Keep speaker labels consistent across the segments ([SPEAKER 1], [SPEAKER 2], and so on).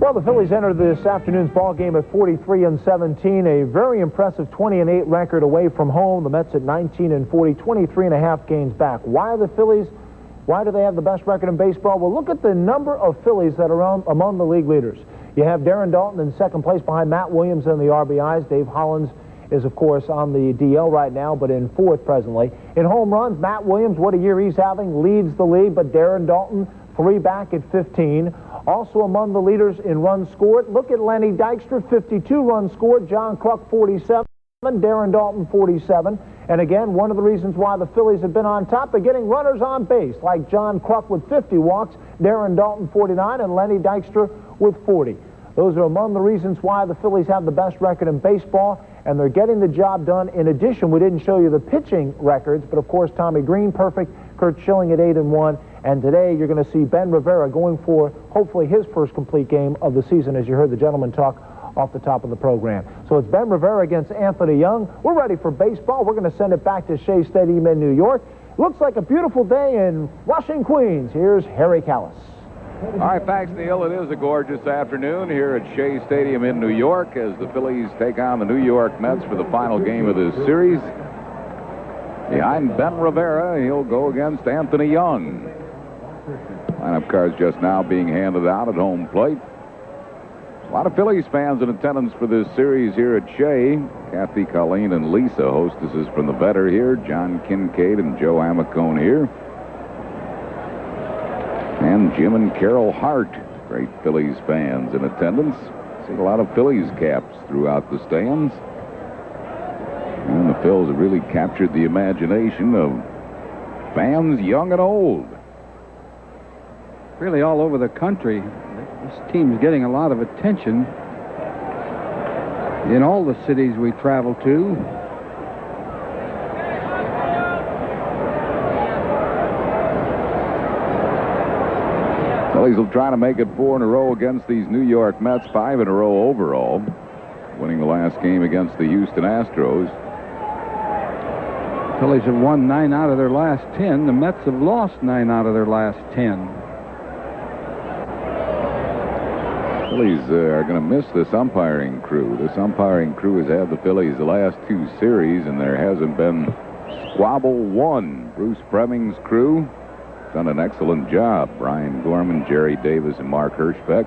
[SPEAKER 1] Well, the Phillies entered this afternoon's ball game at 43-17, a very impressive 20-8 record away from home. The Mets at 19-40, 23.5 games back. Why do they have the best record in baseball? Well, look at the number of Phillies that are among the league leaders. You have Darren Dalton in second place behind Matt Williams in the RBIs. Dave Hollins is, of course, on the DL right now, but in fourth presently. In home runs, Matt Williams, what a year he's having, leads the league, but Darren Dalton, 3 back at 15. Also among the leaders in runs scored, look at Lenny Dykstra, 52 runs scored, John Kruk, 47, Darren Dalton, 47. And again, one of the reasons why the Phillies have been on top, they're getting runners on base, like John Kruk with 50 walks, Darren Dalton, 49, and Lenny Dykstra with 40. Those are among the reasons why the Phillies have the best record in baseball, and they're getting the job done. In addition, we didn't show you the pitching records, but of course, Tommy Green, perfect, Kurt Schilling at 8-1, and today you're going to see Ben Rivera going for, hopefully, his first complete game of the season, as you heard the gentleman talk off the top of the program. So it's Ben Rivera against Anthony Young. We're ready for baseball. We're going to send it back to Shea Stadium in New York. Looks like a beautiful day in Flushing, Queens. Here's Harry Callis.
[SPEAKER 2] All right, thanks, Neil. It is a gorgeous afternoon here at Shea Stadium in New York as the Phillies take on the New York Mets for the final game of this series. Behind Ben Rivera, he'll go against Anthony Young. Lineup cards just now being handed out at home plate. A lot of Phillies fans in attendance for this series here at Shea. Kathy, Colleen, and Lisa, hostesses from the Vetter here. John Kincaid and Joe Amicone here. And Jim and Carol Hart, great Phillies fans in attendance. Seen a lot of Phillies caps throughout the stands. And the Phils have really captured the imagination of fans young and old.
[SPEAKER 3] Really all over the country. This team's getting a lot of attention in all the cities we travel to.
[SPEAKER 2] Phillies will try to make it 4 in a row against these New York Mets, 5 in a row overall, winning the last game against the Houston Astros.
[SPEAKER 3] Phillies have won 9 out of their last 10. The Mets have lost 9 out of their last 10.
[SPEAKER 2] Phillies are going to miss this umpiring crew. This umpiring crew has had the Phillies the last 2 series, and there hasn't been squabble one. Bruce Premming's crew done an excellent job. Brian Gorman, Jerry Davis, and Mark Hirschbeck.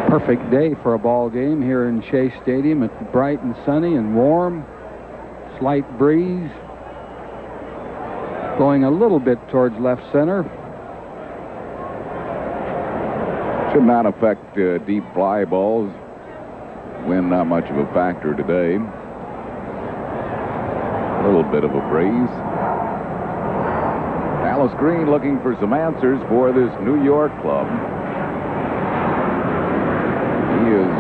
[SPEAKER 3] Perfect day for a ball game here in Shea Stadium. It's bright and sunny and warm. Slight breeze. Going a little bit towards left center.
[SPEAKER 2] Should not affect deep fly balls. Wind not much of a factor today. A little bit of a breeze. Dallas Green looking for some answers for this New York club. He is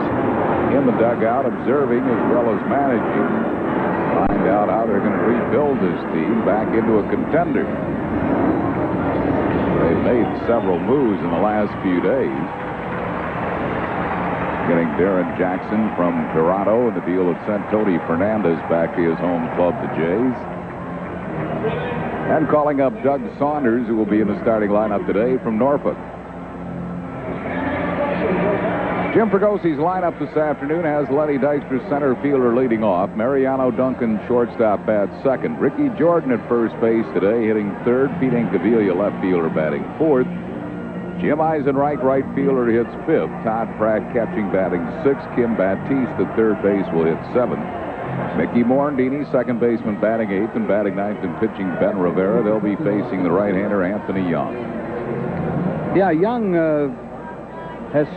[SPEAKER 2] in the dugout observing as well as managing. Find out how they're going to rebuild this team back into a contender. They've made several moves in the last few days. Getting Darren Jackson from Toronto, and the deal that sent Tony Fernandez back to his home club, the Jays. And calling up Doug Saunders, who will be in the starting lineup today from Norfolk. Jim Fragosi's lineup this afternoon has Lenny Dykstra, center fielder, leading off. Mariano Duncan, shortstop, bats second. Ricky Jordan at first base today, hitting third. Pete Incaviglia, left fielder, batting fourth. Jim Eisenreich, right fielder, hits fifth. Todd Pratt, catching, batting sixth. Kim Baptiste, at third base, will hit seventh. Mickey Morandini, second baseman, batting eighth, and batting ninth and pitching Ben Rivera. They'll be facing the right-hander Anthony Young.
[SPEAKER 3] Yeah, Young has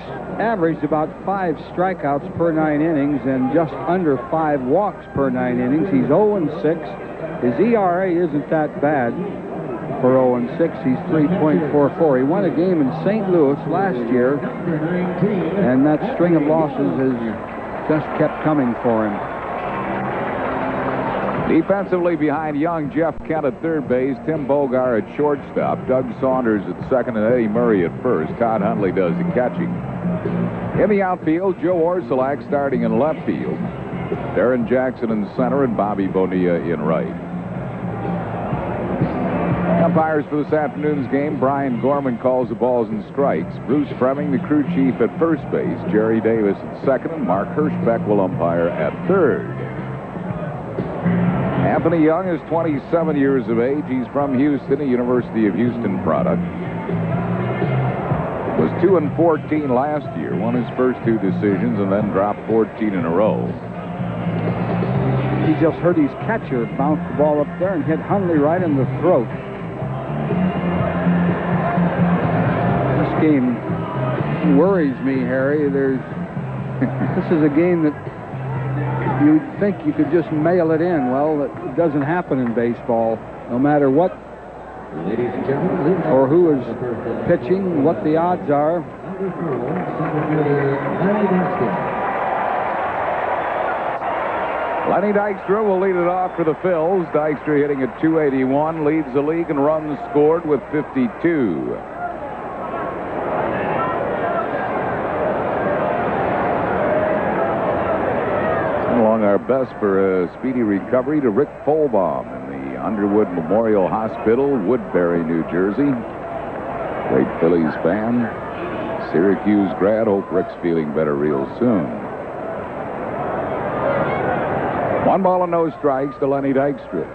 [SPEAKER 3] averaged about 5 strikeouts per 9 innings and just under 5 walks per 9 innings. He's 0-6. His ERA isn't that bad for 0-6. He's 3.44. He won a game in St. Louis last year, and that string of losses has just kept coming for him.
[SPEAKER 2] Defensively behind Young, Jeff Kent at third base, Tim Bogar at shortstop, Doug Saunders at second, and Eddie Murray at first. Todd Hundley does the catching. In the outfield, Joe Orsulak starting in left field. Darren Jackson in center and Bobby Bonilla in right. umpires for this afternoon's game: Brian Gorman calls the balls and strikes. Bruce Fremming, the crew chief, at first base. Jerry Davis at second, and Mark Hirschbeck will umpire at third. Anthony Young is 27 years of age. He's from Houston, a University of Houston product. Was 2-14 last year. Won his first 2 decisions and then dropped 14 in a row.
[SPEAKER 3] He just heard his catcher bounce the ball up there and hit Hundley right in the throat. This game worries me, Harry. This is a game that you'd think you could just mail it in. Well, it doesn't happen in baseball. No matter what or who is pitching, what the odds are.
[SPEAKER 2] Lenny Dykstra will lead it off for the Phils. Dykstra hitting at .281, leads the league in runs scored with 52. Along our best for a speedy recovery to Rick Folbaum in the Underwood Memorial Hospital, Woodbury, New Jersey. Great Phillies fan. Syracuse grad. Hope Rick's feeling better real soon. 1 ball and no strikes to Lenny Dykstra.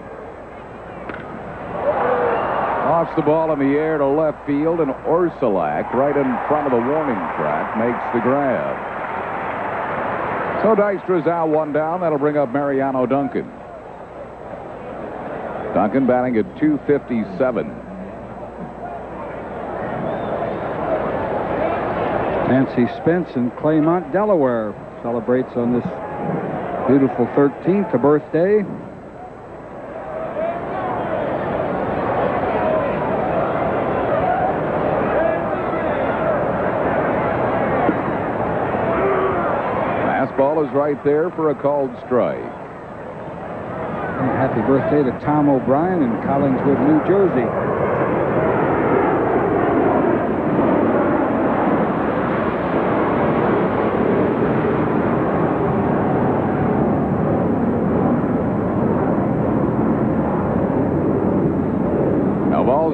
[SPEAKER 2] Offs the ball in the air to left field, and Orsulak, right in front of the warning track, makes the grab. So Dykstra's out 1 down. That'll bring up Mariano Duncan. Duncan batting at .257.
[SPEAKER 3] Nancy Spence in Claymont, Delaware, celebrates on this beautiful 13th birthday.
[SPEAKER 2] Fastball is right there for a called strike.
[SPEAKER 3] And happy birthday to Tom O'Brien in Collingswood, New Jersey.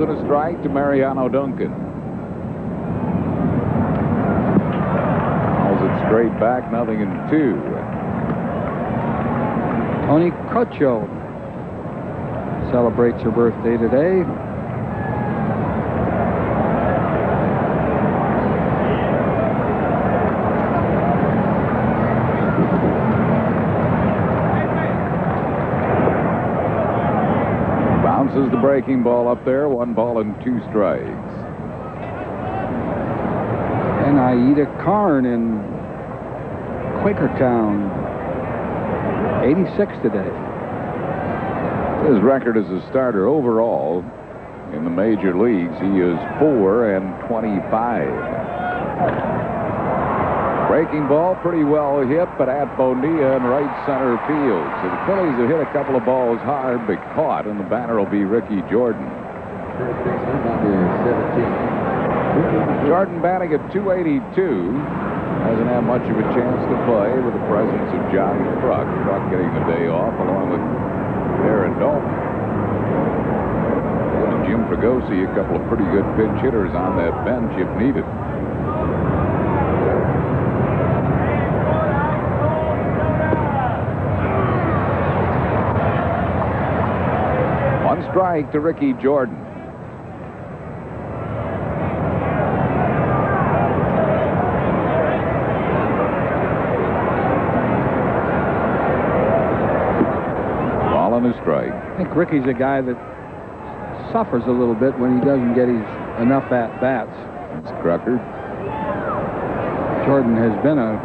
[SPEAKER 2] And a strike to Mariano Duncan. Hauls it straight back, 0-2.
[SPEAKER 3] Tony Crocio celebrates her birthday today.
[SPEAKER 2] Bounces the breaking ball up there. 1 ball and 2 strikes.
[SPEAKER 3] And Aida Karn in Quakertown, 86 today.
[SPEAKER 2] His record as a starter overall in the major leagues, he is 4-25. Breaking ball pretty well hit, but at Bonilla in right center field. So the Phillies have hit a couple of balls hard, but caught, and the batter will be Ricky Jordan. Jordan batting at .282. Hasn't had much of a chance to play with the presence of Johnny Kruk. Kruk getting the day off along with Aaron Dalton. And Jim Fregosi, a couple of pretty good pinch hitters on that bench if needed. One strike to Ricky Jordan. Ball and a strike.
[SPEAKER 3] I think Ricky's a guy that suffers a little bit when he doesn't get enough at-bats.
[SPEAKER 2] That's Crucker.
[SPEAKER 3] Jordan has been a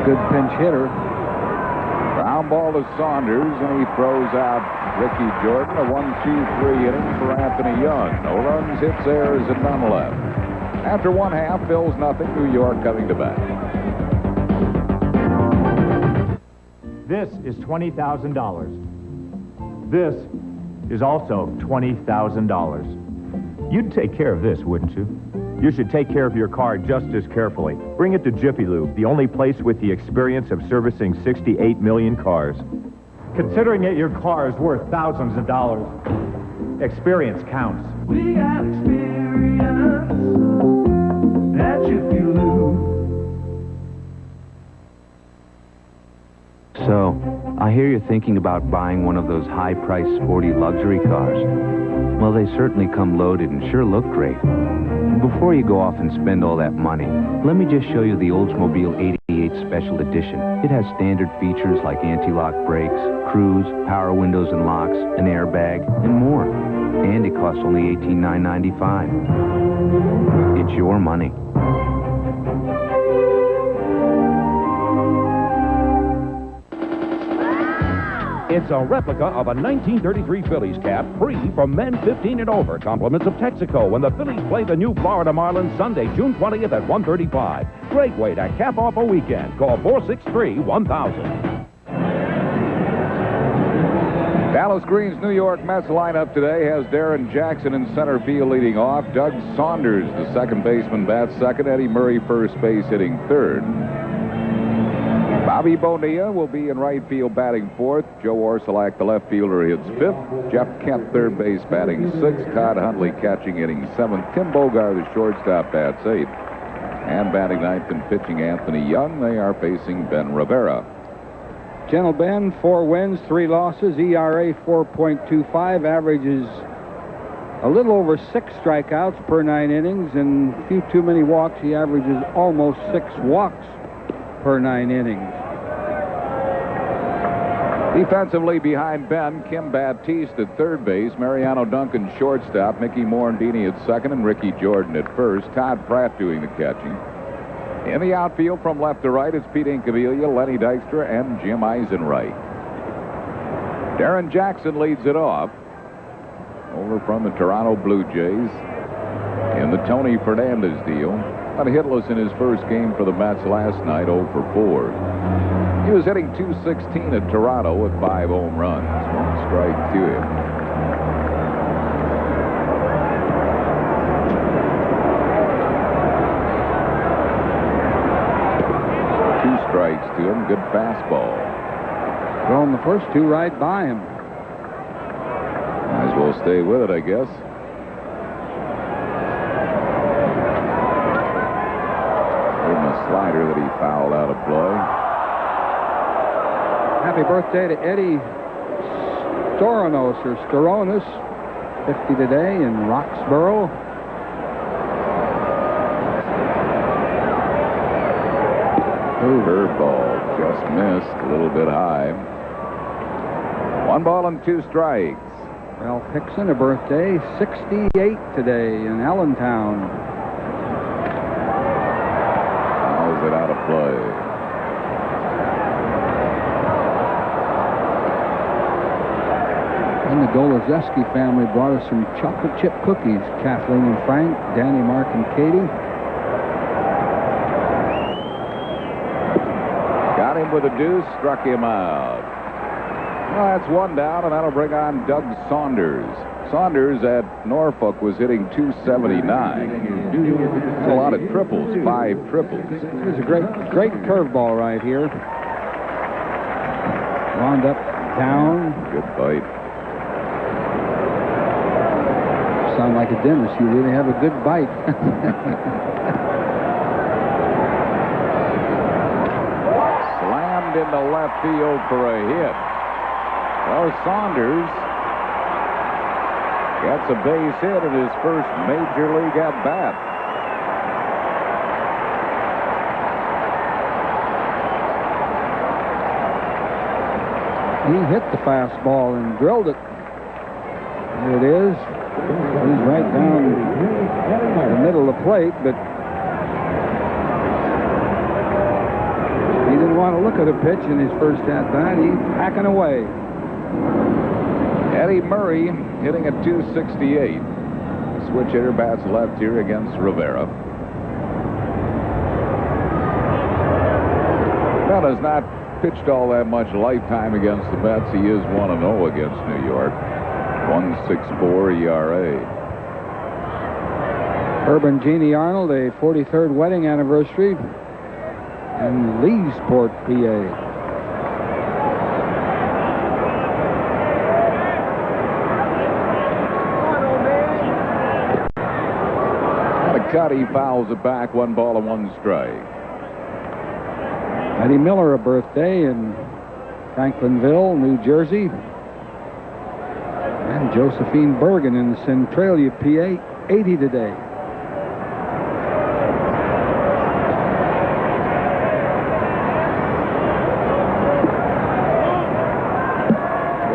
[SPEAKER 3] good pinch hitter.
[SPEAKER 2] Ground ball to Saunders, and he throws out Ricky Jordan. A 1-2-3 inning for Anthony Young. No runs, hits, errors, and none left. After 1/2, Phil's nothing. New York coming to bat.
[SPEAKER 4] This is $20,000. This is also $20,000. You'd take care of this, wouldn't you? You should take care of your car just as carefully. Bring it to Jiffy Lube, the only place with the experience of servicing 68 million cars. considering that your car is worth thousands of dollars. Experience counts.
[SPEAKER 5] We got experience that you can lose.
[SPEAKER 6] So, I hear you're thinking about buying one of those high-priced sporty luxury cars. Well, they certainly come loaded and sure look great. Before you go off and spend all that money, let me just show you the Oldsmobile 88 Special Edition. It has standard features like anti-lock brakes, cruise, power windows and locks, an airbag, and more. And it costs only $18,995. It's your money.
[SPEAKER 7] It's a replica of a 1933 Phillies cap, free for men 15 and over. Compliments of Texaco when the Phillies play the new Florida Marlins Sunday, June 20th at 1:35. Great way to cap off a weekend. Call 463-1000.
[SPEAKER 2] Dallas Green's New York Mets lineup today has Darren Jackson in center field leading off. Doug Saunders, the second baseman, bats second. Eddie Murray, first base, hitting third. Bobby Bonilla will be in right field batting fourth. Joe Orsulak, the left fielder, hits fifth. Jeff Kent, third base, batting sixth. Todd Hundley catching, hitting seventh. Tim Bogar, the shortstop, bats eighth. And batting ninth and pitching Anthony Young. They are facing Ben Rivera.
[SPEAKER 3] Gentle Ben, 4 wins, 3 losses, ERA 4.25, averages a little over 6 strikeouts per 9 innings, and a few too many walks. He averages almost 6 walks per 9 innings.
[SPEAKER 2] Defensively behind Ben, Kim Baptiste at third base, Mariano Duncan shortstop, Mickey Morandini at second, and Ricky Jordan at first. Todd Pratt doing the catching. In the outfield from left to right, it's Pete Incaviglia, Lenny Dykstra, and Jim Eisenreich. Darren Jackson leads it off. Over from the Toronto Blue Jays in the Tony Fernandez deal. Got hitless in his first game for the Mets last night, 0 for 4. He was hitting .216 at Toronto with 5 home runs. 1 strike to him. Strikes to him. Good fastball.
[SPEAKER 3] Throwing the first 2 right by him.
[SPEAKER 2] Might as well stay with it, I guess. Gave him a slider that he fouled out of play.
[SPEAKER 3] Happy birthday to Eddie Storonis, 50 today in Roxborough.
[SPEAKER 2] Curveball just missed, a little bit high. 1 ball and 2 strikes.
[SPEAKER 3] Ralph Hickson, a birthday, 68 today in Allentown.
[SPEAKER 2] Fouls it out of play.
[SPEAKER 3] And the Golozeski family brought us some chocolate chip cookies. Kathleen and Frank, Danny, Mark, and Katie.
[SPEAKER 2] Got him with a deuce, struck him out. Well, that's 1 down, and that'll bring on Doug Saunders. Saunders at Norfolk was hitting .279. That's a lot of triples, 5 triples.
[SPEAKER 3] Here's a great curveball right here. Wound up down.
[SPEAKER 2] Good bite.
[SPEAKER 3] Sound like a dentist. You really have a good bite.
[SPEAKER 2] Slammed into left field for a hit. Well, Saunders gets a base hit at his first major league at bat.
[SPEAKER 3] He hit the fastball and drilled it. There it is. He's right down the middle of the plate, but he didn't want to look at a pitch in his first at-bat. He's hacking away.
[SPEAKER 2] Eddie Murray hitting at .268. Switch hitter bats left here against Rivera. Well, has not pitched all that much lifetime against the Mets. He is 1-0 against New York. 1.64 ERA.
[SPEAKER 3] Herb and Jeannie Arnold, a 43rd wedding anniversary in Leesport, PA.
[SPEAKER 2] cut. He fouls it back. 1 ball and 1 strike.
[SPEAKER 3] Eddie Miller, a birthday in Franklinville, New Jersey. And Josephine Bergen in Centralia, PA, 80 today.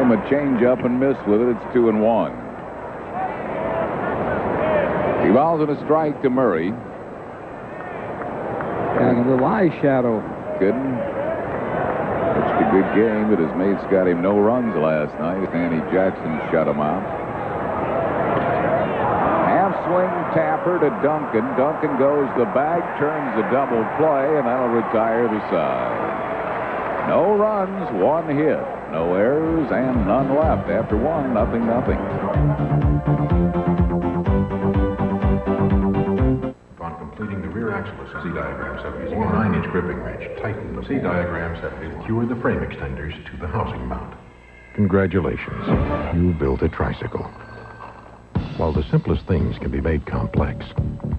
[SPEAKER 2] A change up and miss with it. It's 2-1. 2 balls and a strike to Murray.
[SPEAKER 3] And a little eye shadow.
[SPEAKER 2] Couldn't. Pitched a good game, but his mates got him no runs last night. Andy Jackson shut him out. Half swing tapper to Duncan. Duncan goes the bag, turns a double play, and that'll retire the side. No runs, 1 hit. No errors and none left. After 1, 0-0.
[SPEAKER 8] Upon completing the rear axle C diagram set using a 9-inch gripping wrench, tighten the C diagram set to secure the frame extenders to the housing mount. Congratulations, you built a tricycle. While the simplest things can be made complex,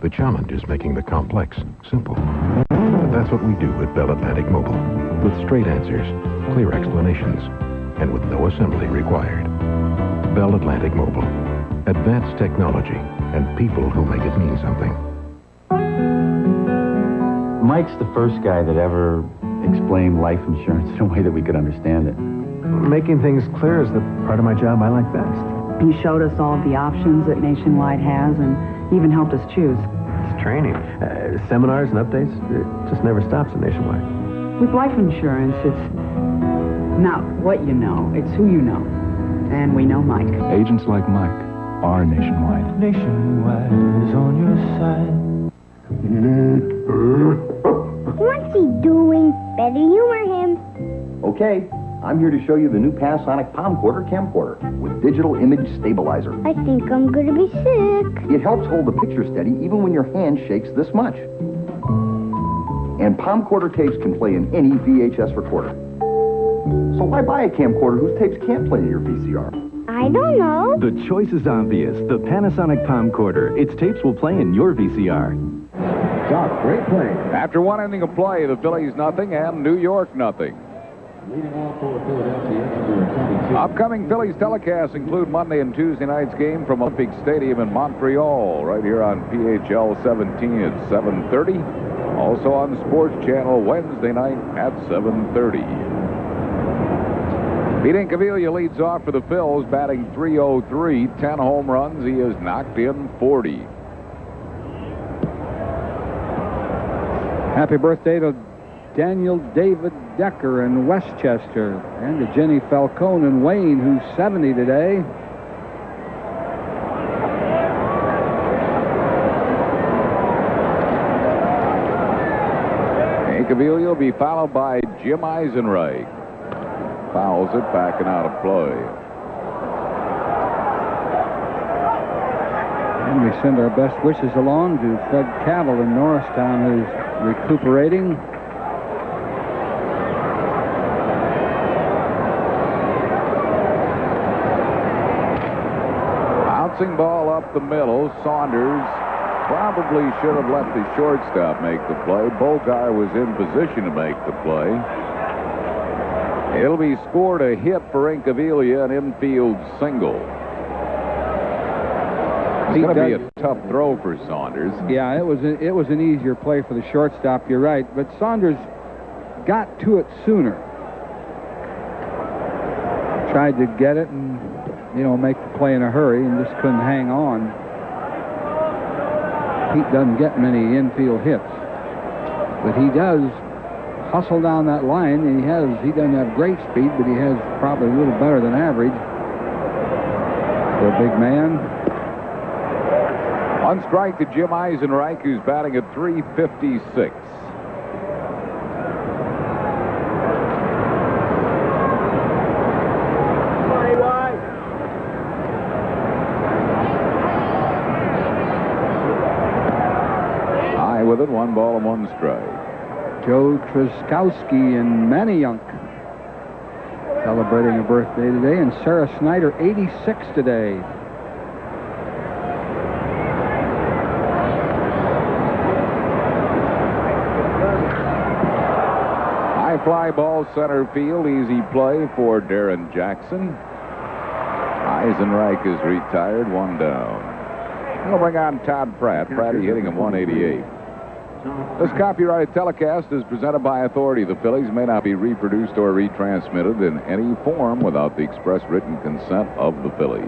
[SPEAKER 8] the challenge is making the complex simple. But that's what we do at Bell Atlantic Mobile, with straight answers, clear explanations, and with no assembly required. Bell Atlantic Mobile. Advanced technology and people who make it mean something.
[SPEAKER 9] Mike's the first guy that ever explained life insurance in a way that we could understand it.
[SPEAKER 10] Making things clear is the part of my job I like best.
[SPEAKER 11] He showed us all of the options that Nationwide has and even helped us choose.
[SPEAKER 10] It's training. Seminars and updates. It just never stops at Nationwide.
[SPEAKER 11] With life insurance, it's not what you know, it's who you know. And we know Mike.
[SPEAKER 9] Agents like Mike are Nationwide.
[SPEAKER 5] Nationwide is on your side.
[SPEAKER 12] What's he doing? Better humor him.
[SPEAKER 13] Okay, I'm here to show you the new Panasonic Palm Quarter camcorder with digital image stabilizer.
[SPEAKER 12] I think I'm gonna be sick.
[SPEAKER 13] It helps hold the picture steady even when your hand shakes this much. And Palm Quarter tapes can play in any VHS recorder. So why buy a camcorder whose tapes can't play in your VCR?
[SPEAKER 12] I don't know.
[SPEAKER 14] The choice is obvious. The Panasonic Palm Quarter. Its tapes will play in your VCR.
[SPEAKER 2] Doc, great play. After 1 inning of play, the Phillies 0 and New York 0. Upcoming Phillies telecasts include Monday and Tuesday night's game from Olympic Stadium in Montreal, right here on PHL 17 at 7:30. Also on Sports Channel Wednesday night at 7:30. Pete Incaviglia leads off for the Phils, batting .303, 10 home runs. He has knocked in 40.
[SPEAKER 3] Happy birthday to Daniel David Decker in Westchester, and to Jenny Falcone in Wayne, who's 70 today.
[SPEAKER 2] Incaviglia will be followed by Jim Eisenreich. Fouls it back and out of play.
[SPEAKER 3] And we send our best wishes along to Fred Cavill in Norristown, who's recuperating.
[SPEAKER 2] Bouncing ball up the middle. Saunders probably should have let the shortstop make the play. Bogar was in position to make the play. It'll be scored a hit for Incaviglia, an infield single. It's going to be a tough throw for Saunders.
[SPEAKER 3] Yeah, it was an easier play for the shortstop, you're right. But Saunders got to it sooner. Tried to get it and, make the play in a hurry and just couldn't hang on. Pete doesn't get many infield hits. But he does hustle down that line, and he doesn't have great speed, but he has probably a little better than average for a big man.
[SPEAKER 2] On strike to Jim Eisenreich, who's batting at .356. High with it, 1 ball and 1 strike.
[SPEAKER 3] Joe Truskowski in Manayunk celebrating a birthday today, and Sarah Snyder, 86 today.
[SPEAKER 2] fly ball center field. Easy play for Darren Jackson. Eisenreich is retired. One down. We'll bring on Todd Pratt. Pratty hitting him 188. This copyrighted telecast is presented by authority. The Phillies may not be reproduced or retransmitted in any form without the express written consent of the Phillies.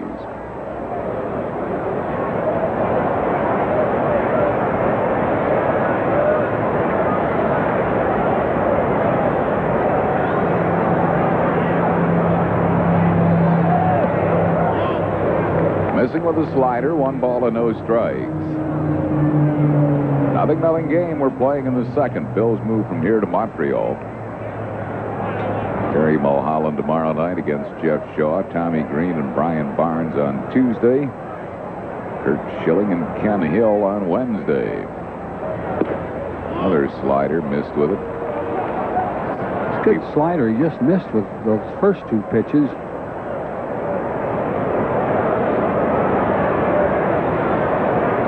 [SPEAKER 2] Missing with a slider, 1 ball and no strikes. Nothing game. We're playing in the second. Bills move from here to Montreal. Terry Mulholland tomorrow night against Jeff Shaw, Tommy Green and Brian Barnes on Tuesday. Kurt Schilling and Ken Hill on Wednesday. Another slider, missed with it.
[SPEAKER 3] It's a good slider. He just missed with those first 2 pitches.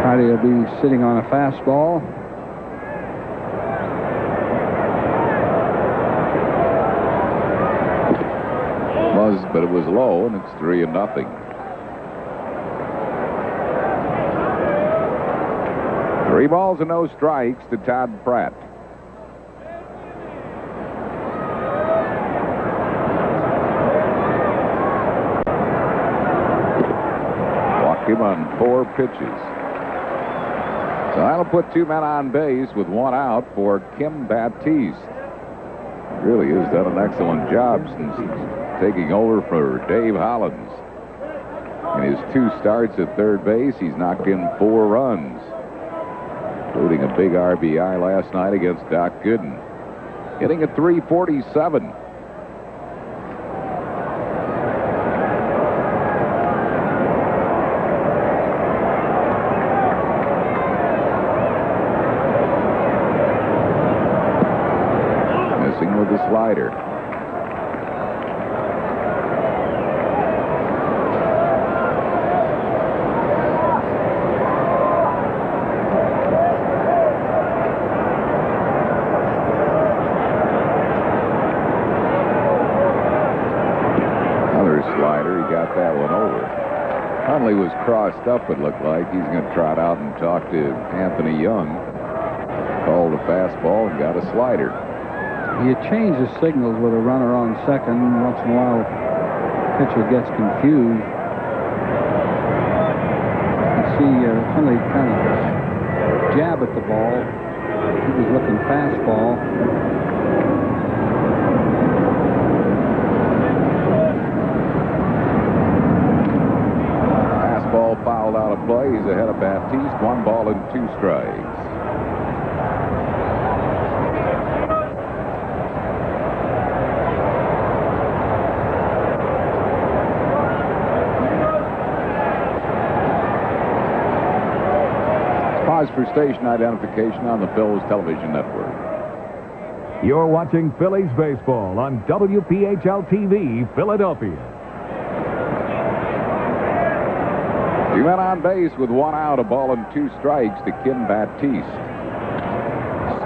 [SPEAKER 3] Pratty will be sitting on a fastball.
[SPEAKER 2] But it was low, and it's 3-0. 3 balls and no strikes to Todd Pratt. Walked him on 4 pitches. So that'll put 2 men on base with 1 out for Kim Baptiste. Really has done an excellent job since taking over for Dave Hollins. In his 2 starts at third base, he's knocked in 4 runs, including a big RBI last night against Doc Gooden. Hitting at .347. Missing with the slider. That one over. Hundley was crossed up, it looked like. He's going to trot out and talk to Anthony Young. Called a fastball and got a slider.
[SPEAKER 3] You change the signals with a runner on second. Once in a while, pitcher gets confused. You see Hundley kind of jab at the ball. He was looking fastball.
[SPEAKER 2] Fouled out of play. He's ahead of Baptiste. 1 ball and 2 strikes. Pause for station identification on the Phillies television network.
[SPEAKER 7] You're watching Phillies baseball on WPHL-TV, Philadelphia.
[SPEAKER 2] 2 men on base with 1 out, a ball and 2 strikes to Kim Baptiste.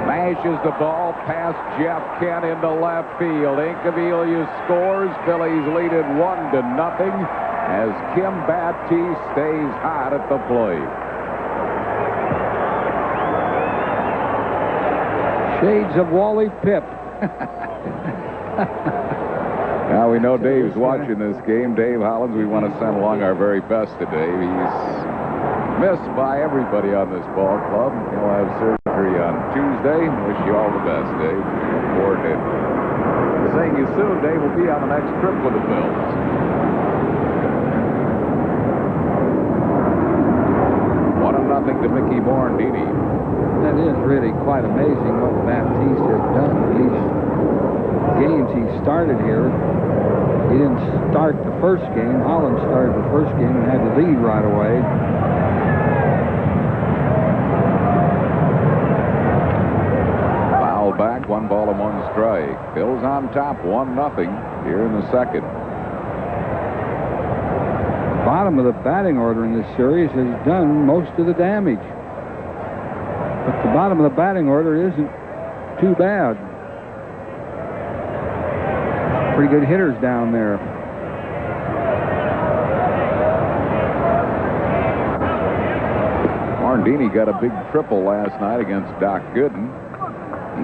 [SPEAKER 2] Smashes the ball past Jeff Kent into left field. Incaviglia scores. Phillies lead it 1-0 as Kim Baptiste stays hot at the plate.
[SPEAKER 3] Shades of Wally Pipp.
[SPEAKER 2] Now we know Dave's watching this game. Dave Hollins, we want to send along our very best to Dave. He's missed by everybody on this ball club. He'll have surgery on Tuesday. Wish you all the best, Dave. Look forward to seeing you soon. Dave will be on the next trip with the Phils. 1-0 to Mickey Morandini.
[SPEAKER 3] That is really quite amazing what Baptiste has done. These games he started here, he didn't start the first game. Holland started the first game and had to lead right away.
[SPEAKER 2] Foul back, 1 ball and 1 strike. Phil's on top, 1-0 here in the second.
[SPEAKER 3] Bottom of the batting order in this series has done most of the damage. But the bottom of the batting order isn't too bad. Pretty good hitters down there.
[SPEAKER 2] Morandini got a big triple last night against Doc Gooden.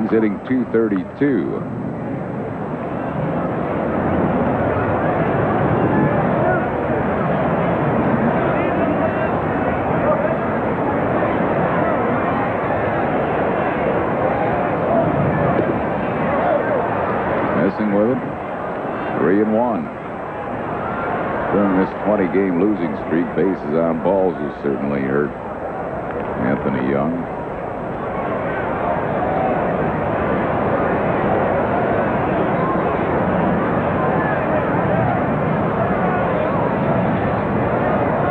[SPEAKER 2] He's hitting .232. Missing with it. 3-1. During this 20-game losing streak, bases on balls has certainly hurt Anthony Young.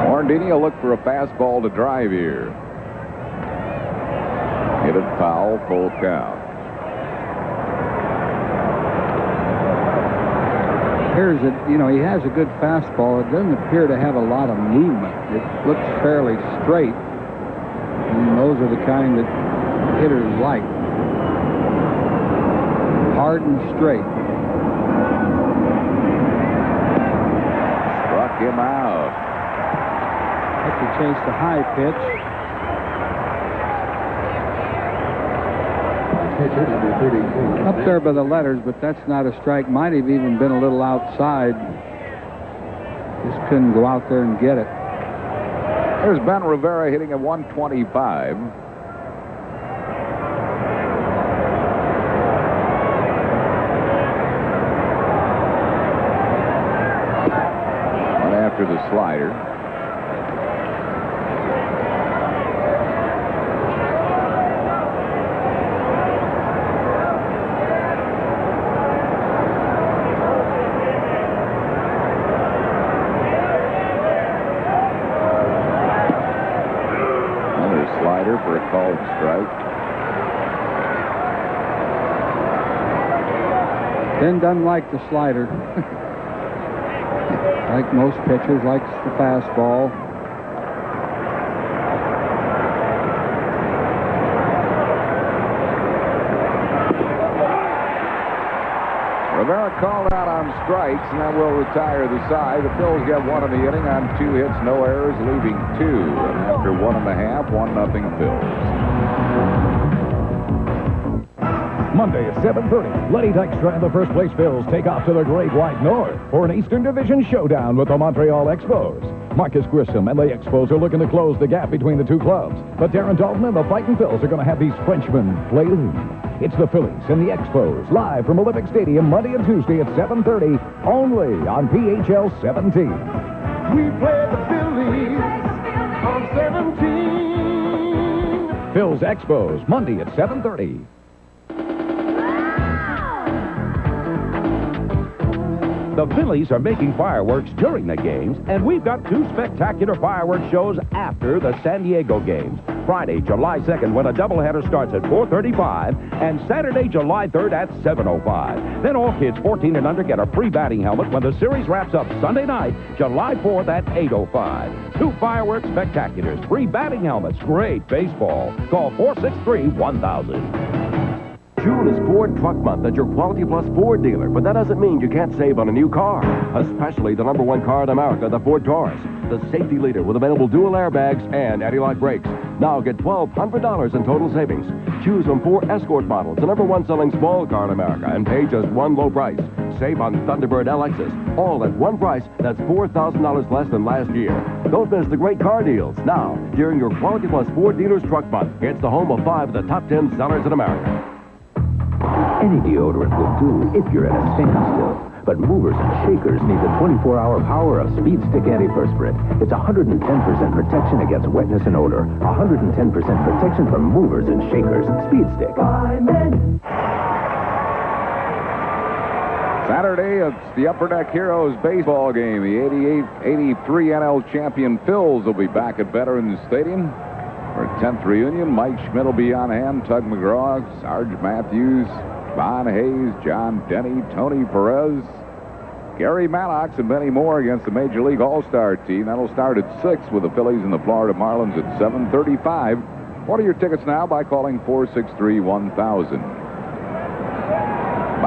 [SPEAKER 2] Morandini will look for a fastball to drive here. Hit it foul, full count.
[SPEAKER 3] Here's it, you know, he has a good fastball. It doesn't appear to have a lot of movement. It looks fairly straight. And those are the kind that hitters like. Hard and straight.
[SPEAKER 2] Struck him out.
[SPEAKER 3] Have to chase the high pitch. Up there by the letters, but that's not a strike. Might have even been a little outside. Just couldn't go out there and get it.
[SPEAKER 2] There's Ben Rivera hitting at 125. One after the slider. For a called strike.
[SPEAKER 3] Ben doesn't like the slider. Like most pitchers, likes the fastball.
[SPEAKER 2] Rivera called out on strikes, and that will retire the side. The Phils get one in the inning on 2 hits, no errors, leaving 2. And after 1.5, 1-0 Phils.
[SPEAKER 7] Monday at 7:30, Lenny Dykstra and the first-place Phils take off to the Great White North for an Eastern Division showdown with the Montreal Expos. Marcus Grissom and the Expos are looking to close the gap between the two clubs, but Darren Dalton and the Fighting Phils are going to have these Frenchmen play loose. It's the Phillies and the Expos, live from Olympic Stadium Monday and Tuesday at 7:30, only on PHL 17.
[SPEAKER 5] We play the Phillies on 17.
[SPEAKER 7] Phils Expos, Monday at 7:30. The Phillies are making fireworks during the games, and we've got 2 spectacular fireworks shows after the San Diego games. Friday, July 2nd, when a doubleheader starts at 4:35, and Saturday, July 3rd at 7:05. Then all kids 14 and under get a free batting helmet when the series wraps up Sunday night, July 4th at 8:05. 2 fireworks spectaculars, free batting helmets, great baseball. Call 463-1000.
[SPEAKER 10] June is Ford Truck Month at your Quality Plus Ford dealer, but that doesn't mean you can't save on a new car, especially the #1 car in America, the Ford Taurus, the safety leader with available dual airbags and anti-lock brakes. Now get $1,200 in total savings. Choose from 4 Escort models, the #1 selling small car in America, and pay just one low price. Save on Thunderbird LXs, all at one price that's $4,000 less than last year. Don't miss the great car deals now during your Quality Plus Ford Dealers Truck Month. It's the home of 5 of the top 10 sellers in America.
[SPEAKER 15] Any deodorant will do if you're at a standstill. But movers and shakers need the 24-hour power of Speed Stick Antiperspirant. It's 110% protection against wetness and odor. 110% protection from movers and shakers. Speed Stick.
[SPEAKER 2] Saturday, it's the Upper Deck Heroes baseball game. The 88-83 NL champion Phils will be back at Veterans Stadium for a 10th reunion. Mike Schmidt will be on hand. Tug McGraw, Sarge Matthews, Von Hayes, John Denny, Tony Perez, Gary Maddox, and many more against the Major League All-Star team. That'll start at 6 with the Phillies and the Florida Marlins at 7:35. Order your tickets now by calling 463-1000.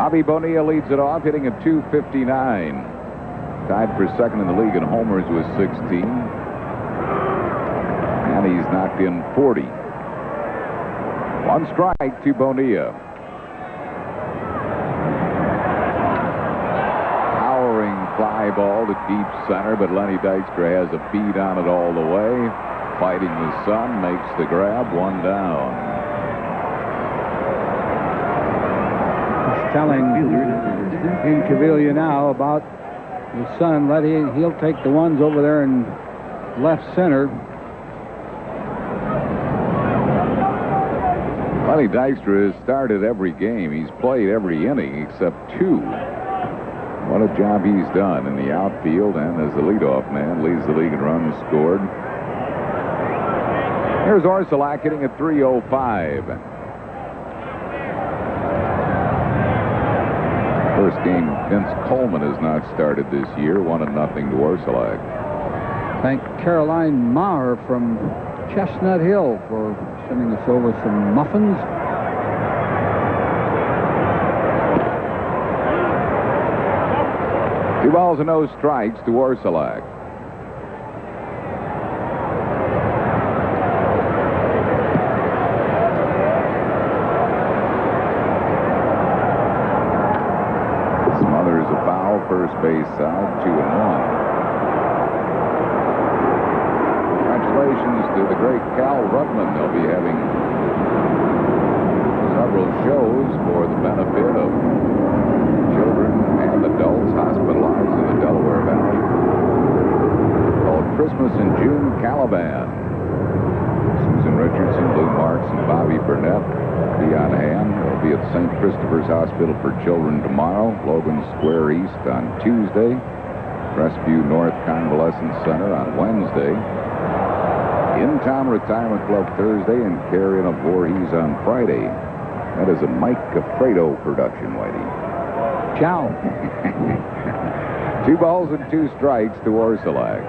[SPEAKER 2] Bobby Bonilla leads it off, hitting at .259. Tied for second in the league in homers with 16. And he's knocked in 40. One strike to Bonilla. Powering fly ball to deep center, but Lenny Dykstra has a beat on it all the way. Fighting the sun, makes the grab, one down.
[SPEAKER 3] He's telling Incaviglia now about the sun. He'll take the ones over there in left center.
[SPEAKER 2] Lenny Dykstra has started every game. He's played every inning except 2. What a job he's done in the outfield and as the leadoff man. Leads the league in runs scored. Here's Orsulak hitting at .305. First game Vince Coleman has not started this year. 1-0 to Orsulak.
[SPEAKER 3] Thank Caroline Maher from Chestnut Hill for sending us over some muffins.
[SPEAKER 2] Two balls and no strikes to Orsulak. Smothers a foul, first base side, 2-1. Congratulations to the great Cal Rudman. They'll be having several shows for the benefit of children and adults hospitalized in the Delaware Valley called Christmas in June Caliban. Susan Richardson, Lou Marks, and Bobby Burnett will be on hand. They'll be at St. Christopher's Hospital for Children tomorrow, Logan Square East on Tuesday, Crestview North Convalescent Center on Wednesday, In-Town Retirement Club Thursday, and Carrion of Voorhees on Friday. That is a Mike Capredo production, Whitey.
[SPEAKER 3] Ciao.
[SPEAKER 2] 2 balls and 2 strikes to Orsulak.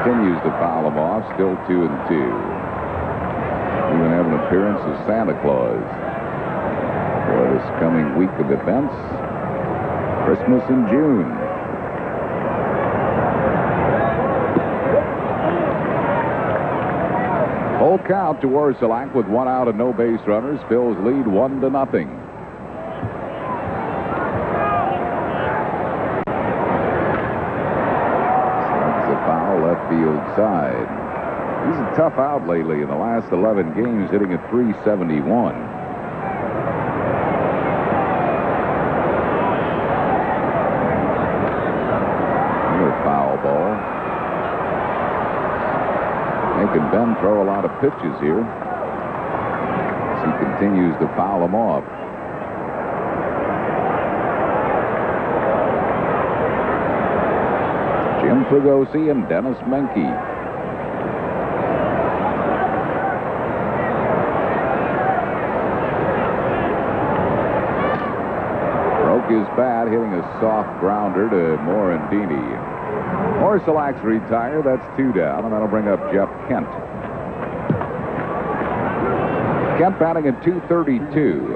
[SPEAKER 2] Continues to foul him off, still 2-2. Even have an appearance of Santa Claus for this coming week of events. Christmas in June. Full count to Orsulak with 1 out and no base runners. Phil's lead 1-0. That's a foul left field side. He's a tough out lately in the last 11 games, hitting at .371. Another foul ball. Making Ben throw a lot of pitches here as he continues to foul them off. Jim Fregosi and Dennis Menke. Broke his bat, hitting a soft grounder to Morandini. Orsulak's retired. That's 2 down, and that'll bring up Jeff Kent. Kent batting at .232.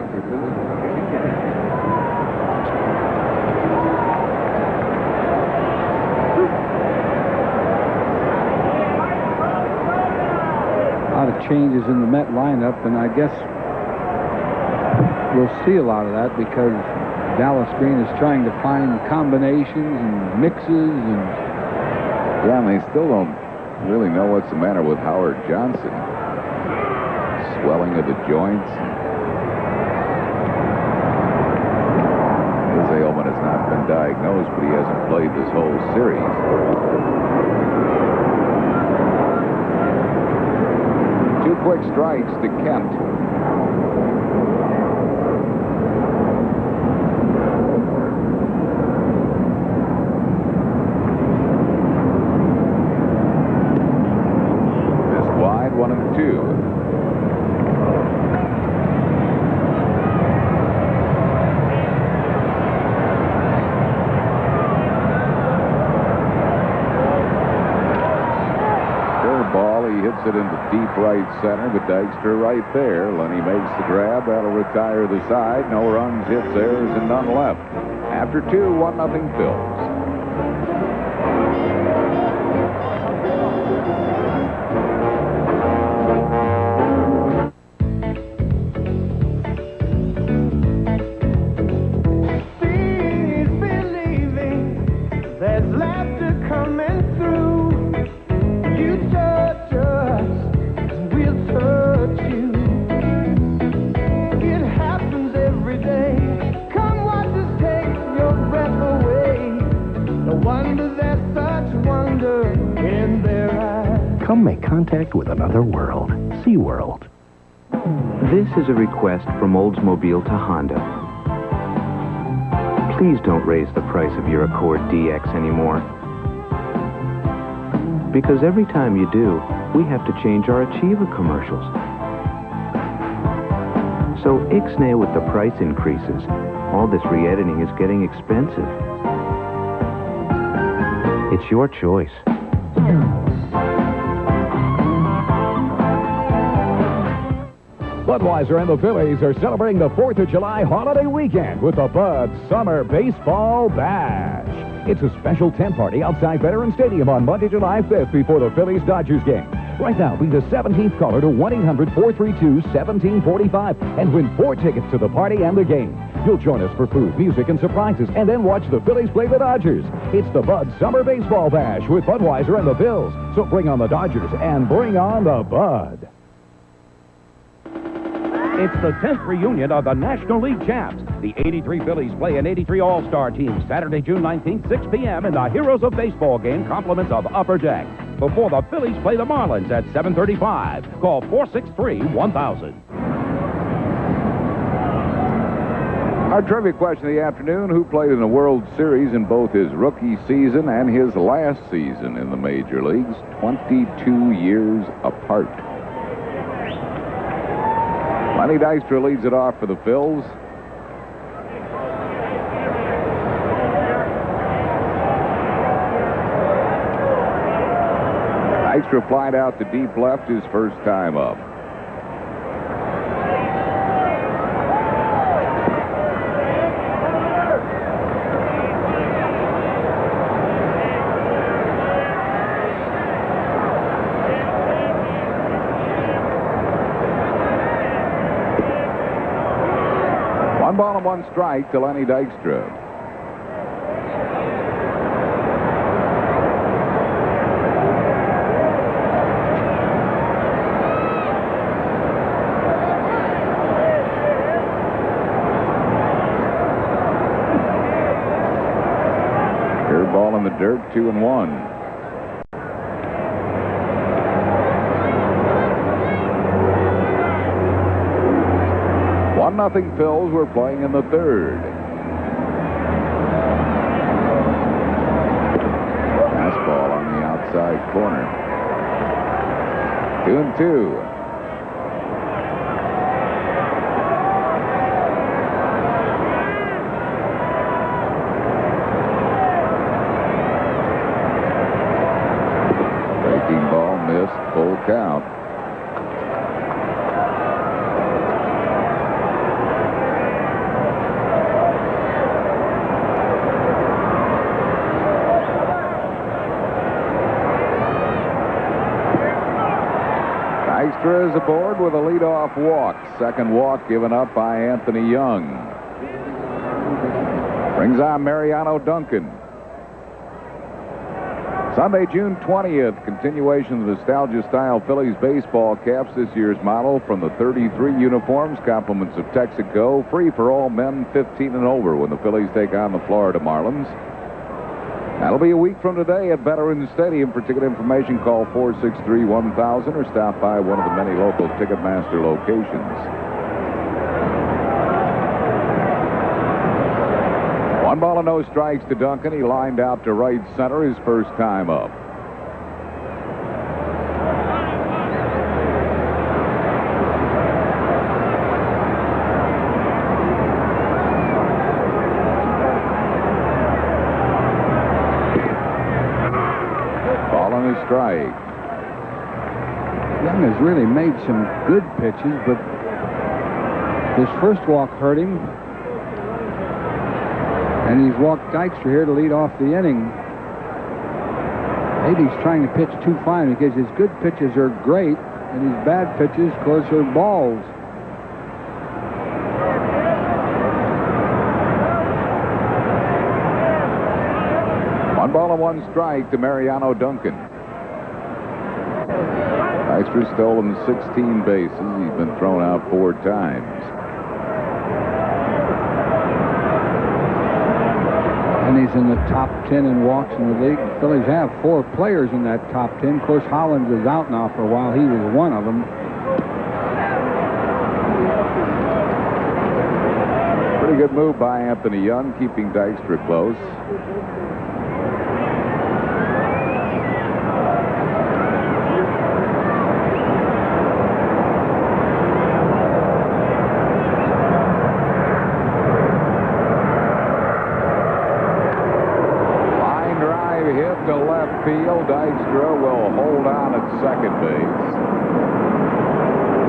[SPEAKER 3] A lot of changes in the Met lineup, and I guess we'll see a lot of that because Dallas Green is trying to find combinations and mixes and.
[SPEAKER 2] Yeah, and they still don't really know what's the matter with Howard Johnson. Swelling of the joints. His ailment has not been diagnosed, but he hasn't played this whole series. 2 quick strikes to Kent. Wide, 1-2. Curveball, he hits it into deep right center, but Dykstra right there. Lenny makes the grab. That'll retire the side. No runs, hits, errors, and none left. After 2, 1-0 Phils.
[SPEAKER 15] Come make contact with another world. SeaWorld.
[SPEAKER 6] This is a request from Oldsmobile to Honda. Please don't raise the price of your Accord DX anymore. Because every time you do, we have to change our Achieva commercials. So ixnay with the price increases. All this re-editing is getting expensive. It's your choice.
[SPEAKER 7] Budweiser and the Phillies are celebrating the 4th of July holiday weekend with the Bud Summer Baseball Bash. It's a special tent party outside Veterans Stadium on Monday, July 5th before the Phillies-Dodgers game. Right now, be the 17th caller to 1-800-432-1745 and win 4 tickets to the party and the game. You'll join us for food, music, and surprises, and then watch the Phillies play the Dodgers. It's the Bud Summer Baseball Bash with Budweiser and the Phils. So bring on the Dodgers and bring on the Bud. It's the 10th reunion of the National League champs. The 83 Phillies play an 83 All-Star team Saturday, June 19th, 6 p.m. in the Heroes of Baseball game, compliments of Upper Deck. Before the Phillies play the Marlins at 7:35. Call 463-1000.
[SPEAKER 2] Our trivia question of the afternoon, who played in the World Series in both his rookie season and his last season in the major leagues, 22 years apart? Lenny Dykstra leads it off for the Phils. Dykstra flied out to deep left his first time up. One ball and one strike to Lenny Dykstra. Curve ball in the dirt, 2-1. 1-0 Phils. We're playing in the third. Fastball on the outside corner. 2-2. Breaking ball missed, full count. Dykstra is aboard with a leadoff walk. Second walk given up by Anthony Young. Brings on Mariano Duncan. Sunday, June 20th, continuation of the nostalgia-style Phillies baseball caps. This year's model from the 33 uniforms, compliments of Texaco, free for all men 15 and over when the Phillies take on the Florida Marlins. That'll be a week from today at Veterans Stadium. For ticket information, call 463-1000 or stop by one of the many local Ticketmaster locations. 1 ball and no strikes to Duncan. He lined out to right center his first time up. Strike.
[SPEAKER 3] really made some good pitches, but his first walk hurt him. And he's walked Dykstra here to lead off the inning. Maybe he's trying to pitch too fine because his good pitches are great, and his bad pitches, of course, are balls.
[SPEAKER 2] One ball and one strike to Mariano Duncan. Dykstra's stolen 16 bases. He's been thrown out 4 times.
[SPEAKER 3] And he's in the top 10 in walks in the league. The Phillies have 4 players in that top 10. Of course, Hollins is out now for a while. He was one of them.
[SPEAKER 2] Pretty good move by Anthony Young, keeping Dykstra close. To left field. Dykstra will hold on at second base.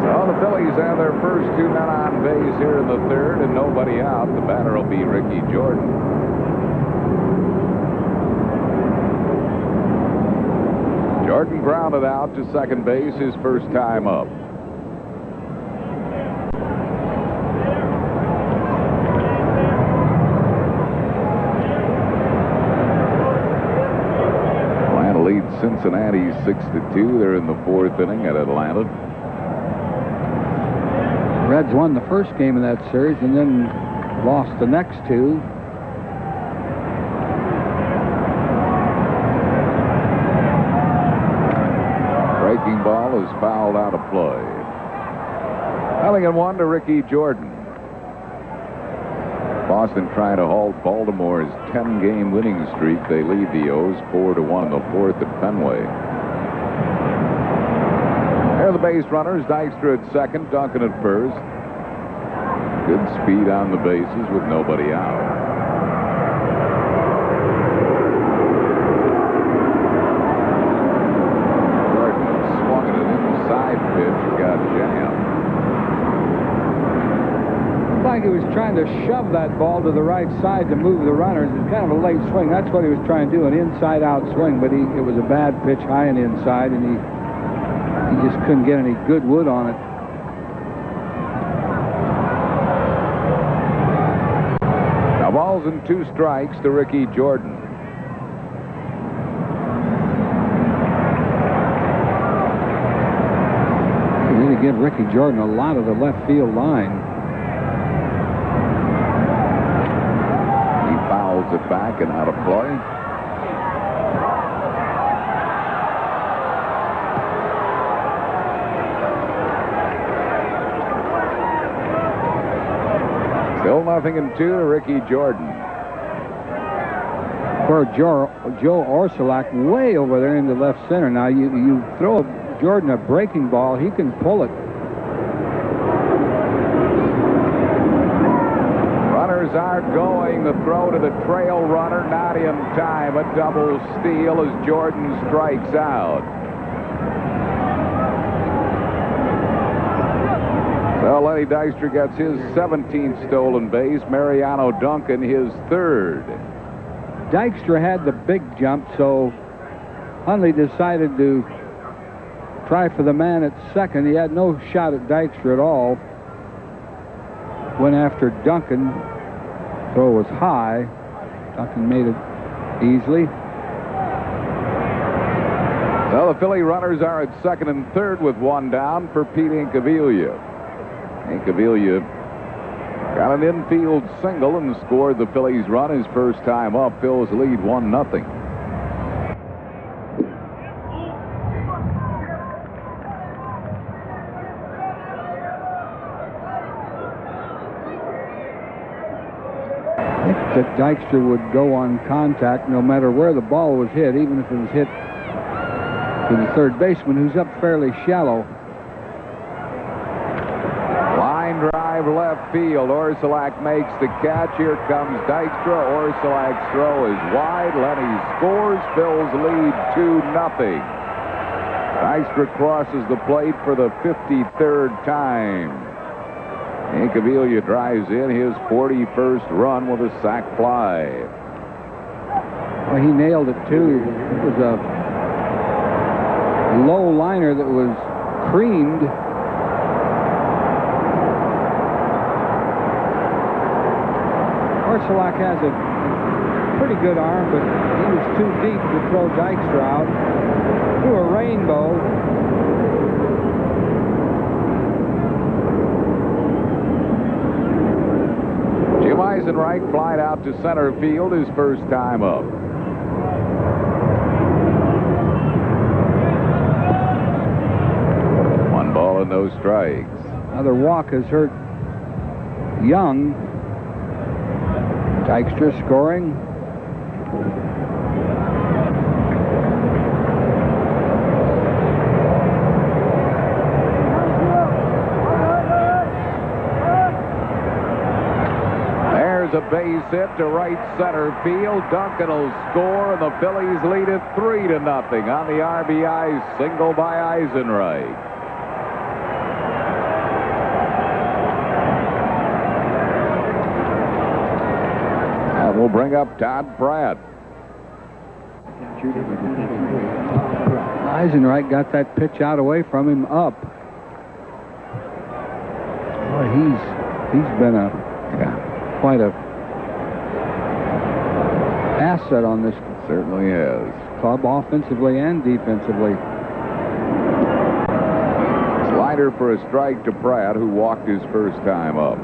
[SPEAKER 2] So the Phillies have their first 2 men on base here in the third and nobody out. The batter will be Ricky Jordan. Jordan grounded out to second base his first time up. Cincinnati 6-2. They're in the 4th inning at Atlanta.
[SPEAKER 3] Reds won the first game of that series and then lost the next 2.
[SPEAKER 2] Breaking ball is fouled out of play. 0-1 to Ricky Jordan. Boston trying to halt Baltimore's 10-game winning streak. They lead the O's 4-1 in the 4th at Fenway. There are the base runners. Dykstra at second, Duncan at first. Good speed on the bases with nobody out. Jordan swung at an inside pitch, got jammed.
[SPEAKER 3] Like he was trying to shove that ball to the right side to move the runners. It was kind of a late swing. That's what he was trying to do, an inside-out swing. But it was a bad pitch high and inside, and he just couldn't get any good wood on it.
[SPEAKER 2] Now balls and 2 strikes to Ricky Jordan.
[SPEAKER 3] They really give Ricky Jordan a lot of the left field line.
[SPEAKER 2] It back and out of play. Still 0-2 to Ricky Jordan.
[SPEAKER 3] For Joe Orsulak way over there into left center. Now you throw Jordan a breaking ball, he can pull it.
[SPEAKER 2] Are going. The throw to the trail runner, not in time. A double steal as Jordan strikes out. Well, Lenny Dykstra gets his 17th stolen base. Mariano Duncan his 3rd.
[SPEAKER 3] Dykstra had the big jump, so Hundley decided to try for the man at second. He had no shot at Dykstra at all. Went after Duncan. Throw was high. Duncan made it easily.
[SPEAKER 2] Well, the Philly runners are at second and third with 1 down for Pete Incaviglia. Incaviglia got an infield single and scored the Phillies' run his first time up. Phil's lead 1-0.
[SPEAKER 3] That Dykstra would go on contact no matter where the ball was hit, even if it was hit to the third baseman, who's up fairly shallow.
[SPEAKER 2] Line drive left field. Orsulak makes the catch. Here comes Dykstra. Orsulak's throw is wide. Lenny scores. Phil's lead 2-0. Dykstra crosses the plate for the 53rd time. Incaviglia drives in his 41st run with a sac fly.
[SPEAKER 3] Well, he nailed it, too. It was a low liner that was creamed. Orsulak has a pretty good arm, but he was too deep to throw Dykstra out. Threw a rainbow.
[SPEAKER 2] Jim Eisenreich flied out to center field his first time up. One ball and no strikes.
[SPEAKER 3] Another walk has hurt Young. Dykstra scoring.
[SPEAKER 2] There's a base hit to right center field. Duncan will score, and the Phillies lead it 3-0 on the RBI single by Eisenreich. That will bring up Todd Pratt.
[SPEAKER 3] Eisenreich got that pitch out away from him up. Boy, he's been quite a asset on this.
[SPEAKER 2] Certainly is.
[SPEAKER 3] Club, offensively and defensively.
[SPEAKER 2] Slider for a strike to Pratt, who walked his first time up.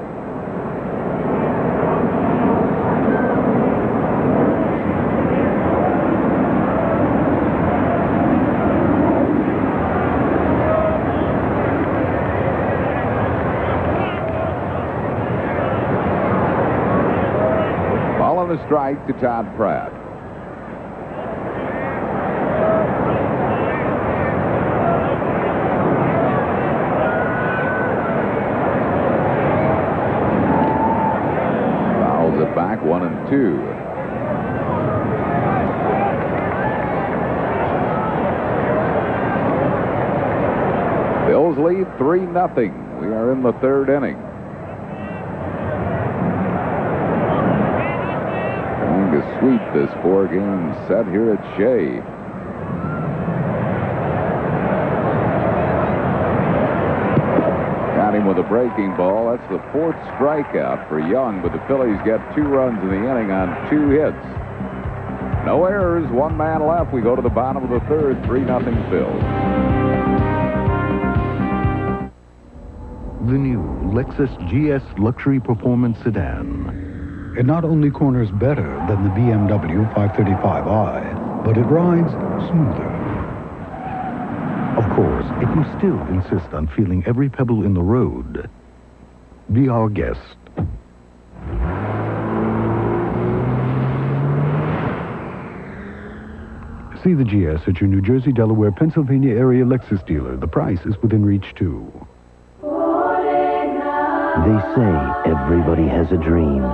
[SPEAKER 2] A strike to Todd Pratt. Fouls it back, 1-2. Bills lead 3-0. We are in the third inning. To sweep this 4-game set here at Shea. Got him with a breaking ball. That's the 4th strikeout for Young, but the Phillies get 2 runs in the inning on 2 hits. No errors, 1 man left. We go to the bottom of the third, 3-0 Phillies.
[SPEAKER 16] The new Lexus GS Luxury Performance Sedan. It not only corners better than the BMW 535i, but it rides smoother. Of course, if you still insist on feeling every pebble in the road, be our guest. See the GS at your New Jersey, Delaware, Pennsylvania area Lexus dealer. The price is within reach, too.
[SPEAKER 17] They say everybody has a dream.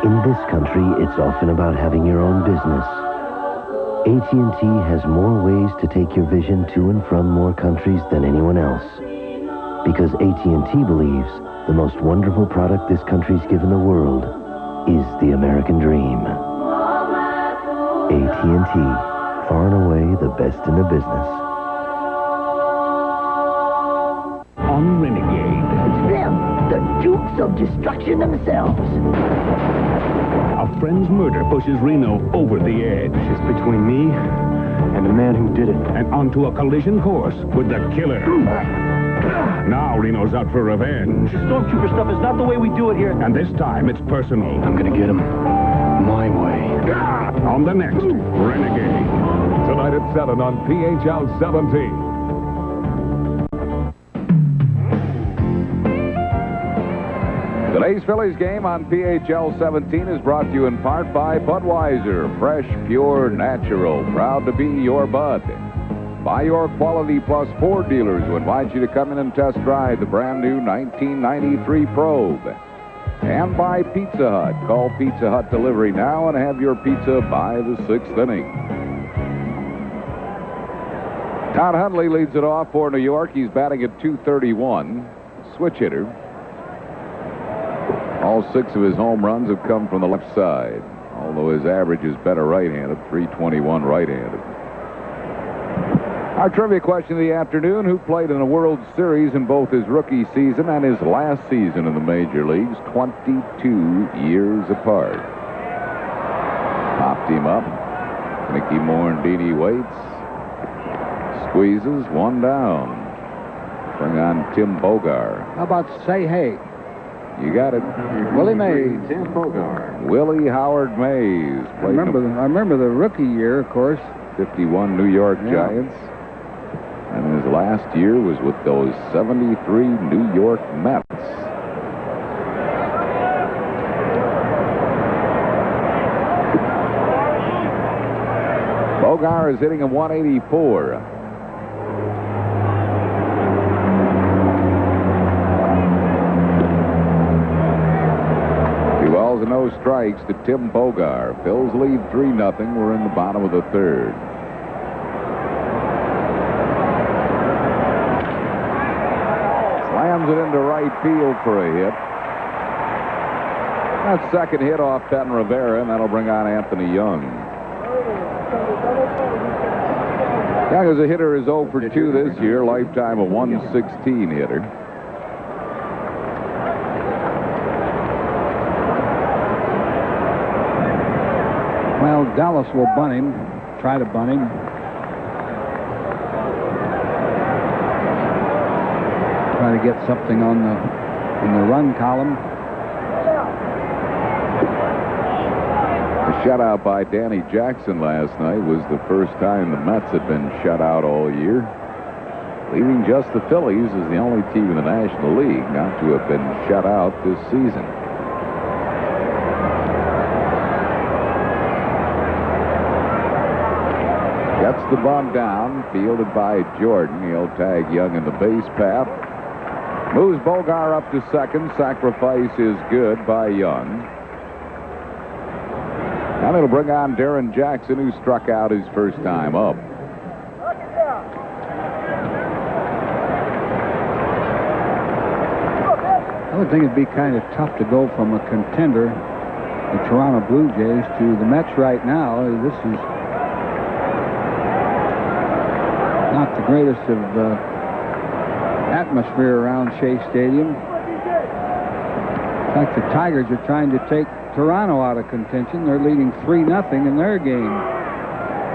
[SPEAKER 17] In this country, it's often about having your own business. AT&T has more ways to take your vision to and from more countries than anyone else. Because AT&T believes the most wonderful product this country's given the world is the American dream. AT&T, far and away the best in the business.
[SPEAKER 15] On Renegade.
[SPEAKER 18] It's them, the Dukes of Destruction themselves.
[SPEAKER 15] A friend's murder pushes Reno over the edge.
[SPEAKER 19] It's between me and the man who did it.
[SPEAKER 15] And onto a collision course with the killer. Now Reno's out for revenge.
[SPEAKER 19] Stormtrooper stuff is not the way we do it here.
[SPEAKER 15] And this time it's personal.
[SPEAKER 19] I'm gonna get him my way.
[SPEAKER 15] On the next Renegade.
[SPEAKER 7] Tonight at 7 on PHL 17.
[SPEAKER 2] Today's Phillies game on PHL 17 is brought to you in part by Budweiser. Fresh, pure, natural. Proud to be your Bud. By your Quality Plus Ford dealers who invite you to come in and test drive the brand new 1993 Probe. And by Pizza Hut. Call Pizza Hut Delivery now and have your pizza by the 6th inning. Don Hundley leads it off for New York. He's batting at .231. Switch hitter. All 6 of his home runs have come from the left side, although his average is better right-handed, .321 right-handed. Our trivia question of the afternoon: who played in the World Series in both his rookie season and his last season in the major leagues, 22 years apart? Popped him up. Mickey Morandini waits. Squeezes, 1 down. Bring on Tim Bogar.
[SPEAKER 3] How about Say Hey?
[SPEAKER 2] You got it.
[SPEAKER 3] Willie Mays.
[SPEAKER 2] Tim Bogar. Willie Howard Mays.
[SPEAKER 3] I remember the rookie year, of course.
[SPEAKER 2] 51 New York Giants. And his last year was with those 73 New York Mets. Bogar is hitting a .184. 2 balls and no strikes to Tim Bogar. Phil's lead 3-0. We're in the bottom of the 3rd. Slams it into right field for a hit. That second hit off Ben Rivera, and that'll bring on Anthony Young. Young as a hitter is 0 for 2 this year, lifetime of .116 hitter.
[SPEAKER 3] Well, Dallas will bunt him, try to bunt him. Try to get something in the run column.
[SPEAKER 2] The shutout by Danny Jackson last night was the first time the Mets had been shut out all year, leaving just the Phillies as the only team in the National League not to have been shut out this season. Gets the bunt down, fielded by Jordan. He'll tag Young in the base path. Moves Bogar up to second. Sacrifice is good by Young. And it'll bring on Darren Jackson, who struck out his first time up.
[SPEAKER 3] I would think it'd be kind of tough to go from a contender, the Toronto Blue Jays, to the Mets right now. This is not the greatest of atmosphere around Shea Stadium. In fact, the Tigers are trying to take Toronto out of contention. They're leading 3-0 in their game,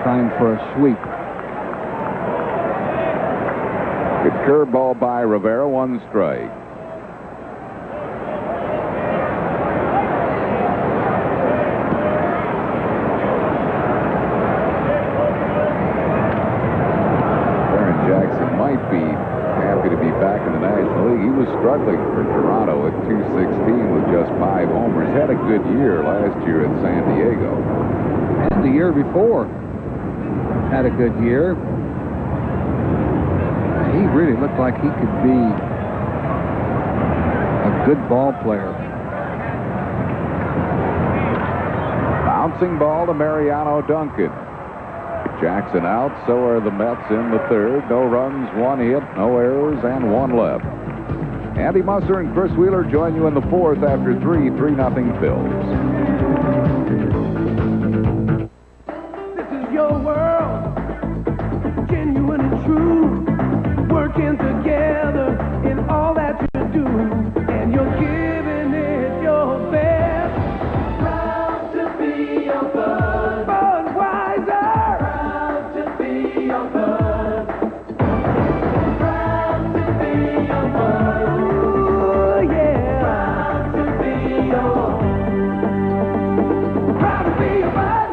[SPEAKER 3] trying for a sweep.
[SPEAKER 2] Good curveball by Rivera, 1 strike. Darren Jackson might be happy to be back in the National League. He was struggling for Toronto at .216 with just 5 homers. Had a good year last year at San Diego.
[SPEAKER 3] And the year before had a good year. He really looked like he could be a good ball player.
[SPEAKER 2] Bouncing ball to Mariano Duncan. Jackson out, so are the Mets in the 3rd. No runs, 1 hit, no errors, and 1 left. Andy Musser and Chris Wheeler join you in the 4th after 3-0 Phils.
[SPEAKER 5] This is your world, genuine and true, working together in all that you do, and you're giving it your best. Proud to be your bud. Budweiser. Proud to be your bud. Proud to be your bud. Ooh, yeah. Proud to be your Proud to be your bud.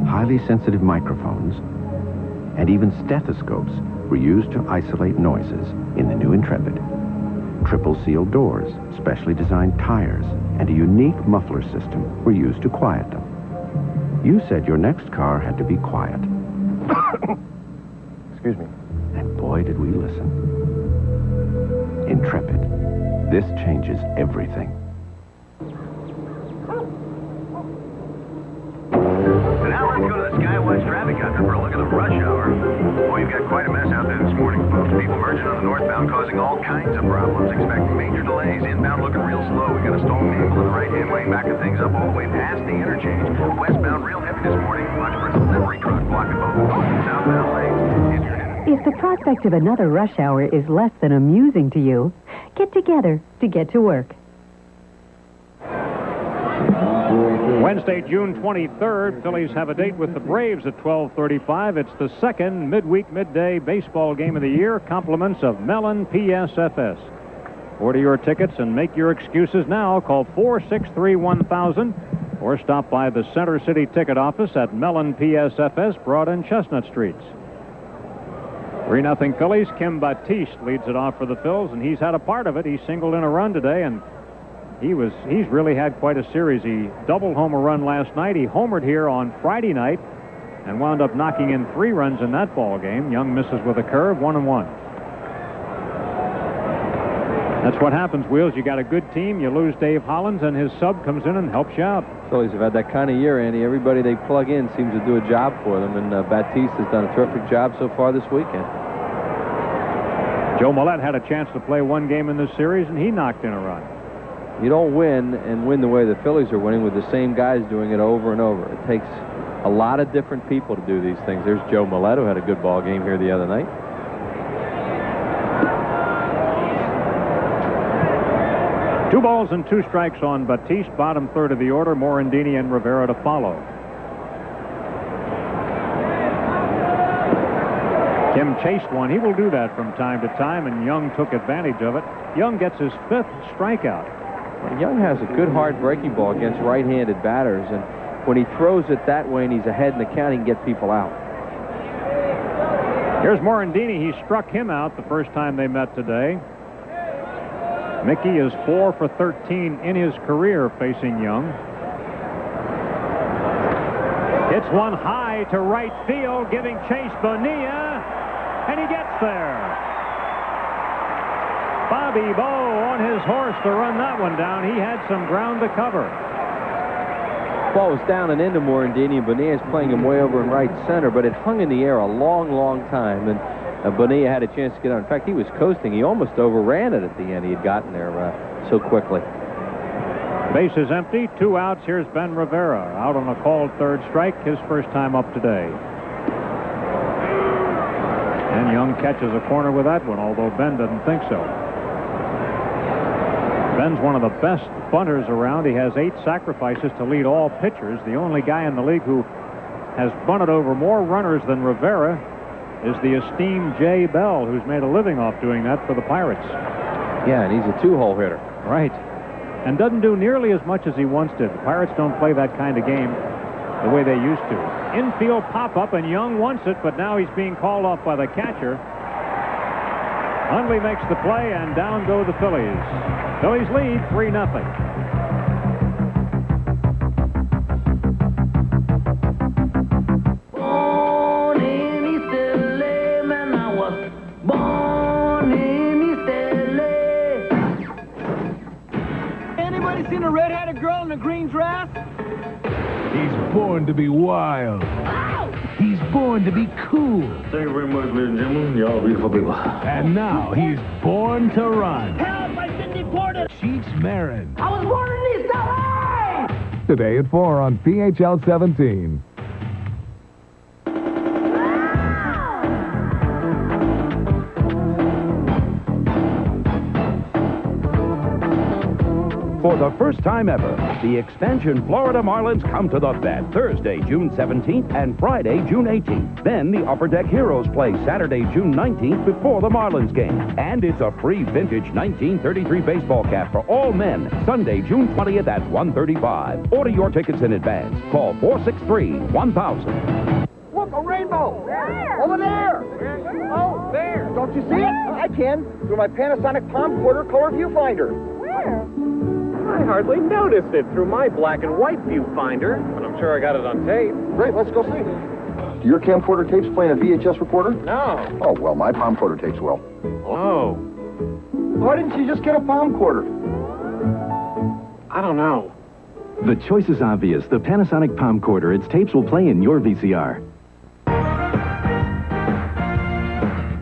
[SPEAKER 20] Highly sensitive microphones and even stethoscopes were used to isolate noises in the new Intrepid. Triple sealed doors, specially designed tires, and a unique muffler system were used to quiet them. You said your next car had to be quiet.
[SPEAKER 21] Excuse me.
[SPEAKER 20] And boy, did we listen. Intrepid. This changes everything.
[SPEAKER 21] helicopter for a look at the rush hour. Boy, you've got quite a mess out there this morning, folks. People merging on the northbound, causing all kinds of problems. Expect major delays. Inbound looking real slow. We got a stalled vehicle in the right-hand lane, backing things up all the way past the interchange. Westbound real heavy this morning. Watch for a delivery truck blocking both north and southbound lanes. If you're headed...
[SPEAKER 22] If the prospect of another rush hour is less than amusing to you, get together to get to work.
[SPEAKER 23] Wednesday, June 23rd, Phillies have a date with the Braves at 12:35. It's the second midweek midday baseball game of the year. Compliments of Mellon PSFS. Order your tickets and make your excuses now. Call 463-1000 or stop by the Center City ticket office at Mellon PSFS, Broad and Chestnut Streets. 3-0 Phillies. Kim Batiste leads it off for the Phils, and he's had a part of it. He singled in a run today, and he's really had quite a series. He doubled home a run last night. He homered here on Friday night and wound up knocking in 3 runs in that ball game. Young misses with a curve, 1-1. That's what happens, Wheels. You got a good team, you lose Dave Hollins, and his sub comes in and helps you out.
[SPEAKER 24] Phillies have had that kind of year, Andy. Everybody they plug in seems to do a job for them, and Batiste has done a terrific job so far this weekend.
[SPEAKER 23] Joe Millette had a chance to play one game in this series, and he knocked in a run.
[SPEAKER 24] You don't win and win the way the Phillies are winning with the same guys doing it over and over. It takes a lot of different people to do these things. There's Joe Millette, who had a good ball game here the other night.
[SPEAKER 23] Two balls and 2 strikes on Batiste, bottom third of the order. Morandini and Rivera to follow. Kim chased one. He will do that from time to time, and Young took advantage of it. Young gets his 5th strikeout.
[SPEAKER 24] Well, Young has a good hard breaking ball against right-handed batters, and when he throws it that way and he's ahead in the count, he can get people out.
[SPEAKER 23] Here's Morandini. He struck him out the first time they met today. Mickey is 4 for 13 in his career facing Young. Hits one high to right field, giving chase Bonilla, and he gets there. Bobby Bowe on his horse to run that one down. He had some ground to cover.
[SPEAKER 24] Ball was down and into Morandini, and Bonilla is playing him way over in right center, but it hung in the air a long, long time, and Bonilla had a chance to get on. In fact, he was coasting. He almost overran it at the end. He had gotten there so quickly.
[SPEAKER 23] Base is empty. 2 outs. Here's Ben Rivera out on a called 3rd strike. His first time up today. And Young catches a corner with that one, although Ben doesn't think so. Ben's one of the best bunters around. He has 8 sacrifices to lead all pitchers. The only guy in the league who has bunted over more runners than Rivera is the esteemed Jay Bell, who's made a living off doing that for the Pirates.
[SPEAKER 24] Yeah, and he's a 2-hole hitter.
[SPEAKER 23] Right. And doesn't do nearly as much as he once did. The Pirates don't play that kind of game the way they used to. Infield pop-up, and Young wants it, but now he's being called off by the catcher. Hundley makes the play, and down go the Phillies. Phillies lead 3-0.
[SPEAKER 5] Seen a red-headed girl in a green dress?
[SPEAKER 25] He's born to be wild. He's born to be cool.
[SPEAKER 26] Thank you very much, ladies and gentlemen. Y'all beautiful people.
[SPEAKER 25] And now he's born to run.
[SPEAKER 5] Help! I've been deported!
[SPEAKER 25] Cheech Marin.
[SPEAKER 5] I was born in East LA!
[SPEAKER 27] Today at 4 on PHL 17.
[SPEAKER 7] For the first time ever, the expansion Florida Marlins come to the bat Thursday, June 17th and Friday, June 18th. Then the Upper Deck Heroes play Saturday, June 19th before the Marlins game. And it's a free vintage 1933 baseball cap for all men, Sunday, June 20th at 1:35. Order your tickets in advance. Call 463-1000.
[SPEAKER 28] Look, a rainbow! Where? Over there! Oh, there! Don't you see it? I can, through my Panasonic Palm Quarter color viewfinder. Where? I hardly noticed it through my black and white viewfinder, but I'm sure I got it on tape.
[SPEAKER 13] Great, let's go see. Do your camcorder tapes play in a VHS recorder?
[SPEAKER 28] No.
[SPEAKER 13] Oh, well, my palm quarter tapes will.
[SPEAKER 28] Oh.
[SPEAKER 13] Why didn't you just get a palm quarter?
[SPEAKER 28] I don't know.
[SPEAKER 14] The choice is obvious. The Panasonic Palm Quarter. Its tapes will play in your VCR.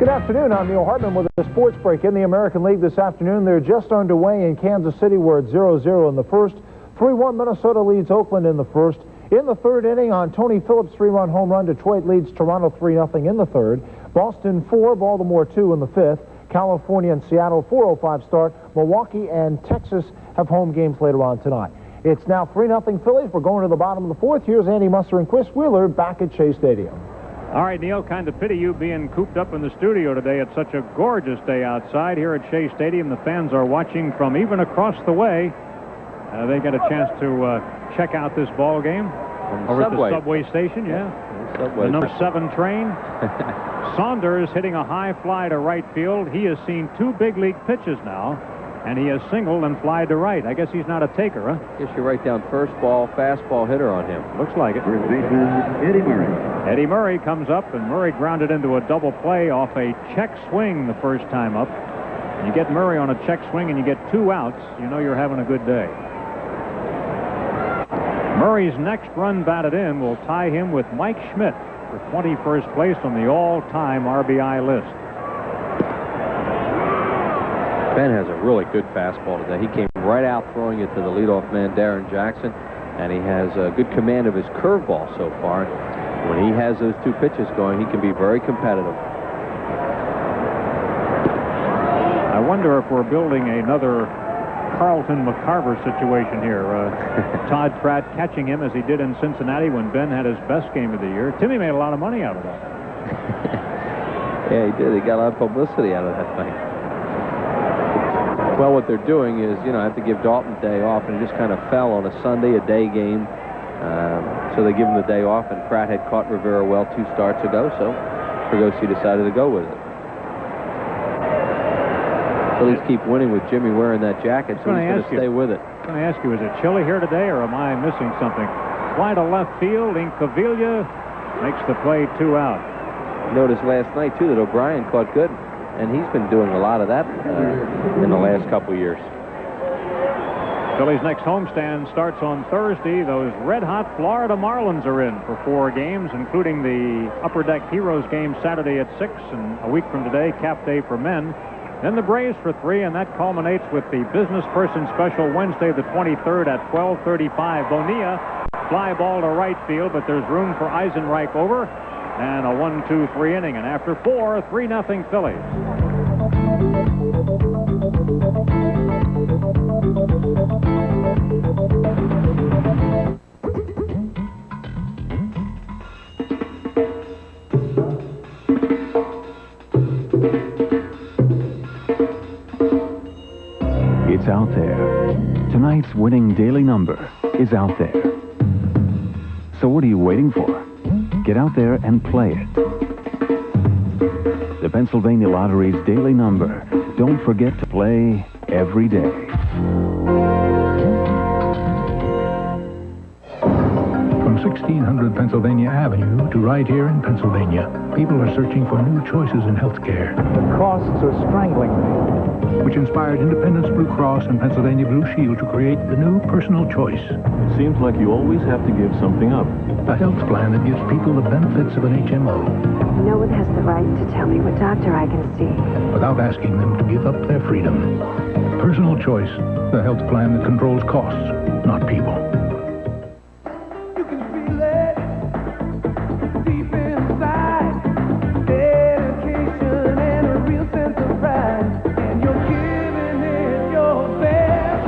[SPEAKER 1] Good afternoon. I'm Neil Hartman with a sports break. In the American League this afternoon, they're just underway in Kansas City. We're at 0-0 in the first. 3-1 Minnesota leads Oakland in the first. In the third inning, on Tony Phillips' 3-run home run, Detroit leads Toronto 3-0 in the third. Boston 4, Baltimore 2 in the fifth. California and Seattle 4:05 start. Milwaukee and Texas have home games later on tonight. It's now 3-0 Phillies. We're going to the bottom of the fourth. Here's Andy Musser and Chris Wheeler back at Shea Stadium.
[SPEAKER 23] All right, Neil, kind of pity you being cooped up in the studio today. It's such a gorgeous day outside here at Shea Stadium. The fans are watching from even across the way. They get a chance to check out this ball game over at the subway station. Yeah, the number 7 train. Saunders hitting a high fly to right field. He has seen 2 big league pitches now, and he has singled and flied to right. I guess he's not a taker, huh?
[SPEAKER 24] Guess you write down first ball, fastball hitter on him.
[SPEAKER 23] Looks like it.
[SPEAKER 21] First baseman, Eddie Murray.
[SPEAKER 23] Eddie Murray comes up, and Murray grounded into a double play off a check swing the first time up. You get Murray on a check swing and you get 2 outs, you know you're having a good day. Murray's next run batted in will tie him with Mike Schmidt for 21st place on the all-time RBI list.
[SPEAKER 24] Ben has a really good fastball today. He came right out throwing it to the leadoff man, Darren Jackson, and he has a good command of his curveball so far. When he has those 2 pitches going, he can be very competitive.
[SPEAKER 23] I wonder if we're building another Carlton McCarver situation here. Todd Pratt catching him as he did in Cincinnati when Ben had his best game of the year. Timmy made a lot of money out of that.
[SPEAKER 24] Yeah, he did. He got a lot of publicity out of that thing. Well, what they're doing is, you know, I have to give Dalton a day off, and he just kind of fell on a Sunday, a day game. So they give him the day off, and Pratt had caught Rivera well 2 starts ago, so Fregosi decided to go with it. Phillies keep winning with Jimmy wearing that jacket, so he's going to stay with it.
[SPEAKER 23] I'm going to ask you, is it chilly here today, or am I missing something? Fly to left field, Incaviglia makes the play 2 out.
[SPEAKER 24] Noticed last night, too, that O'Brien caught good, and he's been doing a lot of that in the last couple of years.
[SPEAKER 23] Phillies' next homestand starts on Thursday. Those red-hot Florida Marlins are in for 4 games, including the Upper Deck Heroes game Saturday at 6, and a week from today, Cap Day for men. Then the Braves for 3, and that culminates with the business person special Wednesday the 23rd at 12:35. Bonilla, fly ball to right field, but there's room for Eisenreich over, and a 1-2-3 inning. And after 4, 3-0 Phillies.
[SPEAKER 14] It's out there. Tonight's winning daily number is out there. So what are you waiting for? Get out there and play it. The Pennsylvania Lottery's daily number. Don't forget to play every day.
[SPEAKER 4] From 1600 Pennsylvania Avenue to right here in Pennsylvania, people are searching for new choices in healthcare.
[SPEAKER 1] The costs are strangling me.
[SPEAKER 4] Which inspired Independence Blue Cross and Pennsylvania Blue Shield to create the new personal choice.
[SPEAKER 19] It seems like you always have to give something up.
[SPEAKER 4] A health plan that gives people the benefits of an HMO.
[SPEAKER 6] No one has the right to tell me what doctor I can see.
[SPEAKER 4] Without asking them to give up their freedom. Personal choice, the health plan that controls costs, not people.
[SPEAKER 5] You can feel it deep inside. Dedication and a real sense of pride. And you're giving it your best.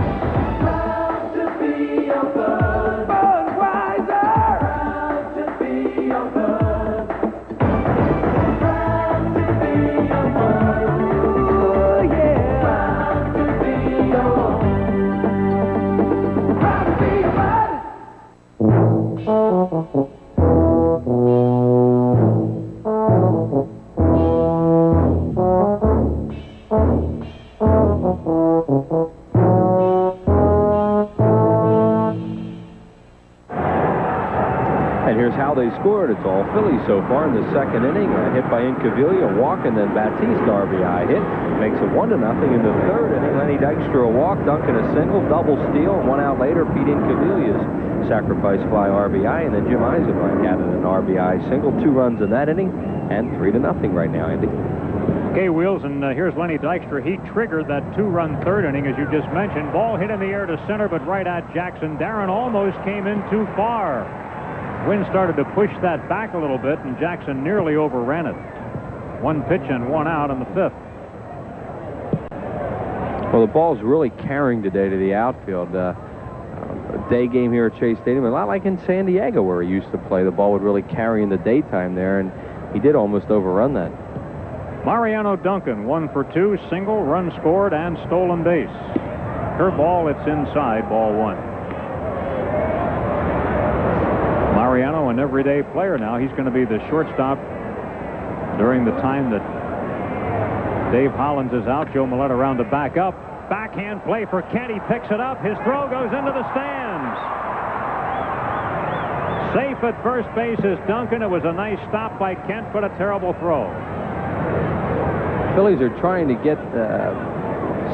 [SPEAKER 5] Proud to be your bud. Budweiser. Proud to be your bud. Proud to be your bud. Oh, yeah. Proud to be your bud. Proud to be your bud.
[SPEAKER 24] And here's how they scored. It's all Phillies so far in the second inning. A hit by Incaviglia, a walk, and then Batiste RBI hit. Makes it 1-0 in the third inning. Lenny Dykstra a walk, Duncan a single, double steal. 1 out later, Pete Incaviglia's sacrifice fly RBI, and then Jim Eisenreich added an RBI single. 2 runs in that inning, and 3-0 right now, Andy.
[SPEAKER 23] Okay, Wheels, and here's Lenny Dykstra. He triggered that 2-run third inning, as you just mentioned. Ball hit in the air to center, but right at Jackson. Darren almost came in too far. Wind started to push that back a little bit, and Jackson nearly overran it. 1 pitch and 1 out in the 5th.
[SPEAKER 24] Well, the ball's really carrying today to the outfield. A day game here at Shea Stadium, a lot like in San Diego where he used to play. The ball would really carry in the daytime there, and he did almost overrun that.
[SPEAKER 23] Mariano Duncan, 1 for 2, single, run scored, and stolen base. Curveball, it's inside, ball 1. Mariano, an everyday player now. He's going to be the shortstop during the time that Dave Hollins is out. Joe Millette around to back up. Backhand play for Kent. He picks it up. His throw goes into the stands. Safe at first base is Duncan. It was a nice stop by Kent, but a terrible throw.
[SPEAKER 24] Phillies are trying to get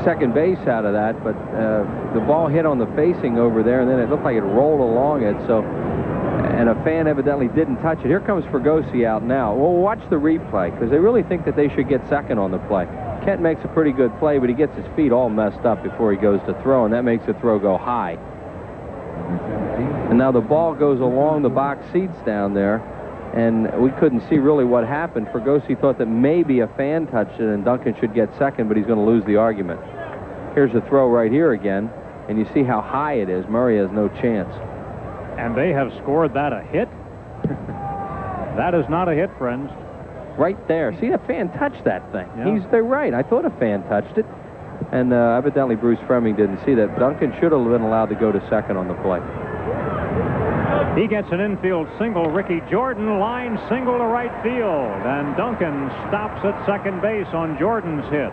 [SPEAKER 24] second base out of that, but the ball hit on the facing over there, and then it looked like it rolled along it. So, and a fan evidently didn't touch it. Here comes Fregosi out now. Well, watch the replay, because they really think that they should get second on the play. Kent makes a pretty good play, but he gets his feet all messed up before he goes to throw, and that makes the throw go high. And now the ball goes along the box seats down there, and we couldn't see really what happened. Fregosi thought that maybe a fan touched it and Duncan should get second, but he's going to lose the argument. Here's the throw right here again, and you see how high it is. Murray has no chance.
[SPEAKER 23] And they have scored that a hit? That is not a hit, friends.
[SPEAKER 24] Right there. See, the fan touched that thing.
[SPEAKER 23] Yeah.
[SPEAKER 24] They're right. I thought a fan touched it. And evidently Bruce Fremming didn't see that. Duncan should have been allowed to go to second on the play.
[SPEAKER 23] He gets an infield single. Ricky Jordan line single to right field. And Duncan stops at second base on Jordan's hit.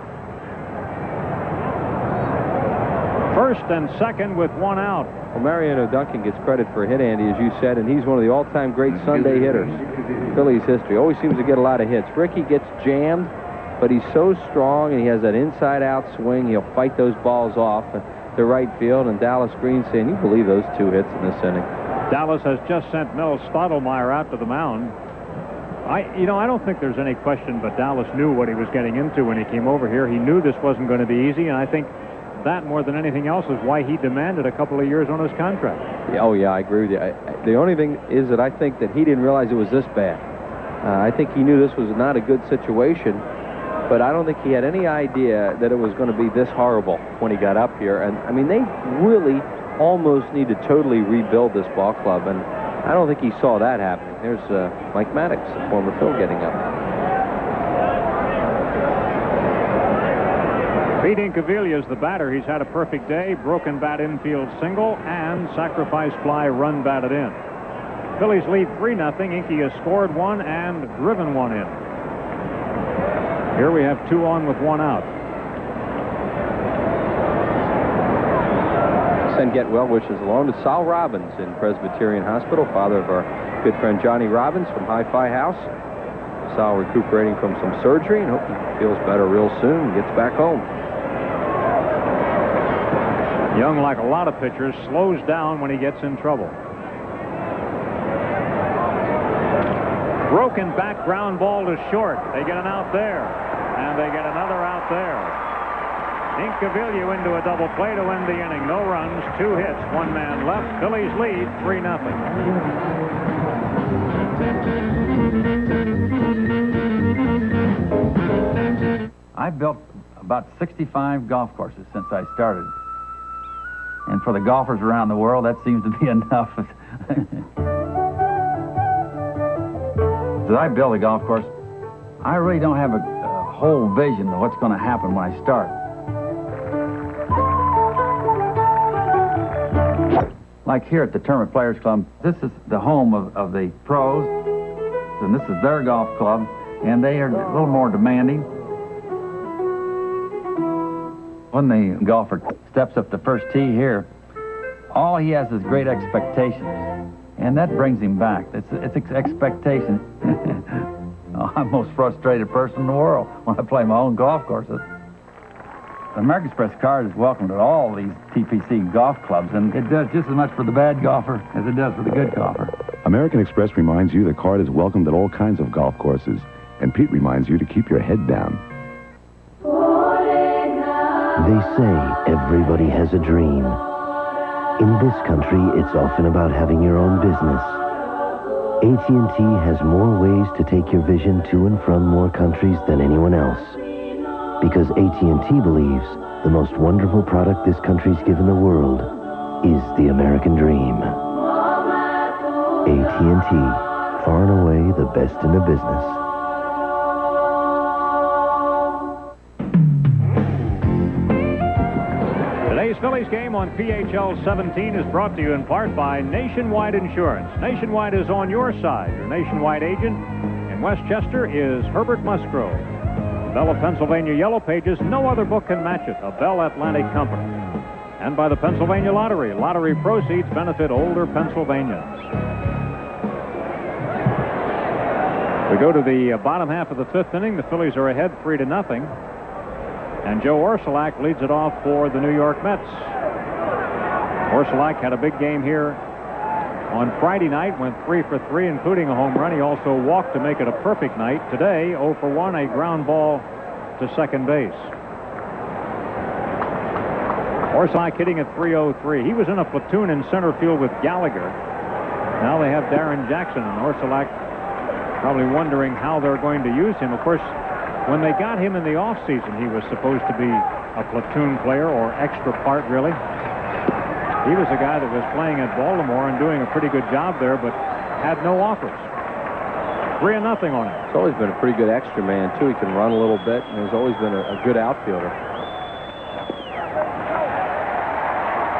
[SPEAKER 23] First and second with 1 out.
[SPEAKER 24] Well, Mariano Duncan gets credit for a hit, Andy, as you said, and he's one of the all-time great Sunday hitters in Phillies history. Always seems to get a lot of hits. Ricky gets jammed, but he's so strong, and he has that inside-out swing. He'll fight those balls off to right field, and Dallas Green saying, you believe those 2 hits in this inning.
[SPEAKER 23] Dallas has just sent Mel Stottlemyre out to the mound. I don't think there's any question, but Dallas knew what he was getting into when he came over here. He knew this wasn't going to be easy, and I think that, more than anything else, is why he demanded a couple of years on his contract.
[SPEAKER 24] Yeah, oh, yeah, I agree with you. The only thing is that I think that he didn't realize it was this bad. I think he knew this was not a good situation, but I don't think he had any idea that it was going to be this horrible when he got up here. And, I mean, they really almost need to totally rebuild this ball club, and I don't think he saw that happening. There's Mike Maddox, the former Phil, getting up.
[SPEAKER 23] Pete Incaviglia is the batter. He's had a perfect day. Broken bat infield single and sacrifice fly run batted in. Phillies lead 3-0. Inky has scored 1 and driven 1 in. Here we have 2 on with 1 out.
[SPEAKER 24] Send get well wishes along to Sal Robbins in Presbyterian Hospital, father of our good friend Johnny Robbins from Hi-Fi House. Sal recuperating from some surgery and hope he feels better real soon and gets back home.
[SPEAKER 23] Young, like a lot of pitchers, slows down when he gets in trouble. Broken back ground ball to short. They get an out there, and they get another out there. Incaviglia into a double play to end the inning. No runs, 2 hits, 1 man left. Phillies lead 3-0.
[SPEAKER 8] I've built about 65 golf courses since I started. And for the golfers around the world, that seems to be enough. As I build a golf course, I really don't have a whole vision of what's going to happen when I start. Like here at the Tournament Players Club, this is the home of the pros, and this is their golf club, and they are a little more demanding. When the golfer steps up the first tee here, all he has is great expectations, and that brings him back. It's expectation. I'm the most frustrated person in the world when I play my own golf courses. The American Express card is welcomed at all these TPC golf clubs, and it does just as much for the bad golfer as it does for the good golfer.
[SPEAKER 9] American Express reminds you the card is welcomed at all kinds of golf courses, and Pete reminds you to keep your head down. They say everybody has a dream. In this country, it's often about having your own business. AT&T has more ways to take your vision to and from more countries than anyone else. Because AT&T believes the most wonderful product this country's given the world is the American dream. AT&T, far and away the best in the business.
[SPEAKER 23] Today's Phillies game on PHL 17 is brought to you in part by Nationwide Insurance. Nationwide is on your side. Your Nationwide agent in Westchester is Herbert Musgrove. Bell of Pennsylvania Yellow Pages, no other book can match it. A Bell Atlantic company. And by the Pennsylvania Lottery. Lottery proceeds benefit older Pennsylvanians. We go to the bottom half of the fifth inning. The Phillies are ahead 3-0. And Joe Orsulak leads it off for the New York Mets. Orsulak had a big game here on Friday night, went 3 for 3, including a home run. He also walked to make it a perfect night. Today, 0 for 1, a ground ball to second base. Orsulak hitting at .303. He was in a platoon in center field with Gallagher. Now they have Darren Jackson, and Orsulak probably wondering how they're going to use him. Of course, when they got him in the offseason, he was supposed to be a platoon player or extra part, really. He was a guy that was playing at Baltimore and doing a pretty good job there, but had no offers. 3-0 on him.
[SPEAKER 24] He's always been a pretty good extra man, too. He can run a little bit, and he's always been a good outfielder.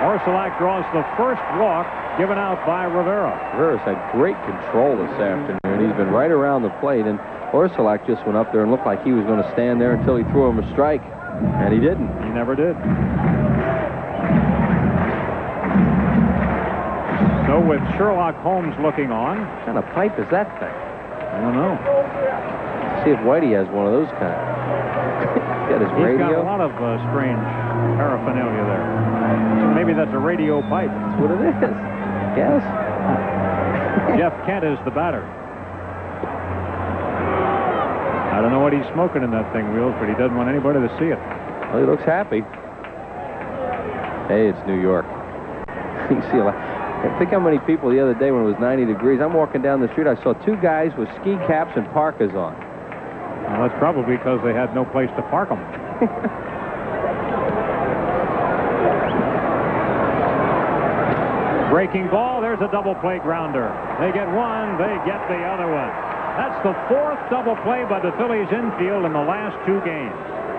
[SPEAKER 23] Orsulak draws the first walk given out by Rivera.
[SPEAKER 24] Rivera's had great control this afternoon. He's been right around the plate, and Orsulak just went up there and looked like he was going to stand there until he threw him a strike, and he didn't.
[SPEAKER 23] He never did. So with Sherlock Holmes looking on.
[SPEAKER 24] What kind of pipe is that thing?
[SPEAKER 23] I don't know.
[SPEAKER 24] See if Whitey has one of those kind. He's got his radio.
[SPEAKER 23] He's got a lot of strange paraphernalia there. Maybe that's a radio pipe.
[SPEAKER 24] That's what it is. Yes.
[SPEAKER 23] Jeff Kent is the batter. I don't know what he's smoking in that thing, Wheels, but he doesn't want anybody to see it.
[SPEAKER 24] Well, he looks happy. Hey, it's New York. You see a lot. Think how many people the other day when it was 90 degrees. I'm walking down the street. I saw two guys with ski caps and parkas on.
[SPEAKER 23] Well, that's probably because they had no place to park them. Breaking ball. There's a double play grounder. They get one. They get the other one. That's the fourth double play by the Phillies infield in the last two games.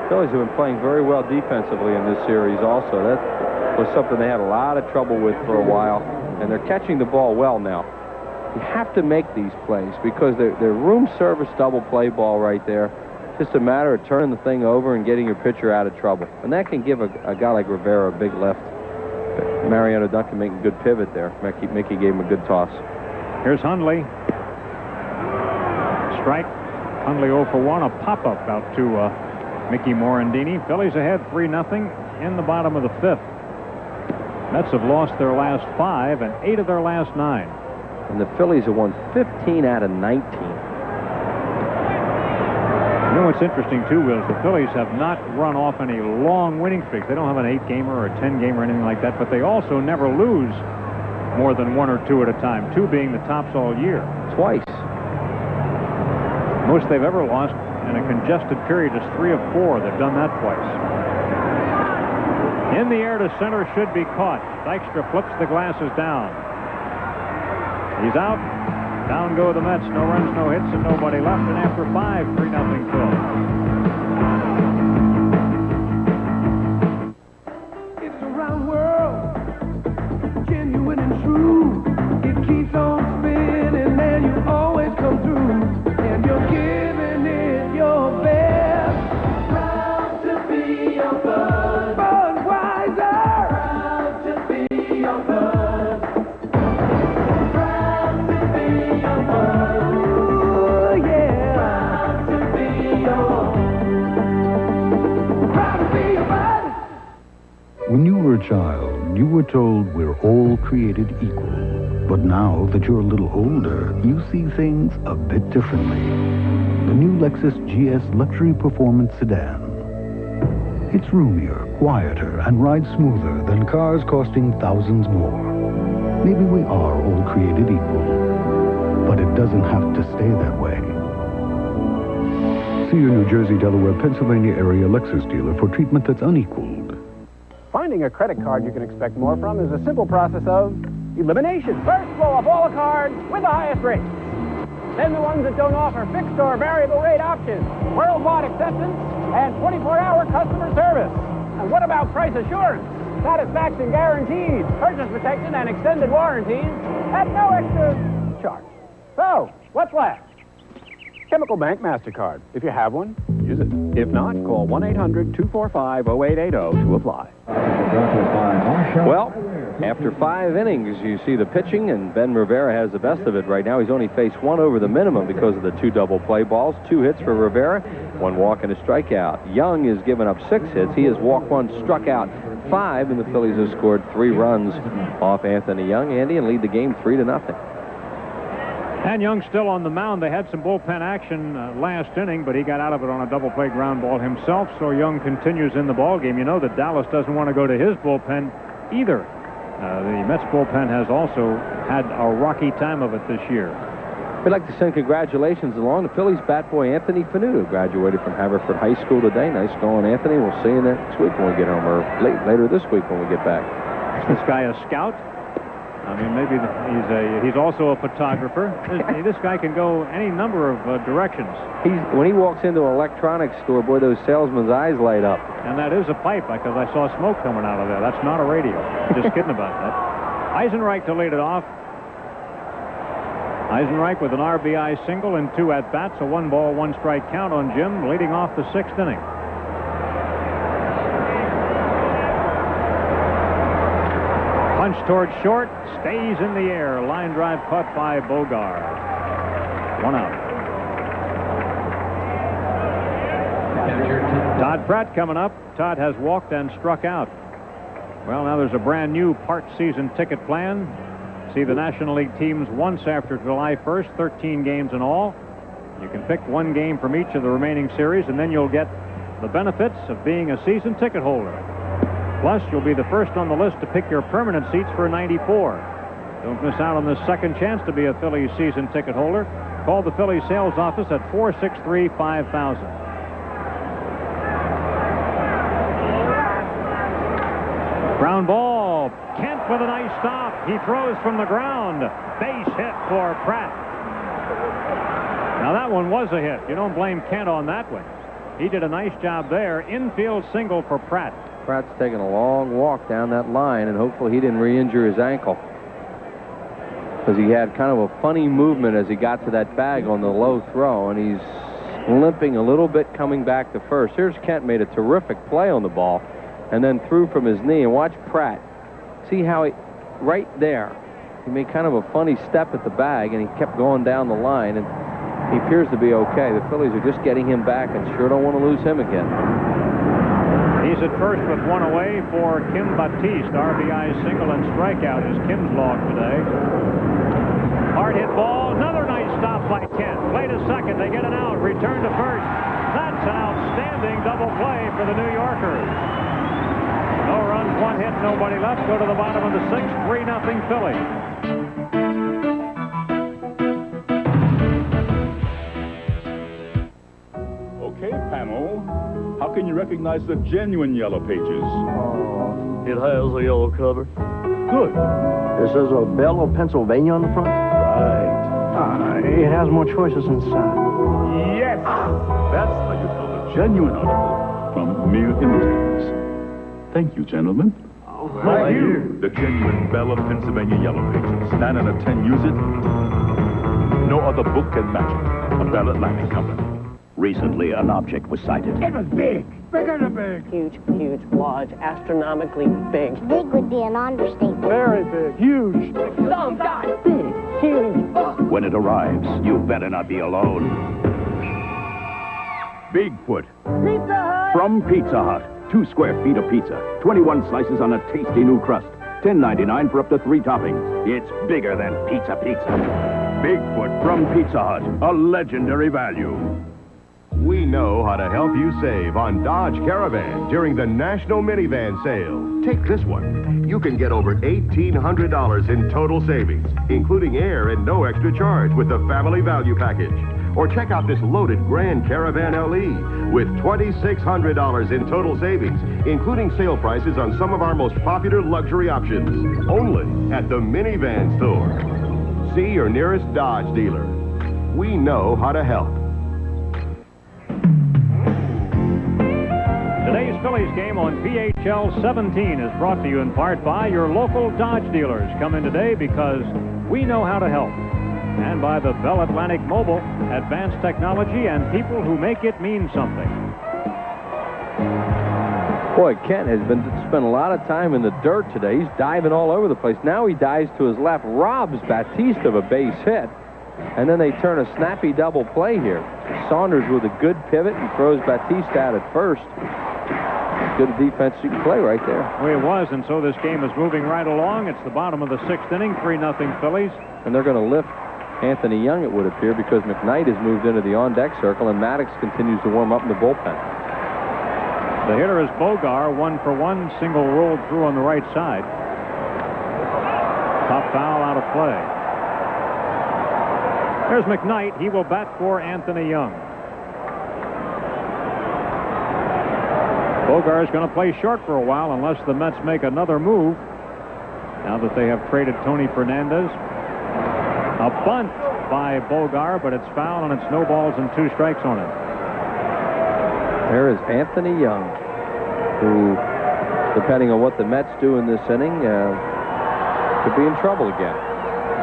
[SPEAKER 24] Phillies have been playing very well defensively in this series also. That was something they had a lot of trouble with for a while, and they're catching the ball well now. You have to make these plays because they're room service double play ball right there. Just a matter of turning the thing over and getting your pitcher out of trouble. And that can give a guy like Rivera a big lift. Mariano Duncan making a good pivot there. Mickey gave him a good toss.
[SPEAKER 23] Here's Hundley. Strike. Hundley 0 for 1. A pop-up out to Mickey Morandini. Phillies ahead 3-0 in the bottom of the fifth. Mets have lost their last 5 and 8 of their last 9.
[SPEAKER 24] And the Phillies have won 15 out of 19.
[SPEAKER 23] You know what's interesting, too, Wills? The Phillies have not run off any long winning streaks. They don't have an 8-gamer or a 10-gamer or anything like that, but they also never lose more than 1 or 2 at a time, 2 being the tops all year.
[SPEAKER 24] Twice.
[SPEAKER 23] Most they've ever lost in a congested period is 3 of 4. They've done that twice. In the air to center, should be caught. Dykstra flips the glasses down. He's out. Down go the Mets. No runs, no hits, and nobody left. And after 5, 3-0 Phillies.
[SPEAKER 5] It's a round world, genuine and true. It keeps on spinning, and you always come through. And you're giving it your best. Proud to be your bud. Budweiser. Proud to be your bud. Proud to be your bud. Ooh, yeah. Proud to be your. Proud to be your bud.
[SPEAKER 4] When you were a child, you were told we're all created equal. But now that you're a little older, you see things a bit differently. The new Lexus GS Luxury Performance Sedan. It's roomier, quieter, and rides smoother than cars costing thousands more. Maybe we are all created equal, but it doesn't have to stay that way. See your New Jersey, Delaware, Pennsylvania area Lexus dealer for treatment that's unequaled.
[SPEAKER 3] Finding a credit card you can expect more from is a simple process of elimination. First, blow up all the cards with the highest rates. Then the ones that don't offer fixed or variable rate options, worldwide acceptance, and 24-hour customer service. And what about price assurance? Satisfaction guaranteed, purchase protection, and extended warranties at no extra charge. So, what's left? Chemical Bank MasterCard. If you have one, use it. If not, call 1-800-245-0880 to apply.
[SPEAKER 24] Well, after 5 innings, you see the pitching, and Ben Rivera has the best of it right now. He's only faced 1 over the minimum because of the 2 double play balls. 2 hits for Rivera, 1 walk and a strikeout. Young has given up 6 hits. He has walked 1, struck out 5, and the Phillies have scored 3 runs off Anthony Young, Andy, and lead the game 3-0.
[SPEAKER 23] And Young still on the mound. They had some bullpen action last inning, but he got out of it on a double play ground ball himself, so Young continues in the ballgame. You know that Dallas doesn't want to go to his bullpen either. The Mets bullpen has also had a rocky time of it this year.
[SPEAKER 24] We'd like to send congratulations along to Phillies bat boy Anthony Fanuto, graduated from Haverford High School today. Nice going, Anthony. We'll see you next week when we get home, or later this week when we get back.
[SPEAKER 23] Is this guy a scout? I mean, maybe he's also a photographer. This guy can go any number of directions.
[SPEAKER 24] When he walks into an electronics store, boy, those salesmen's eyes light up.
[SPEAKER 23] And that is a pipe, because I saw smoke coming out of there. That's not a radio. Just kidding about that. Eisenreich to lead it off. Eisenreich with an RBI single and 2 at-bats, a 1-ball, 1-strike count on Jim, leading off the 6th inning. Punch towards short, stays in the air. Line drive caught by Bogart. 1 out. Todd Pratt coming up. Todd has walked and struck out. Well, now there's a brand new part season ticket plan. See the National League teams once after July 1st, 13 games in all. You can pick 1 game from each of the remaining series, and then you'll get the benefits of being a season ticket holder. Plus, you'll be the first on the list to pick your permanent seats for 94. Don't miss out on this second chance to be a Phillies season ticket holder. Call the Phillies sales office at 463-5000. Ground ball. Kent with a nice stop. He throws from the ground. Base hit for Pratt. Now, that one was a hit. You don't blame Kent on that one. He did a nice job there. Infield single for Pratt.
[SPEAKER 24] Pratt's taking a long walk down that line, and hopefully he didn't re-injure his ankle, because he had kind of a funny movement as he got to that bag on the low throw, and he's limping a little bit coming back to first. Here's Kent, made a terrific play on the ball and then threw from his knee. And watch Pratt. See how he, right there, he made kind of a funny step at the bag, and he kept going down the line, and he appears to be okay. The Phillies are just getting him back and sure don't want to lose him again.
[SPEAKER 23] He's at first with 1 away for Kim Batiste. RBI single and strikeout is Kim's log today. Hard hit ball. Another nice stop by Kent. Play to second. They get an out. Return to first. That's an outstanding double play for the New Yorkers. No runs, 1 hit, nobody left. Go to the bottom of the 6th. 3-0 Phillies.
[SPEAKER 10] Okay, panel. How can you recognize the genuine Yellow Pages?
[SPEAKER 11] It has a yellow cover.
[SPEAKER 10] Good.
[SPEAKER 11] It says a Belle of Pennsylvania on the front.
[SPEAKER 10] Right.
[SPEAKER 11] It has more choices inside.
[SPEAKER 10] Yes! That's how you tell the genuine article from mere imitators. Thank you, gentlemen.
[SPEAKER 11] Thank you.
[SPEAKER 10] The genuine Belle of Pennsylvania Yellow Pages. 9 out of 10 use it. No other book can match it. A Bell Atlantic Company.
[SPEAKER 12] Recently, an object was sighted.
[SPEAKER 11] It was big. Bigger than big.
[SPEAKER 15] Huge, huge, large, astronomically big.
[SPEAKER 16] Big would be an understatement.
[SPEAKER 11] Very big. Huge.
[SPEAKER 15] Some guy. Big. Huge.
[SPEAKER 12] When it arrives, you better not be alone. Bigfoot.
[SPEAKER 15] Pizza Hut.
[SPEAKER 12] From Pizza Hut. 2 square feet of pizza. 21 slices on a tasty new crust. $10.99 for up to 3 toppings. It's bigger than pizza. Bigfoot from Pizza Hut. A legendary value.
[SPEAKER 2] We know how to help you save on Dodge Caravan during the National Minivan Sale. Take this one. You can get over $1,800 in total savings, including air and no extra charge with the Family Value Package. Or check out this loaded Grand Caravan LE with $2,600 in total savings, including sale prices on some of our most popular luxury options. Only at the Minivan Store. See your nearest Dodge dealer. We know how to help.
[SPEAKER 23] Today's Phillies game on PHL 17 is brought to you in part by your local Dodge dealers. Come in today because we know how to help. And by the Bell Atlantic Mobile, advanced technology and people who make it mean something.
[SPEAKER 24] Boy, Kent has spent a lot of time in the dirt today. He's diving all over the place. Now he dives to his left, robs Batiste of a base hit, and then they turn a snappy double play here. Saunders with a good pivot and throws Batiste out at first. Good defensive play right there.
[SPEAKER 23] Well, it was, and so this game is moving right along. It's the bottom of the 6th inning, 3-0 Phillies.
[SPEAKER 24] And they're going to lift Anthony Young, it would appear, because McKnight has moved into the on-deck circle, and Maddox continues to warm up in the bullpen.
[SPEAKER 23] The hitter is Bogar, 1-for-1, single rolled through on the right side. Top foul out of play. There's McKnight. He will bat for Anthony Young. Bogar is going to play short for a while unless the Mets make another move. Now that they have traded Tony Fernandez. A bunt by Bogar, but it's foul, and it's no balls and 2 strikes on it.
[SPEAKER 24] There is Anthony Young, who, depending on what the Mets do in this inning, could be in trouble again.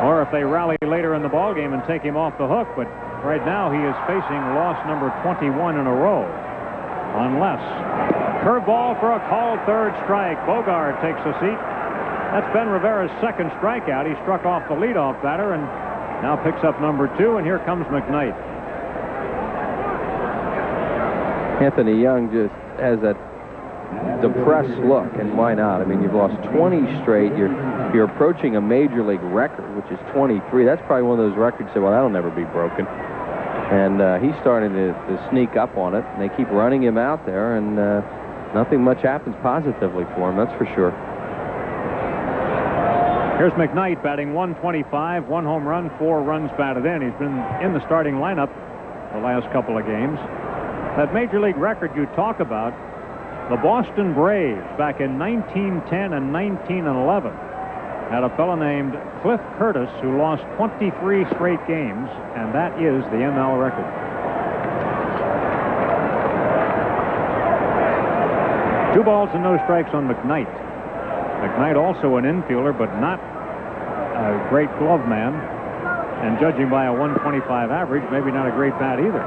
[SPEAKER 23] Or if they rally later in the ballgame and take him off the hook, but right now he is facing loss number 21 in a row. Unless. Curveball for a called 3rd strike. Bogar takes a seat. That's Ben Rivera's 2nd strikeout. He struck off the leadoff batter and now picks up number 2, and here comes McKnight.
[SPEAKER 24] Anthony Young just has that depressed look, and why not? I mean, you've lost 20 straight. You're approaching a major league record, which is 23. That's probably one of those records that, well, that'll never be broken. And he's starting to sneak up on it, and they keep running him out there, and nothing much happens positively for him, that's for sure.
[SPEAKER 23] Here's McKnight batting .125, 1 home run, 4 runs batted in. He's been in the starting lineup the last couple of games. That major league record you talk about, the Boston Braves back in 1910 and 1911 had a fellow named Cliff Curtis who lost 23 straight games, and that is the ML record. Two balls and no strikes on McKnight. McKnight also an infielder, but not a great glove man. And judging by a 125 average, maybe not a great bat either.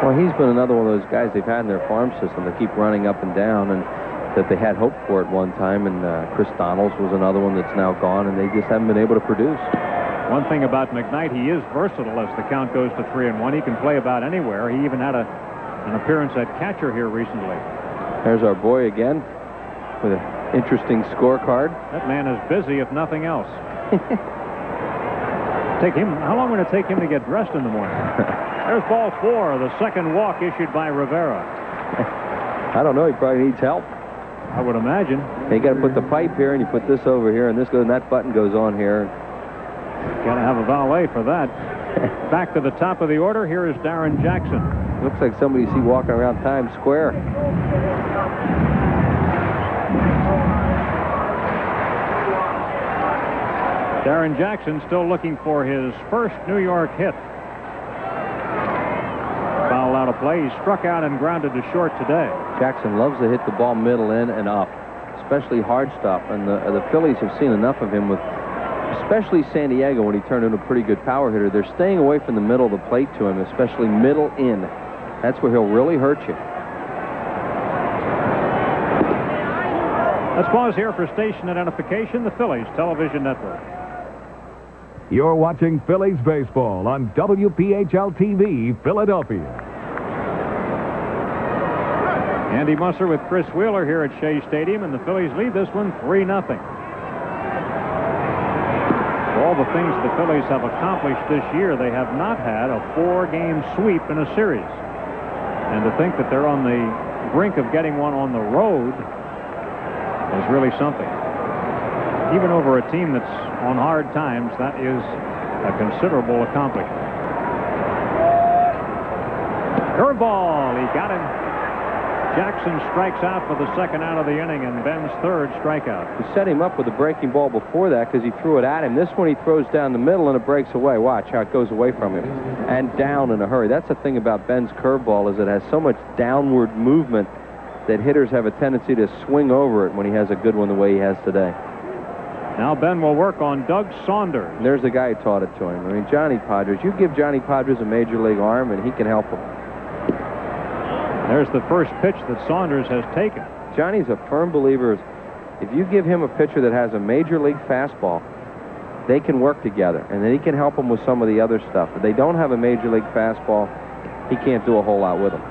[SPEAKER 24] Well, he's been another one of those guys they've had in their farm system that keep running up and down, and that they had hoped for at one time. And Chris Donalds was another one that's now gone, and they just haven't been able to produce.
[SPEAKER 23] One thing about McKnight, he is versatile as the count goes to 3-1. He can play about anywhere. He even had an appearance at catcher here recently.
[SPEAKER 24] There's our boy again with an interesting scorecard.
[SPEAKER 23] That man is busy, if nothing else. How long would it take him to get dressed in the morning? There's ball 4, the second walk issued by Rivera.
[SPEAKER 24] I don't know. He probably needs help.
[SPEAKER 23] I would imagine.
[SPEAKER 24] You got to put the pipe here, and you put this over here, and this goes, and that button goes on here.
[SPEAKER 23] Got to have a valet for that. Back to the top of the order. Here is Darren Jackson.
[SPEAKER 24] Looks like somebody you see walking around Times Square.
[SPEAKER 23] Darren Jackson still looking for his first New York hit. Foul out of play. He struck out and grounded to short today.
[SPEAKER 24] Jackson loves to hit the ball middle in and up, especially hard stop. And the Phillies have seen enough of him with, especially San Diego when he turned into a pretty good power hitter. They're staying away from the middle of the plate to him, especially middle in. That's where he'll really hurt you.
[SPEAKER 23] Let's pause here for station identification, the Phillies Television Network.
[SPEAKER 17] You're watching Phillies baseball on WPHL-TV, Philadelphia.
[SPEAKER 23] Andy Musser with Chris Wheeler here at Shea Stadium, and the Phillies lead this one 3-0. all the things the Phillies have accomplished this year, they have not had a 4-game sweep in a series. And to think that they're on the brink of getting one on the road is really something. Even over a team that's on hard times, that is a considerable accomplishment. Curveball, he got him. Jackson strikes out for the second out of the inning, and Ben's third strikeout.
[SPEAKER 24] He set him up with a breaking ball before that because he threw it at him. This one he throws down the middle and it breaks away. Watch how it goes away from him. And down in a hurry. That's the thing about Ben's curveball, is it has so much downward movement that hitters have a tendency to swing over it when he has a good one the way he has today.
[SPEAKER 23] Now Ben will work on Doug Saunders.
[SPEAKER 24] And there's the guy who taught it to him. I mean, Johnny Podres, you give Johnny Podres a major league arm and he can help him.
[SPEAKER 23] There's the first pitch that Saunders has taken.
[SPEAKER 24] Johnny's a firm believer. If you give him a pitcher that has a major league fastball, they can work together, and then he can help them with some of the other stuff. If they don't have a major league fastball, he can't do a whole lot with them.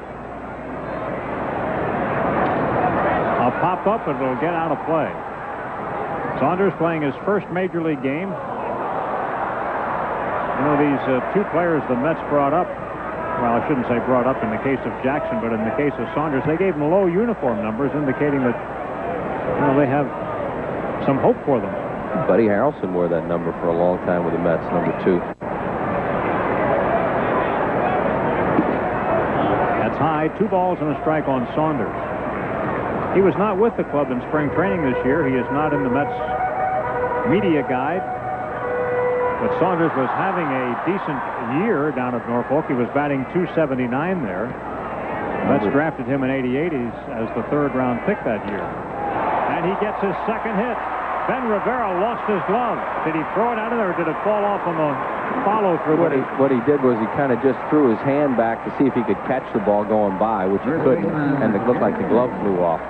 [SPEAKER 23] A pop-up, and it'll get out of play. Saunders playing his first major league game. You know, these two players the Mets brought up, well, I shouldn't say brought up in the case of Jackson, but in the case of Saunders, they gave him low uniform numbers, indicating that, you know, they have some hope for them.
[SPEAKER 24] Buddy Harrelson wore that number for a long time with the Mets, number 2.
[SPEAKER 23] That's high. 2 balls and a strike on Saunders. He was not with the club in spring training this year. He is not in the Mets media guide. But Saunders was having a decent year down at Norfolk. He was batting .279 there. The Mets drafted him in '88 as the 3rd-round pick that year. And he gets his second hit. Ben Rivera lost his glove. Did he throw it out of there, or did it fall off on the follow-through?
[SPEAKER 24] What he did was he kind of just threw his hand back to see if he could catch the ball going by, which he couldn't, and it looked like the glove flew off.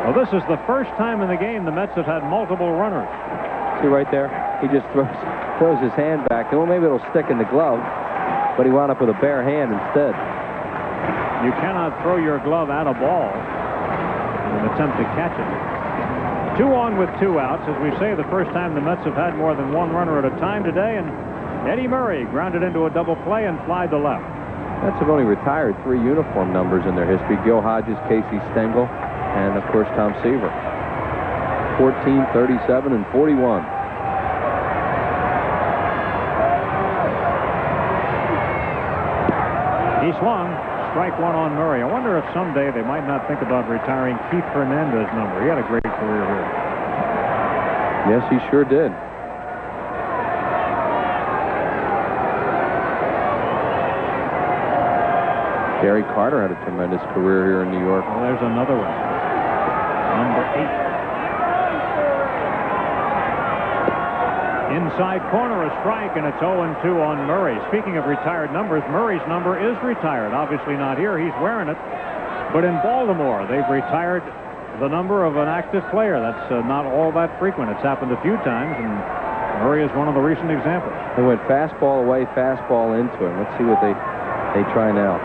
[SPEAKER 23] Well, this is the first time in the game the Mets have had multiple runners.
[SPEAKER 24] See right there? He just throws his hand back. Well, maybe it'll stick in the glove, but he wound up with a bare hand instead.
[SPEAKER 23] You cannot throw your glove at a ball in an attempt to catch it. 2 on with 2 outs. As we say, the first time the Mets have had more than 1 runner at a time today, and Eddie Murray grounded into a double play and flied to left.
[SPEAKER 24] Mets have only retired 3 uniform numbers in their history: Gil Hodges, Casey Stengel, and of course Tom Seaver. 14, 37, and 41.
[SPEAKER 23] He swung. Strike 1 on Murray. I wonder if someday they might not think about retiring Keith Hernandez's number. He had a great career here.
[SPEAKER 24] Yes, he sure did. Gary Carter had a tremendous career here in New York.
[SPEAKER 23] Well, there's another one. Number 8. Inside corner, a strike, and it's 0-2 on Murray. Speaking of retired numbers, Murray's number is retired. Obviously not here. He's wearing it. But in Baltimore, they've retired the number of an active player. That's not all that frequent. It's happened a few times, and Murray is one of the recent examples.
[SPEAKER 24] They went fastball away, fastball into him. Let's see what they try now.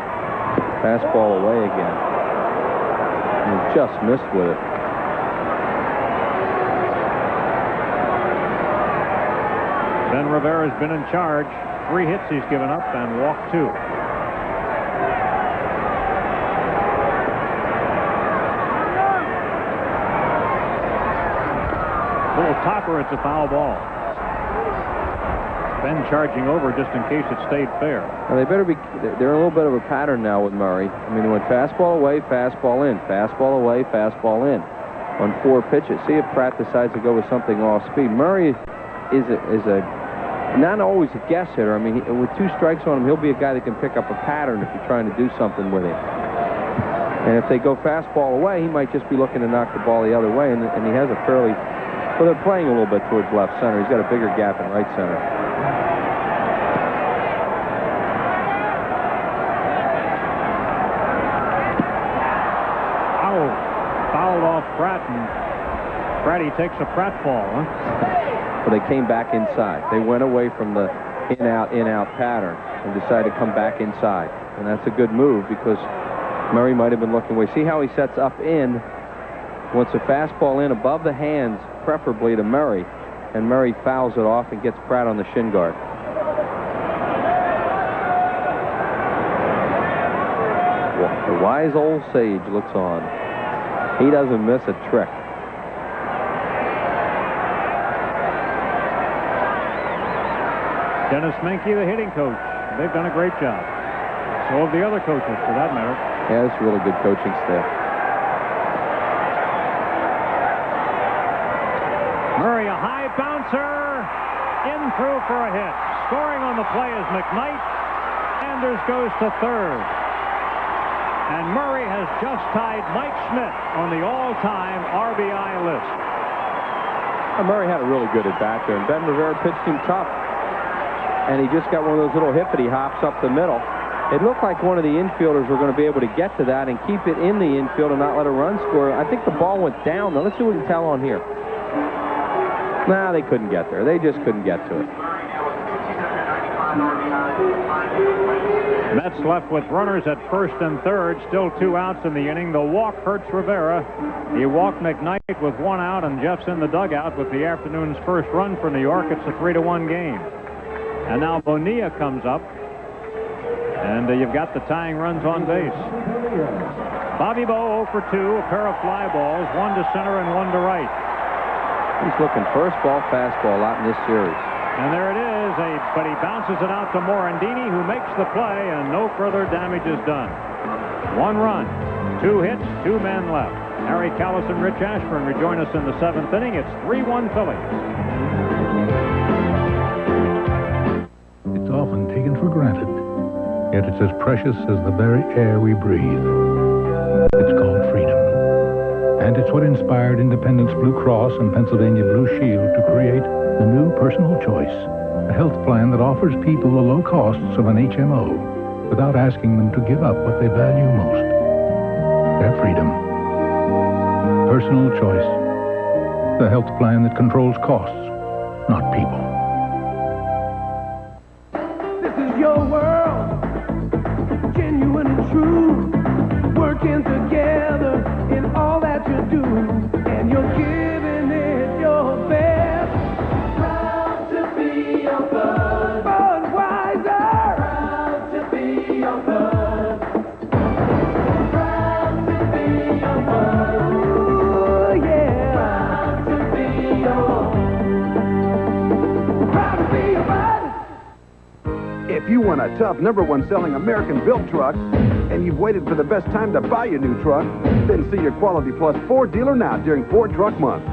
[SPEAKER 24] Fastball away again. He just missed with it.
[SPEAKER 23] Ben Rivera's been in charge. 3 hits he's given up and walked 2. Little topper, it's a foul ball. Ben charging over just in case it stayed fair.
[SPEAKER 24] Well, they better be. They're in a little bit of a pattern now with Murray. I mean, they went fastball away, fastball in, fastball away, fastball in on 4 pitches. See if Pratt decides to go with something off speed. Murray is a not always a guess hitter. I mean, with 2 strikes on him, he'll be a guy that can pick up a pattern if you're trying to do something with him. And if they go fastball away, he might just be looking to knock the ball the other way. And he has a fairly, well, they're playing a little bit towards left center. He's got a bigger gap in right center.
[SPEAKER 23] Oh, fouled off Pratt, and Pratty takes a pratfall, huh?
[SPEAKER 24] But they came back inside. They went away from the in-out pattern and decided to come back inside. And that's a good move because Murray might have been looking away. See how he sets up in, wants a fastball in above the hands, preferably to Murray. and Murray fouls it off and gets Pratt on the shin guard. The wise old sage looks on. He doesn't miss a trick.
[SPEAKER 23] Dennis Menke, the hitting coach. They've done a great job. So have the other coaches, for that matter.
[SPEAKER 24] Yeah, it's a really good coaching staff.
[SPEAKER 23] Murray, a high bouncer. In through for a hit. Scoring on the play is McKnight. Anders goes to third. And Murray has just tied Mike Schmidt on the all-time RBI list.
[SPEAKER 24] Murray had a really good at-bat there, and Ben Rivera pitched him tough. And he just got one of those little hippity hops up the middle. It looked like one of the infielders were going to be able to get to that and keep it in the infield and not let a run score. I think the ball went down, though. Let's see what we can tell on here. Nah, they couldn't get there. They just couldn't get to it.
[SPEAKER 23] Mets left with runners at first and third. Still 2 outs in the inning. The walk hurts Rivera. He walked McKnight with 1 out, and Jeff's in the dugout with the afternoon's first run for New York. It's a 3-1 game. And now Bonilla comes up. And you've got the tying runs on base. Bobby Bo 0 for 2, a pair of fly balls, 1 to center and 1 to right.
[SPEAKER 24] He's looking first ball, fastball a lot in this series.
[SPEAKER 23] And there it is, but he bounces it out to Morandini, who makes the play, and no further damage is done. 1 run, 2 hits, 2 men left. Harry Callis and Rich Ashburn rejoin us in the 7th inning. It's 3-1 Phillies.
[SPEAKER 4] It's often taken for granted, yet it's as precious as the very air we breathe. It's called freedom. And it's what inspired Independence Blue Cross and Pennsylvania Blue Shield to create the new Personal Choice, a health plan that offers people the low costs of an HMO without asking them to give up what they value most, their freedom. Personal Choice, the health plan that controls costs, not people.
[SPEAKER 5] This is your world, genuine and true, working together in all that you do, and you're giving it your best. Proud to be your bud, Budweiser. Proud to be your bud. Proud to be your bud. Ooh, yeah. Proud to be your bud.
[SPEAKER 7] If you want a tough #1 selling American-built truck, and you've waited for the best time to buy your new truck, then see your Quality Plus Ford dealer now during Ford Truck Month.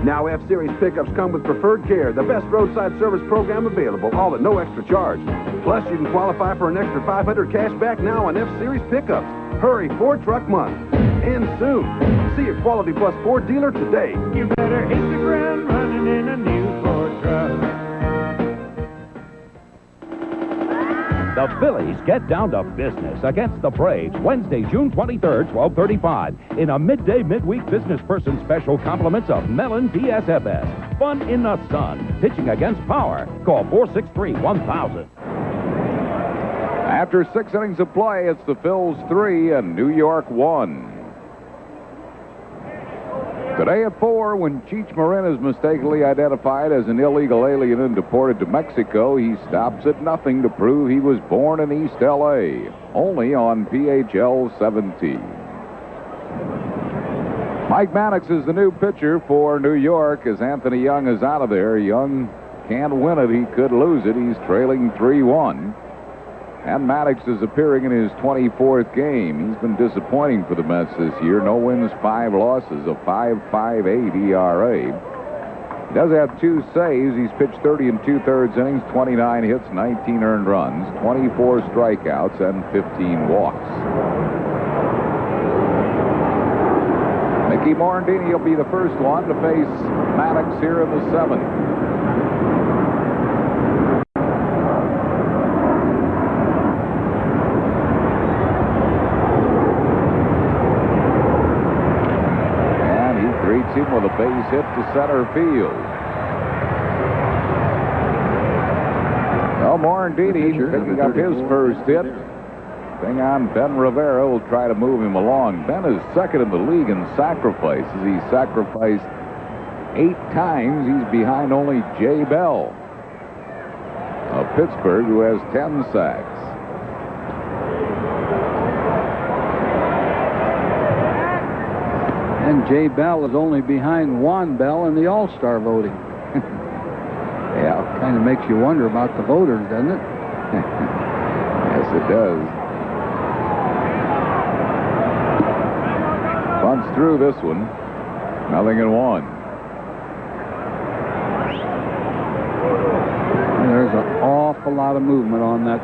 [SPEAKER 7] Now F-Series pickups come with Preferred Care, the best roadside service program available, all at no extra charge. Plus, you can qualify for an extra $500 cash back now on F-Series pickups. Hurry, Ford Truck Month. And soon. See your Quality Plus Ford dealer today.
[SPEAKER 5] You better hit the ground running in a new Ford truck.
[SPEAKER 13] The Phillies get down to business against the Braves Wednesday, June 23rd, 12:35 in a midweek business person special compliments of Mellon PSFS. Fun in the sun. Pitching against power. Call 463-1000.
[SPEAKER 18] After 6 innings of play, it's the Phils 3 and New York 1. Today at 4, when Cheech Marin is mistakenly identified as an illegal alien and deported to Mexico, he stops at nothing to prove he was born in East L.A., only on PHL 17. Mike Mannix is the new pitcher for New York as Anthony Young is out of there. Young can't win it. He could lose it. He's trailing 3-1. And Maddox is appearing in his 24th game. He's been disappointing for the Mets this year. No wins, 5 losses, a 5.58 ERA. He does have 2 saves. He's pitched 30 2/3 innings, 29 hits, 19 earned runs, 24 strikeouts, and 15 walks. Mickey Morandini will be the first one to face Maddox here in the 7th. Him with a base hit to center field. Well, Morandini picking up his first hit. Thing on Ben Rivera will try to move him along. Ben is second in the league in sacrifices. He sacrificed 8 times he's behind only Jay Bell of Pittsburgh, who has 10 sacks.
[SPEAKER 14] And Jay Bell is only behind Juan Bell in the All-Star voting.
[SPEAKER 18] Yeah.
[SPEAKER 14] Kind of makes you wonder about the voters, doesn't it?
[SPEAKER 18] Yes, it does. Bunts through this one. 0-1.
[SPEAKER 14] There's an awful lot of movement on that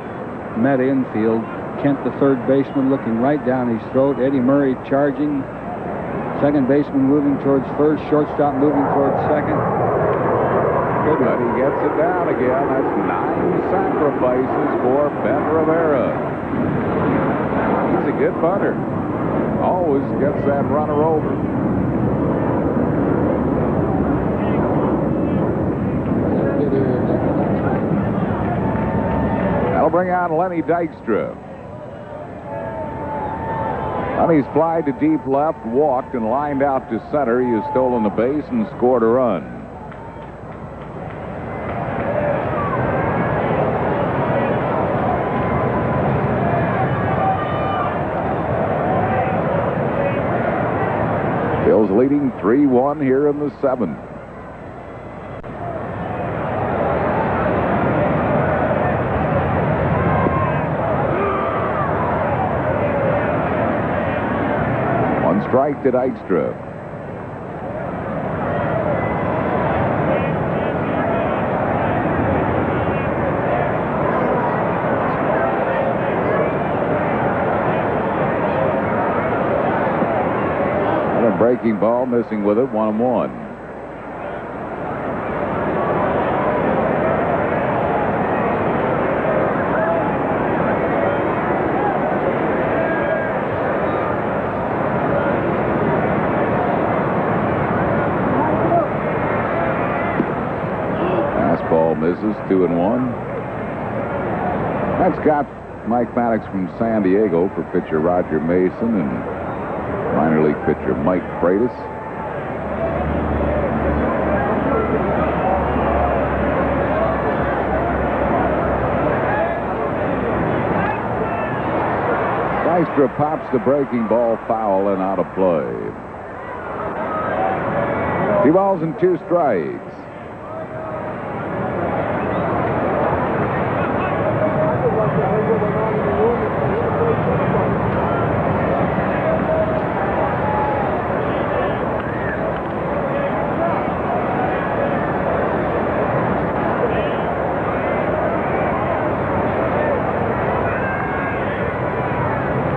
[SPEAKER 14] Met infield. Kent, the third baseman, looking right down his throat. Eddie Murray charging. Second baseman moving towards first. Shortstop moving towards second.
[SPEAKER 18] But he gets it down again. That's 9 sacrifices for Ben Rivera. He's a good punter. Always gets that runner over. That'll bring on Lenny Dykstra. On his fly to deep left, walked and lined out to center. He has stolen the base and scored a run. Phil's leading 3-1 here in the 7th. Strike to Dykstra. And a breaking ball, missing with it, 1-1. Misses, 2-1. That's got Mike Maddox from San Diego for pitcher Roger Mason and minor league pitcher Mike Freitas. Dykstra pops the breaking ball foul and out of play. 2 balls and 2 strikes.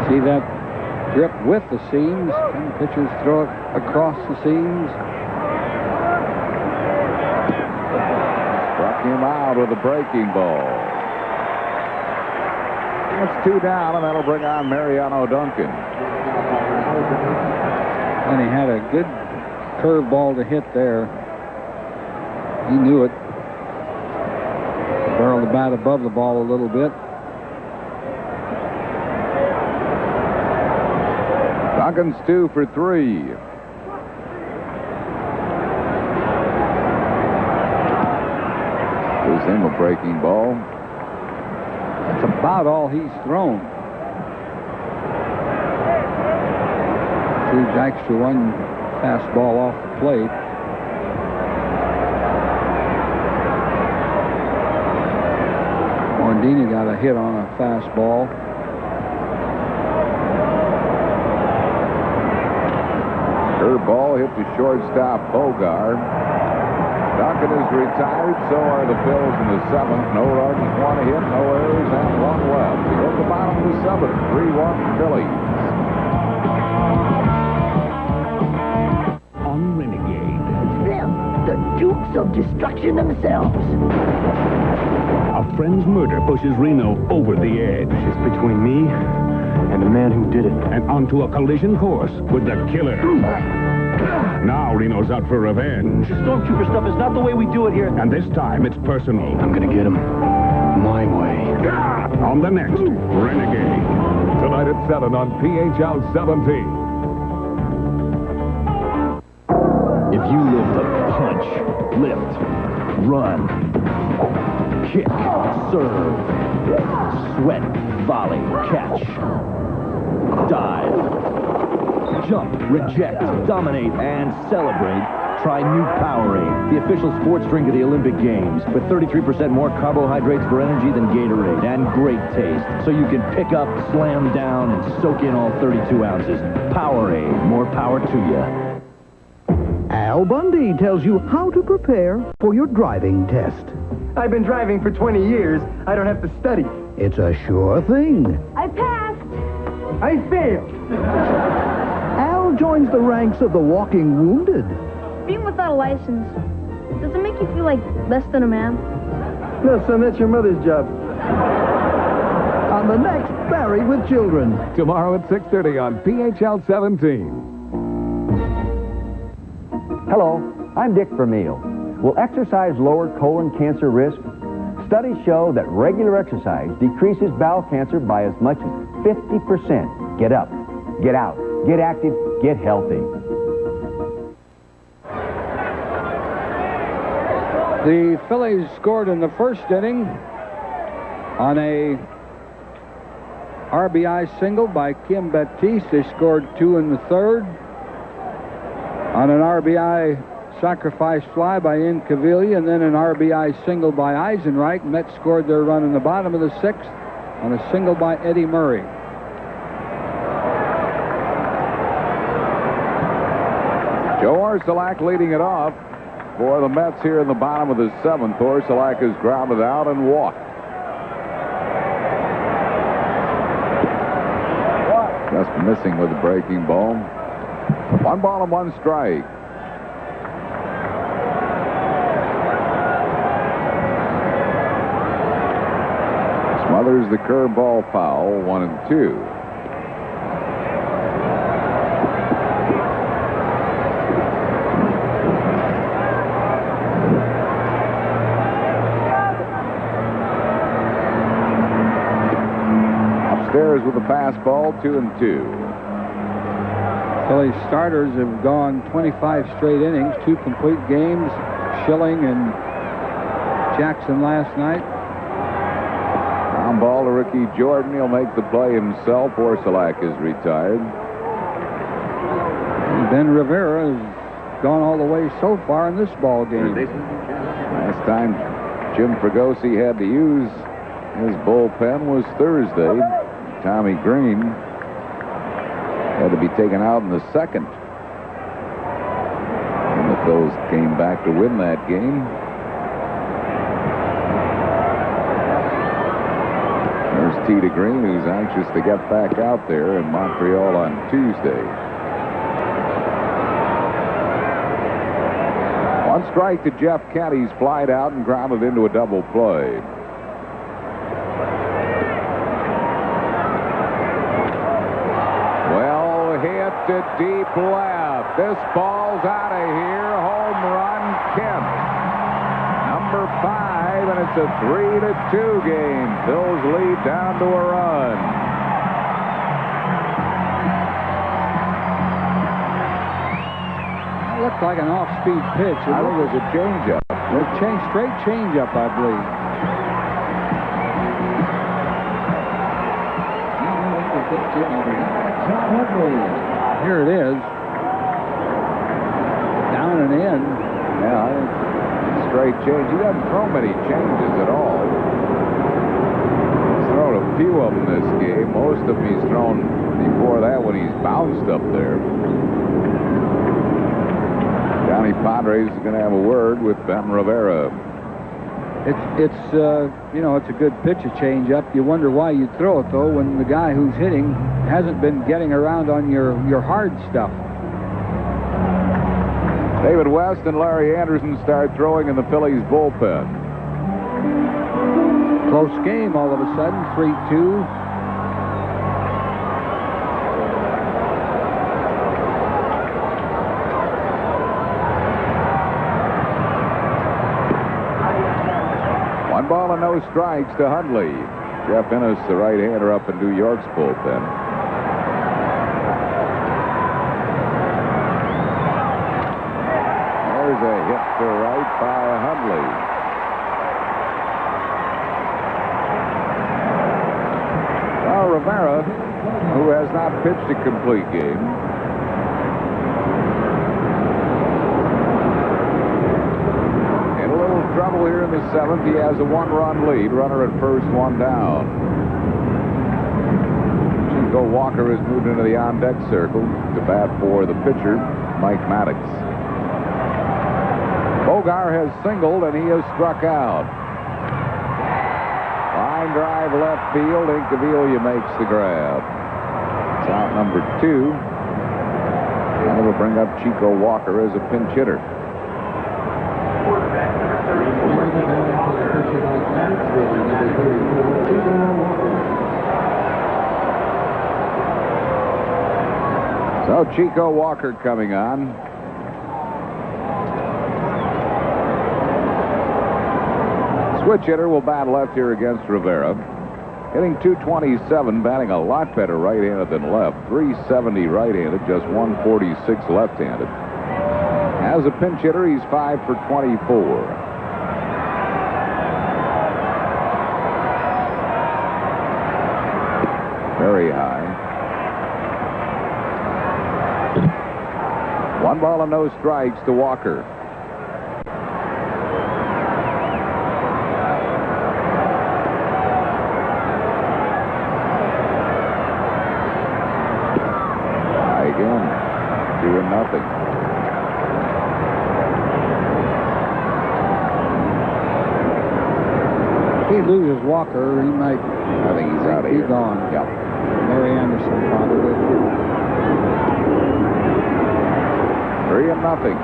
[SPEAKER 14] See that grip with the seams? Some pitchers throw it across the seams.
[SPEAKER 18] Struck him out with a breaking ball. That's 2 down, and that'll bring on Mariano Duncan.
[SPEAKER 14] And he had a good curveball to hit there. He knew it. Barreled the bat above the ball a little bit.
[SPEAKER 18] Duncan's 2 for 3. Gives him a breaking ball.
[SPEAKER 14] That's about all he's thrown. Threw Dykstra one fastball off the plate. Morandini got a hit on a fastball.
[SPEAKER 18] Curveball hit the shortstop Bogar. Duncan is retired. So are the Phils in the 7th. No runs, 1 hit, no errors, and 1 left. We go to the bottom of the 7th. 3-1 Phillies.
[SPEAKER 20] On Renegade.
[SPEAKER 21] Them, the Dukes of Destruction themselves.
[SPEAKER 20] A friend's murder pushes Reno over the edge.
[SPEAKER 22] It's between me and the man who did it.
[SPEAKER 20] And onto a collision course with the killer. Now Reno's out for revenge.
[SPEAKER 22] The stormtrooper stuff is not the way we do it here.
[SPEAKER 20] And this time it's personal.
[SPEAKER 22] I'm gonna get him my way.
[SPEAKER 20] On the next Renegade.
[SPEAKER 17] Tonight at 7 on PHL 17.
[SPEAKER 20] If you live the punch
[SPEAKER 1] run, kick, serve, sweat, volley, catch, dive, jump, reject, dominate, and celebrate. Try new Powerade, the official sports drink of the Olympic Games, with 33% more carbohydrates for energy than Gatorade, and great taste, so you can pick up, slam down, and soak in all 32 ounces. Powerade, more power to you.
[SPEAKER 6] Al Bundy tells you how to prepare for your driving test.
[SPEAKER 11] I've been driving for 20 years. I don't have to study.
[SPEAKER 6] It's a sure thing.
[SPEAKER 15] I passed.
[SPEAKER 11] I failed.
[SPEAKER 6] Al joins the ranks of the walking wounded.
[SPEAKER 8] Being without a license, does it make you feel like less than a man?
[SPEAKER 11] No, son, that's your mother's job.
[SPEAKER 6] On the next Barry with Children.
[SPEAKER 17] Tomorrow at 6:30 on PHL 17.
[SPEAKER 19] Hello, I'm Dick Vermeil. Will exercise lower colon cancer risk? Studies show that regular exercise decreases bowel cancer by as much as 50%. Get up, get out, get active, get healthy.
[SPEAKER 14] The Phillies scored in the first inning on a RBI single by Kim Baptiste. They scored 2 in the third on an RBI sacrifice fly by Incaviglia, and then an RBI single by Eisenreich. Mets scored their run in the bottom of the sixth on a single by Eddie Murray.
[SPEAKER 18] Joe Orsulak leading it off for the Mets here in the bottom of the seventh. Orsulak is grounded out and walked. Just missing with the breaking ball. 1 ball and 1 strike. Smothers the curveball foul, 1-2. Upstairs with the fastball, 2-2.
[SPEAKER 14] Phillies starters have gone 25 straight innings, 2 complete games. Schilling and Jackson last night.
[SPEAKER 18] Ground ball to Ricky Jordan. He'll make the play himself. Orsulak is retired.
[SPEAKER 14] And Ben Rivera has gone all the way so far in this ball game.
[SPEAKER 18] Last time Jim Fregosi had to use his bullpen was Thursday. Tommy Green had to be taken out in the second. And the Phils came back to win that game. There's Tita Green, who's anxious to get back out there in Montreal on Tuesday. 1 strike to Jeff Kent. He's flied out and grounded into a double play. Well hit to deep left. This ball's out of here. Home run, Kent. Number 5, and it's a 3-2 game. Phil's lead down to a run.
[SPEAKER 14] That looked like an off-speed pitch.
[SPEAKER 18] I think it was a changeup.
[SPEAKER 14] Straight changeup, I believe. Here it is. Down and in.
[SPEAKER 18] Yeah, I think straight change. He doesn't throw many changes at all. He's thrown a few of them this game. Most of them he's thrown before that when he's bounced up there. Johnny Padres is going to have a word with Ben Rivera.
[SPEAKER 14] It's a good pitch, a change-up. You wonder why you throw it, though, when the guy who's hitting hasn't been getting around on your hard stuff.
[SPEAKER 18] David West and Larry Anderson start throwing in the Phillies bullpen.
[SPEAKER 14] Close game all of a sudden, 3-2.
[SPEAKER 18] One ball and no strikes to Hundley. Jeff Innes, the right-hander up in New York's bullpen. There's a hit to right by Hundley. who has not pitched a complete game. In a little trouble here in the seventh. He has a one-run lead. Runner at first, one down. Chico Walker has moved into the on-deck circle to bat for the pitcher, Mike Maddox. Bogar has singled, and he has struck out. Line drive left field. Incaviglia makes the grab. It's out number 2. And it'll bring up Chico Walker as a pinch hitter. So Chico Walker coming on. Switch hitter will bat left here against Rivera. Hitting .227, batting a lot better right-handed than left. .370 right-handed, just .146 left-handed. As a pinch hitter, he's 5 for 24. Very high. 1 ball and no strikes to Walker. Again, 2-0.
[SPEAKER 14] If he loses Walker, he might.
[SPEAKER 18] I think he's out of here.
[SPEAKER 14] He's gone.
[SPEAKER 18] Yep.
[SPEAKER 14] Mary Anderson probably.
[SPEAKER 18] 3-0.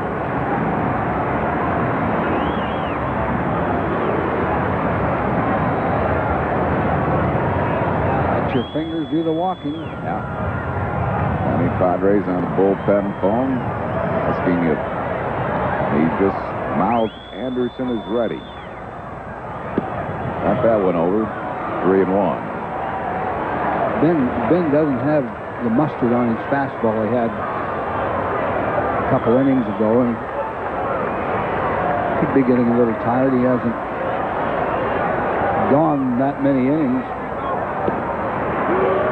[SPEAKER 14] Let your fingers do the walking.
[SPEAKER 18] Yeah. Danny Padres on the bullpen phone asking if he just mouthed Anderson is ready. Got that one over. 3-1.
[SPEAKER 14] Ben doesn't have the mustard on his fastball he had a couple innings ago, and could be getting a little tired. He hasn't gone that many innings.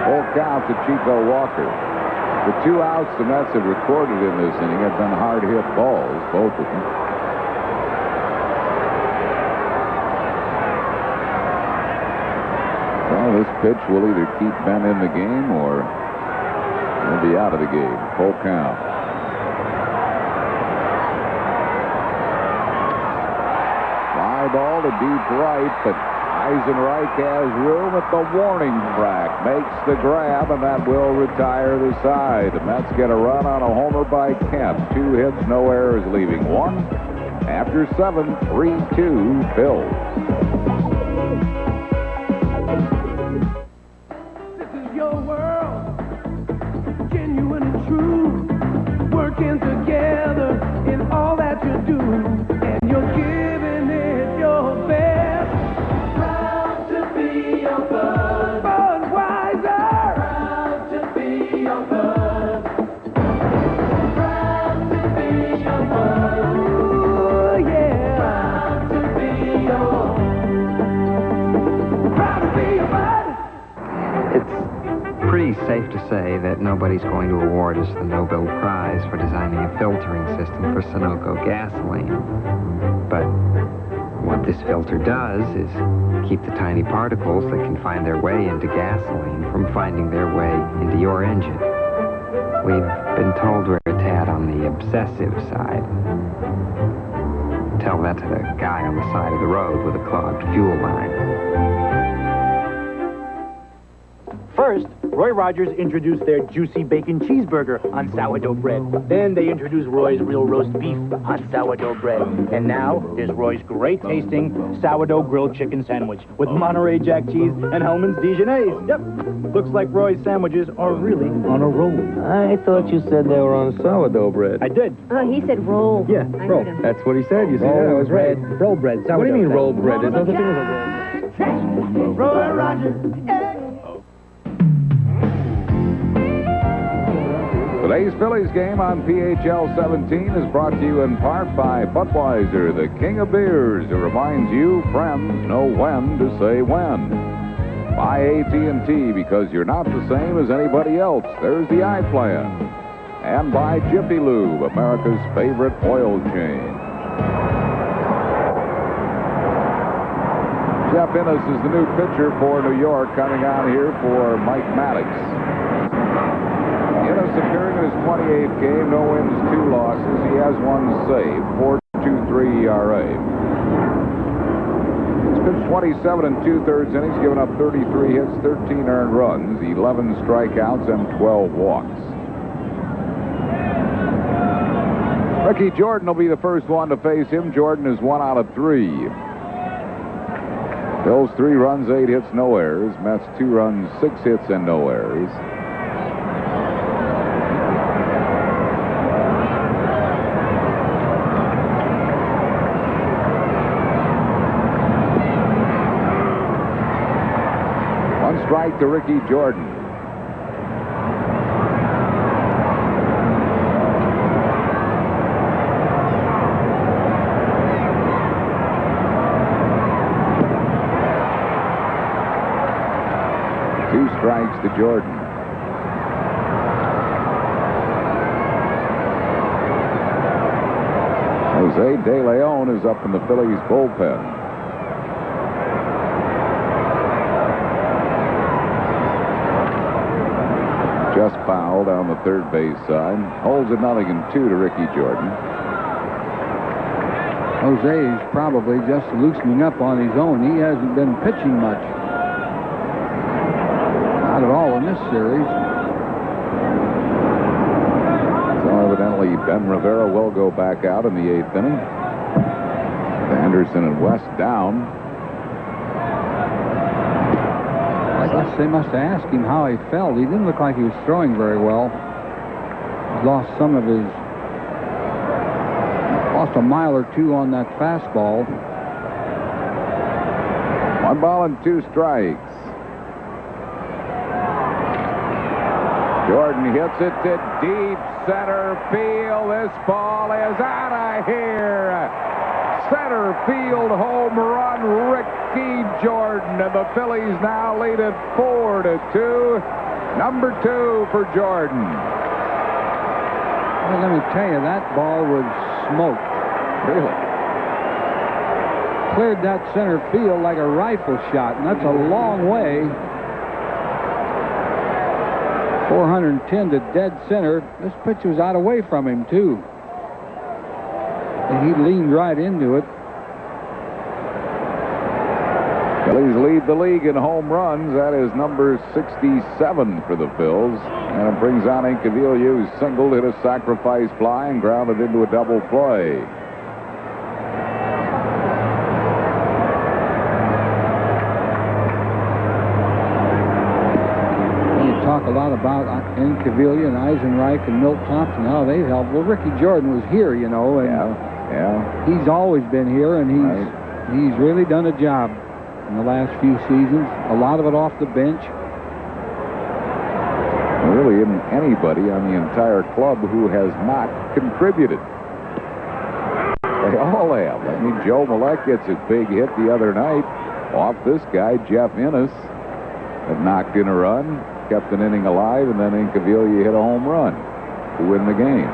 [SPEAKER 18] Full count to Chico Walker. The 2 outs the Mets have recorded in this inning have been hard-hit balls, both of them. Well, this pitch will either keep Ben in the game or he'll be out of the game. Full count. Fly ball to deep right, but Eisenreich has room at the warning track. Makes the grab, and that will retire the side. The Mets get a run on a homer by Kemp. 2 hits, no errors, leaving 1. After 7, 3-2, Phillies.
[SPEAKER 5] This is your world, genuine and true. Working together in all that you do, and you're giving it your best.
[SPEAKER 3] Pretty safe to say that nobody's going to award us the Nobel Prize for designing a filtering system for Sunoco gasoline. But what this filter does is keep the tiny particles that can find their way into gasoline from finding their way into your engine. We've been told we're a tad on the obsessive side. Tell that to the guy on the side of the road with a clogged fuel line.
[SPEAKER 9] First, Roy Rogers introduced their juicy bacon cheeseburger on sourdough bread. Then they introduced Roy's real roast beef on sourdough bread. And now there's Roy's great-tasting sourdough grilled chicken sandwich with Monterey Jack cheese and Hellman's Dijonnaise. Yep, looks like Roy's sandwiches are really on a roll.
[SPEAKER 24] I thought you said they were on sourdough bread.
[SPEAKER 9] I did.
[SPEAKER 8] He said roll.
[SPEAKER 9] Yeah, roll.
[SPEAKER 24] That's what he said. You see
[SPEAKER 9] Roll
[SPEAKER 24] that? I was right.
[SPEAKER 9] bread. Roll bread.
[SPEAKER 24] What do you mean
[SPEAKER 9] sourdough
[SPEAKER 24] roll
[SPEAKER 9] bread?
[SPEAKER 24] bread? There's no such thing as a roll.
[SPEAKER 5] Roy Rogers.
[SPEAKER 18] Today's Phillies game on PHL 17 is brought to you in part by Budweiser, the king of beers, who reminds you friends know when to say when. By AT&T, because you're not the same as anybody else. There's the iPlan. And by Jiffy Lube, America's favorite oil change. Jeff Innes is the new pitcher for New York, coming on here for Mike Maddox. Innes appearing in his 28th game, no wins, 2 losses. He has 1 save, 4.23 ERA. He's pitched 27 and 2/3 innings, given up 33 hits, 13 earned runs, 11 strikeouts, and 12 walks. Ricky Jordan will be the first one to face him. Jordan is 1 out of 3. Bills 3 runs, 8 hits, no errors. Mets 2 runs, 6 hits, and no errors. One strike to Ricky Jordan. Strikes to Jordan. Jose De Leon is up in the Phillies bullpen. Just foul down the third base side. Holds it 0-2 to Ricky Jordan.
[SPEAKER 14] Jose is probably just loosening up on his own. He hasn't been pitching much. Not at all in this series.
[SPEAKER 18] So evidently Ben Rivera will go back out in the 8th inning. Anderson and West down.
[SPEAKER 14] I guess they must have asked him how he felt. He didn't look like he was throwing very well. He lost some of his... Lost a mile or 2 on that fastball.
[SPEAKER 18] 1 ball and 2 strikes. Jordan hits it to deep center field. This ball is out of here. Center field home run, Ricky Jordan. And the Phillies now lead it 4-2. Number 2 for Jordan.
[SPEAKER 14] Well, let me tell you, that ball was smoked.
[SPEAKER 18] Really?
[SPEAKER 14] Cleared that center field like a rifle shot, and that's a long way. 410 to dead center. This pitch was out away from him, too. And he leaned right into it.
[SPEAKER 18] Phillies lead the league in home runs. That is number 67 for the Phils. And it brings on Incaviglia, who singled, hit a sacrifice fly, and grounded into a double play.
[SPEAKER 14] Talk a lot about Incaviglia and Eisenreich and Milt Thompson, how they've helped. Well, Ricky Jordan was here, you know, and he's always been here, and he's really done a job in the last few seasons. A lot of it off the bench.
[SPEAKER 18] There really isn't anybody on the entire club who has not contributed. They all have. I mean, Joe Millette gets a big hit the other night off this guy, Jeff Innes, that knocked in a run. Kept an inning alive, and then Incaviglia hit a home run to win the game.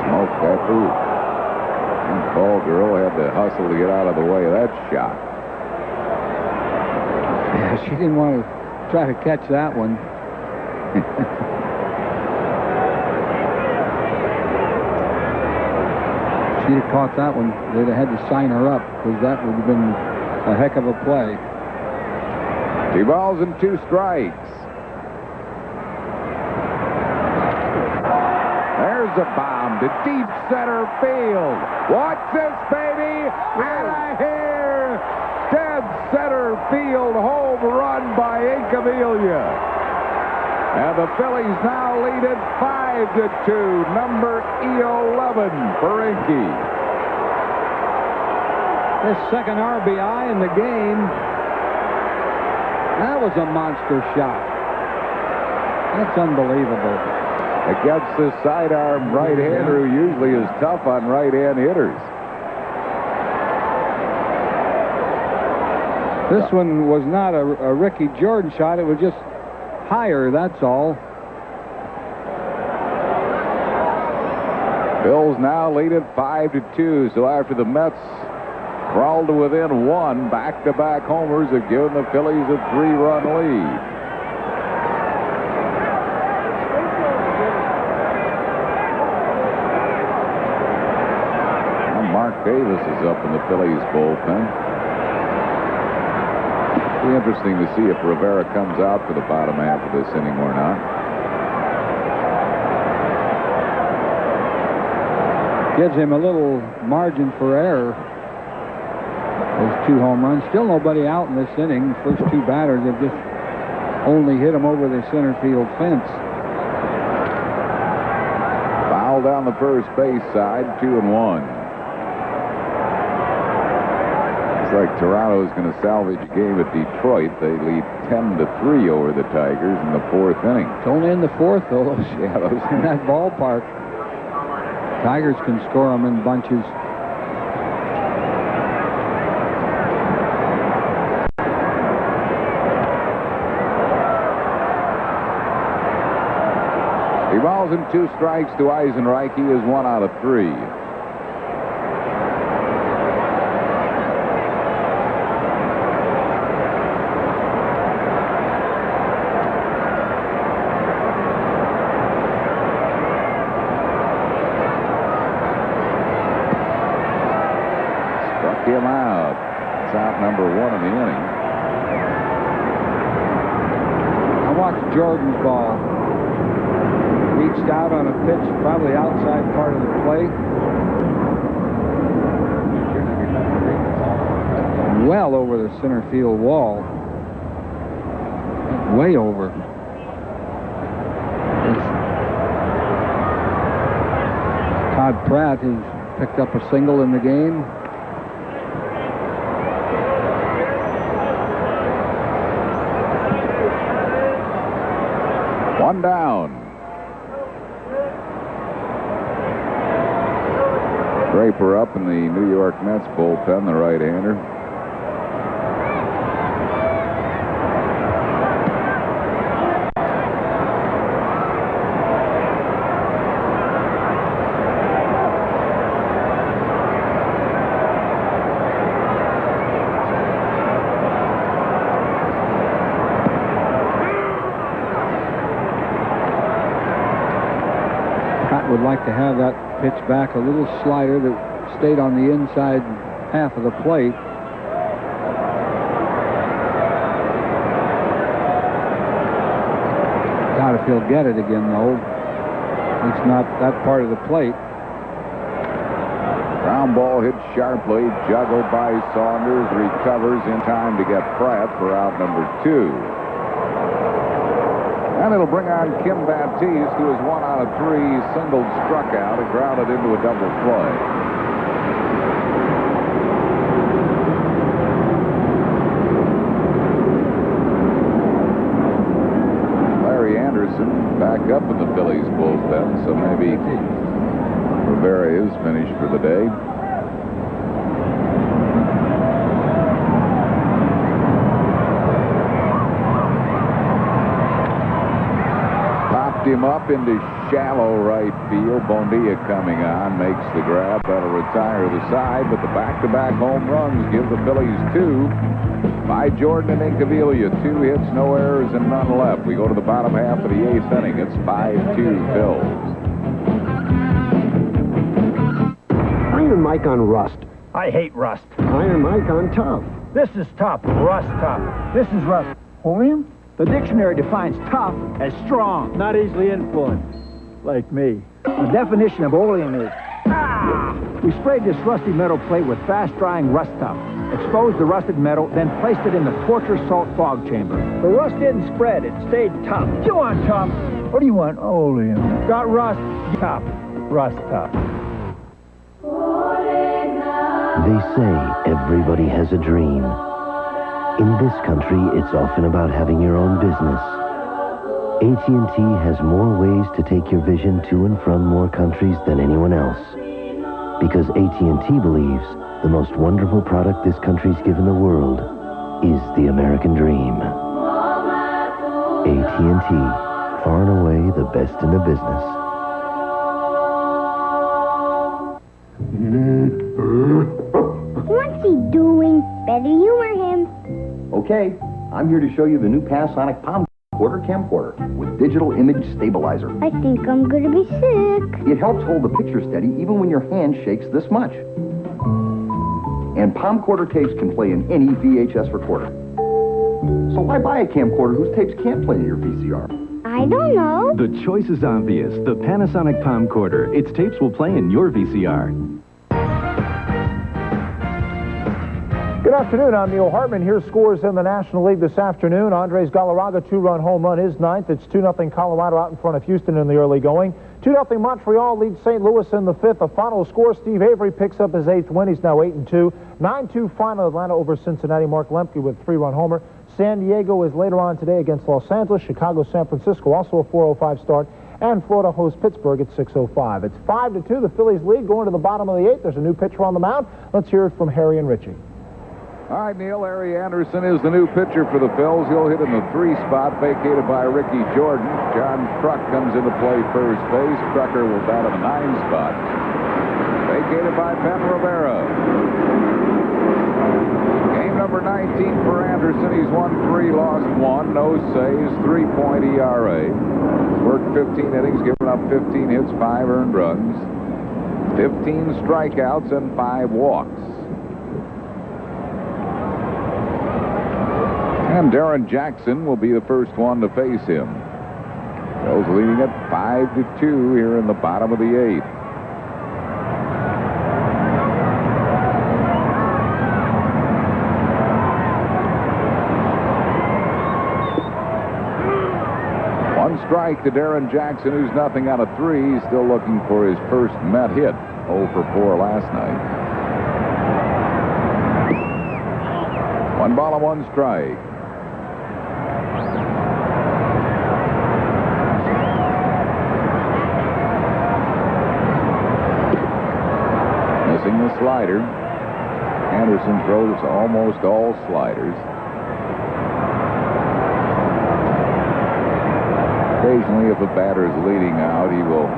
[SPEAKER 18] Smoked that hoop. And ball girl had to hustle to get out of the way of that shot.
[SPEAKER 14] Yeah, she didn't want to try to catch that one. She'd have caught that one, they'd have had to sign her up, because that would have been a heck of a play.
[SPEAKER 18] 2 balls and 2 strikes. There's a bomb to deep center field. Watch this, baby. Out of here. Dead center field home run by Incaviglia. And the Phillies now lead it 5-2. Number 11 for Inky.
[SPEAKER 14] His second RBI in the game. That was a monster shot. That's unbelievable.
[SPEAKER 18] Against the sidearm right-hander who usually is tough on right-hand hitters.
[SPEAKER 14] This one was not a Ricky Jordan shot. It was just higher, that's all.
[SPEAKER 18] Bills now lead it 5-2. So after the Mets crawled to within one, back-to-back homers have given the Phillies a 3-run lead. And Mark Davis is up in the Phillies bullpen. Be interesting to see if Rivera comes out for the bottom half of this inning or not.
[SPEAKER 14] Gives him a little margin for error. Those 2 home runs. Still nobody out in this inning. First 2 batters have just only hit him over the center field fence.
[SPEAKER 18] Foul down the first base side, 2-1. Looks like Toronto is going to salvage a game at Detroit. They lead 10-3 over the Tigers in the 4th inning.
[SPEAKER 14] It's only in the 4th, though.
[SPEAKER 18] Yeah, those
[SPEAKER 14] in that ballpark. Tigers can score them in bunches.
[SPEAKER 18] He balls in 2 strikes to Eisenreich. He is 1 out of 3. Struck him out. It's out number 1 in the inning.
[SPEAKER 14] I watched Jordan's ball. Reached out on a pitch, probably outside part of the plate. Well over the center field wall. Way over. Todd Pratt has picked up a single in the game.
[SPEAKER 18] One down. Draper up in the New York Mets bullpen, the right-hander.
[SPEAKER 14] Pratt would like to have that pitch back, a little slider that stayed on the inside half of the plate. Doubt if he'll get it again, though. It's not that part of the plate.
[SPEAKER 18] Ground ball hit sharply, juggled by Saunders, recovers in time to get Pratt for out number 2. And it'll bring on Kim Baptiste, who is 1 out of 3, singled, struck out, and grounded into a double play. Larry Anderson back up in the Phillies bullpen, so maybe Rivera is finished for the day. Him up into shallow right field. Bonilla coming on, makes the grab. That'll retire the side, but the back-to-back home runs give the Phillies 2 by Jordan and Incaviglia. 2 hits, no errors, and none left. We go to the bottom half of the 8th inning. It's 5-2 Phillies.
[SPEAKER 2] Iron Mike on rust.
[SPEAKER 22] I hate rust.
[SPEAKER 2] Iron Mike on tough.
[SPEAKER 22] This is tough. Rust tough. This is rust.
[SPEAKER 2] Oleum?
[SPEAKER 22] The dictionary defines tough as strong. Not easily influenced. Like me. The definition of oleum is... We sprayed this rusty metal plate with fast-drying rust tough, exposed the rusted metal, then placed it in the torture salt fog chamber. The rust didn't spread. It stayed tough. You want tough? What do you want? Oleum. Got rust. Tough. Rust tough.
[SPEAKER 10] They say everybody has a dream. In this country, it's often about having your own business. AT&T has more ways to take your vision to and from more countries than anyone else. Because AT&T believes the most wonderful product this country's given the world is the American dream. AT&T, far and away the best in the business.
[SPEAKER 4] What's he doing? Better humor him.
[SPEAKER 12] Okay, I'm here to show you the new Panasonic Palm Quarter camcorder with digital image stabilizer.
[SPEAKER 4] I think I'm gonna be sick.
[SPEAKER 12] It helps hold the picture steady even when your hand shakes this much. And Palm Quarter tapes can play in any VHS recorder. So why buy a camcorder whose tapes can't play in your VCR?
[SPEAKER 4] I don't know.
[SPEAKER 16] The choice is obvious. The Panasonic Palm Quarter. Its tapes will play in your VCR.
[SPEAKER 23] Good afternoon, I'm Neil Hartman. Here's scores in the National League this afternoon. Andres Galarraga, 2-run home run is ninth. It's 2-0 Colorado out in front of Houston in the early going. 2-0 Montreal leads St. Louis in the fifth. The final score, Steve Avery picks up his 8th win. He's now 8-2. 9-2 final Atlanta over Cincinnati. Mark Lemke with 3-run homer. San Diego is later on today against Los Angeles. Chicago, San Francisco, also a 4:05 start. And Florida hosts Pittsburgh at 6:05. It's 5-2. The Phillies lead going to the bottom of the 8th. There's a new pitcher on the mound. Let's hear it from Harry and Richie.
[SPEAKER 18] All right, Neil, Harry Anderson is the new pitcher for the Phils. He'll hit in the 3 spot, vacated by Ricky Jordan. John Kruk comes into play first base. Trucker will bat in the 9 spot, vacated by Ben Rivera. Game number 19 for Anderson. He's won 3, lost 1, no saves, 3.0 ERA. Worked 15 innings, given up 15 hits, 5 earned runs, 15 strikeouts, and 5 walks. And Darren Jackson will be the first one to face him. Phil's leading at 5-2 here in the bottom of the 8th. One strike to Darren Jackson, who's nothing out of 3. He's still looking for his first Met hit. 0 for 4 last night. 1 ball and 1 strike. Missing the slider. Anderson throws almost all sliders. Occasionally, if a batter is leading out, he will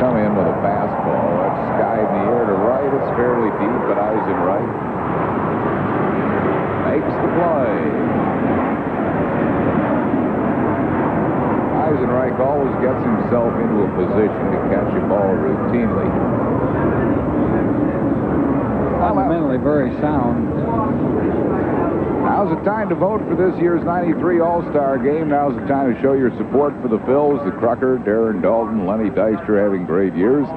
[SPEAKER 18] come in with a fastball. That's sky in the air to right. It's fairly deep, but Eisenreich makes the play. Eisenreich always gets himself into a position to catch a ball routinely.
[SPEAKER 14] Fundamentally very sound.
[SPEAKER 18] Now's the time to vote for this year's 93 All-Star Game. Now's the time to show your support for the Phils, the Crucker, Darren Dalton, Lenny Dykstra having great years.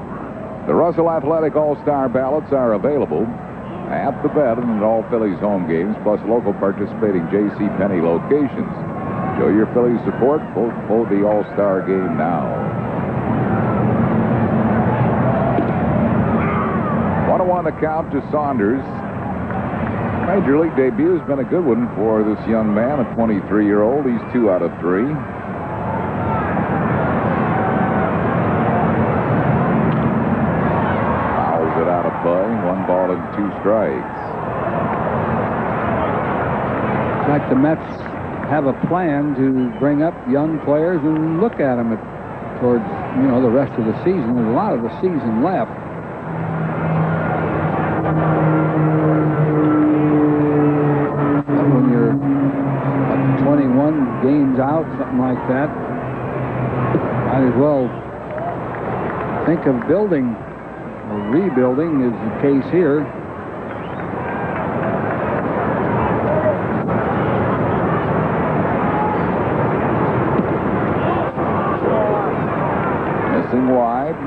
[SPEAKER 18] The Russell Athletic All-Star ballots are available at the Bet and at all Phillies home games, plus local participating J.C. Penney locations. Show your Phillies support. Vote for the All-Star Game now. 1-1 the count to Saunders. Major League debut has been a good one for this young man, a 23-year-old. He's 2 out of 3. Fouls it out of play. 1 ball and 2 strikes.
[SPEAKER 14] It's like the Mets have a plan to bring up young players and look at them towards, the rest of the season. There's a lot of the season left. When you're 21 games out, something like that, might as well think of building or rebuilding, is the case here.
[SPEAKER 18] Missing wide.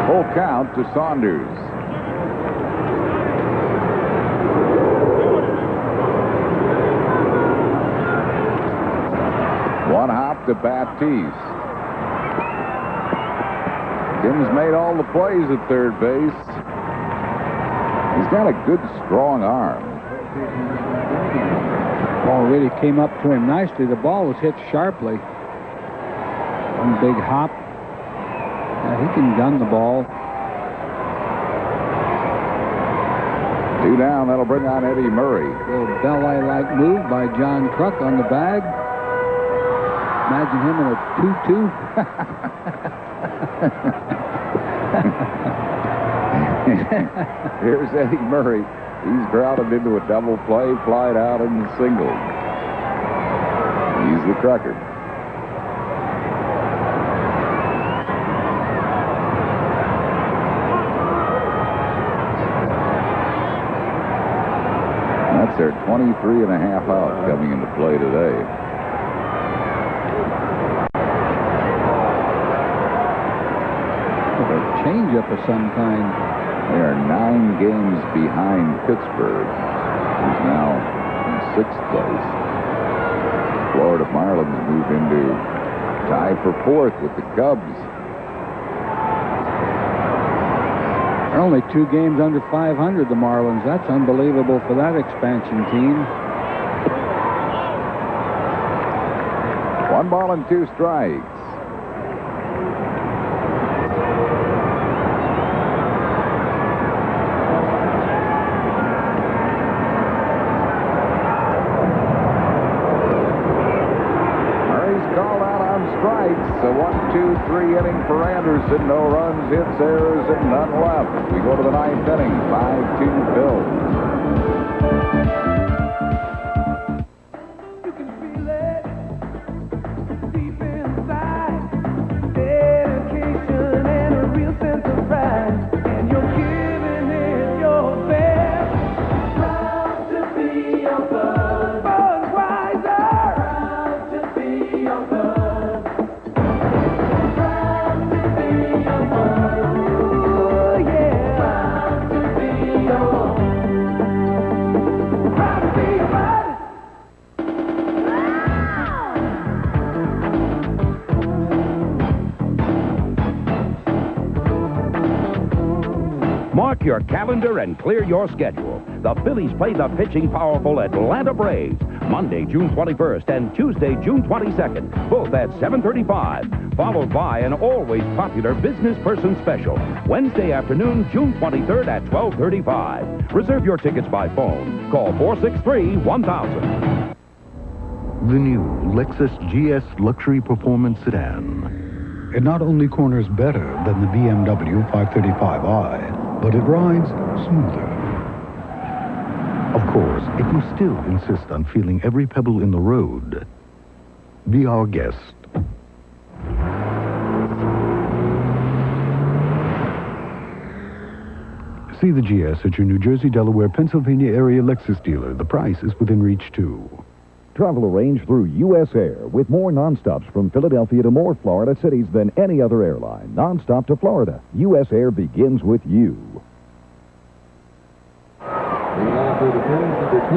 [SPEAKER 18] Full count to Saunders. One hop to Baptiste. Tim's made all the plays at third base. He's got a good, strong arm.
[SPEAKER 14] Ball really came up to him nicely. The ball was hit sharply. One big hop. Yeah, he can gun the ball.
[SPEAKER 18] 2 down. That'll bring on Eddie Murray.
[SPEAKER 14] Little ballet-like move by John Kruk on the bag. Imagine him in a tutu.
[SPEAKER 18] Here's Eddie Murray. He's grounded into a double play, flied out in the single. He's the Crucker. That's their 23.5 out coming into play today.
[SPEAKER 14] Change-up of some kind.
[SPEAKER 18] They are 9 games behind Pittsburgh, who's now in 6th place. Florida Marlins move into tie for 4th with the Cubs.
[SPEAKER 14] They're only 2 games under 500, the Marlins. That's unbelievable for that expansion team.
[SPEAKER 18] 1 ball and 2 strikes. Strikes, a 1-2-3 inning for Anderson. No runs, hits, errors, and none left. We go to the 9th inning. 5-2 Phillies.
[SPEAKER 5] You can feel it deep inside. Dedication and a real sense of pride. And you're giving it your best. Proud to be your bud. Budweiser. Proud to be your bud.
[SPEAKER 7] Mark your calendar and clear your schedule. The Phillies play the pitching powerful Atlanta Braves Monday, June 21st and Tuesday, June 22nd, both at 7:35, followed by an always popular business person special, Wednesday afternoon, June 23rd at 12:35. Reserve your tickets by phone. Call 463-1000.
[SPEAKER 13] The new Lexus GS Luxury Performance Sedan. It not only corners better than the BMW 535i, but it rides smoother. Of course, if you still insist on feeling every pebble in the road, be our guest. See the GS at your New Jersey, Delaware, Pennsylvania area Lexus dealer. The price is within reach, too.
[SPEAKER 20] Travel arranged through U.S. Air with more nonstops from Philadelphia to more Florida cities than any other airline. Nonstop to Florida. U.S. Air begins with you.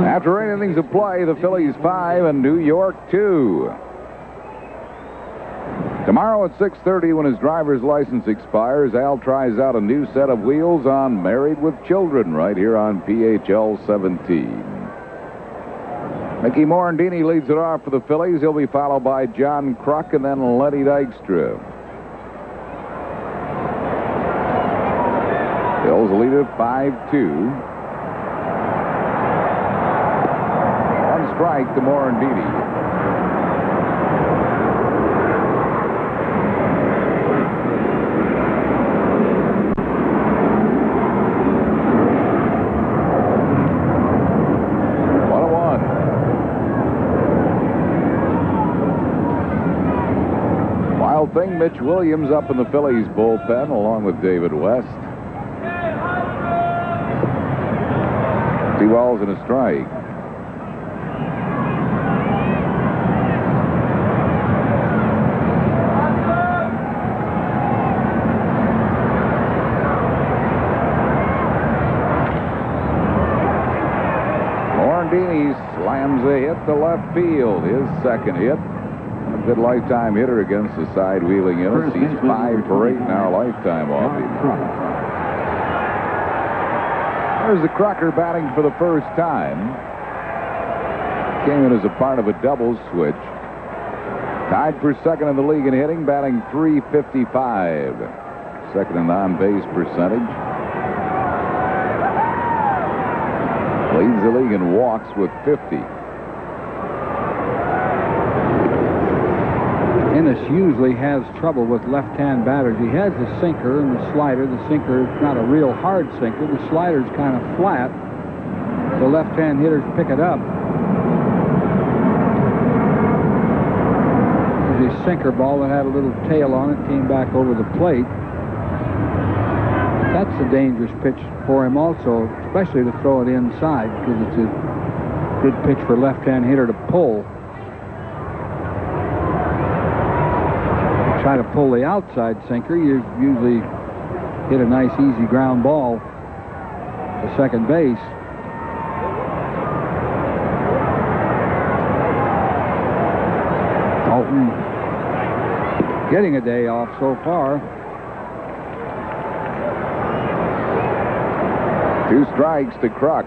[SPEAKER 18] After 8 innings of play, the Phillies 5 and New York 2. Tomorrow at 6:30, when his driver's license expires, Al tries out a new set of wheels on Married with Children right here on PHL 17. Mickey Morandini leads it off for the Phillies. He'll be followed by John Kruk and then Lenny Dykstra. Phillies lead at 5-2. One strike to Morandini. Thing, Mitch Williams up in the Phillies bullpen along with David West. 2 balls and a strike. Morandini slams a hit to left field, his second hit. A good lifetime hitter against the side-wheeling units. He's 5 for 8 in our lifetime off him. There's the Crucker batting for the first time. Came in as a part of a double switch. Tied for second in the league in hitting, batting .355. Second in on-base percentage. Leads the league in walks with 50.
[SPEAKER 14] Ennis usually has trouble with left-hand batters. He has the sinker and the slider. The sinker is not a real hard sinker. The slider's kind of flat. The left-hand hitters pick it up. There's a sinker ball that had a little tail on it, came back over the plate. That's a dangerous pitch for him also, especially to throw it inside, because it's a good pitch for a left-hand hitter to pull. Try to pull the outside sinker, you usually hit a nice easy ground ball to second base. Alton getting a day off so far.
[SPEAKER 18] 2 strikes to Kruk.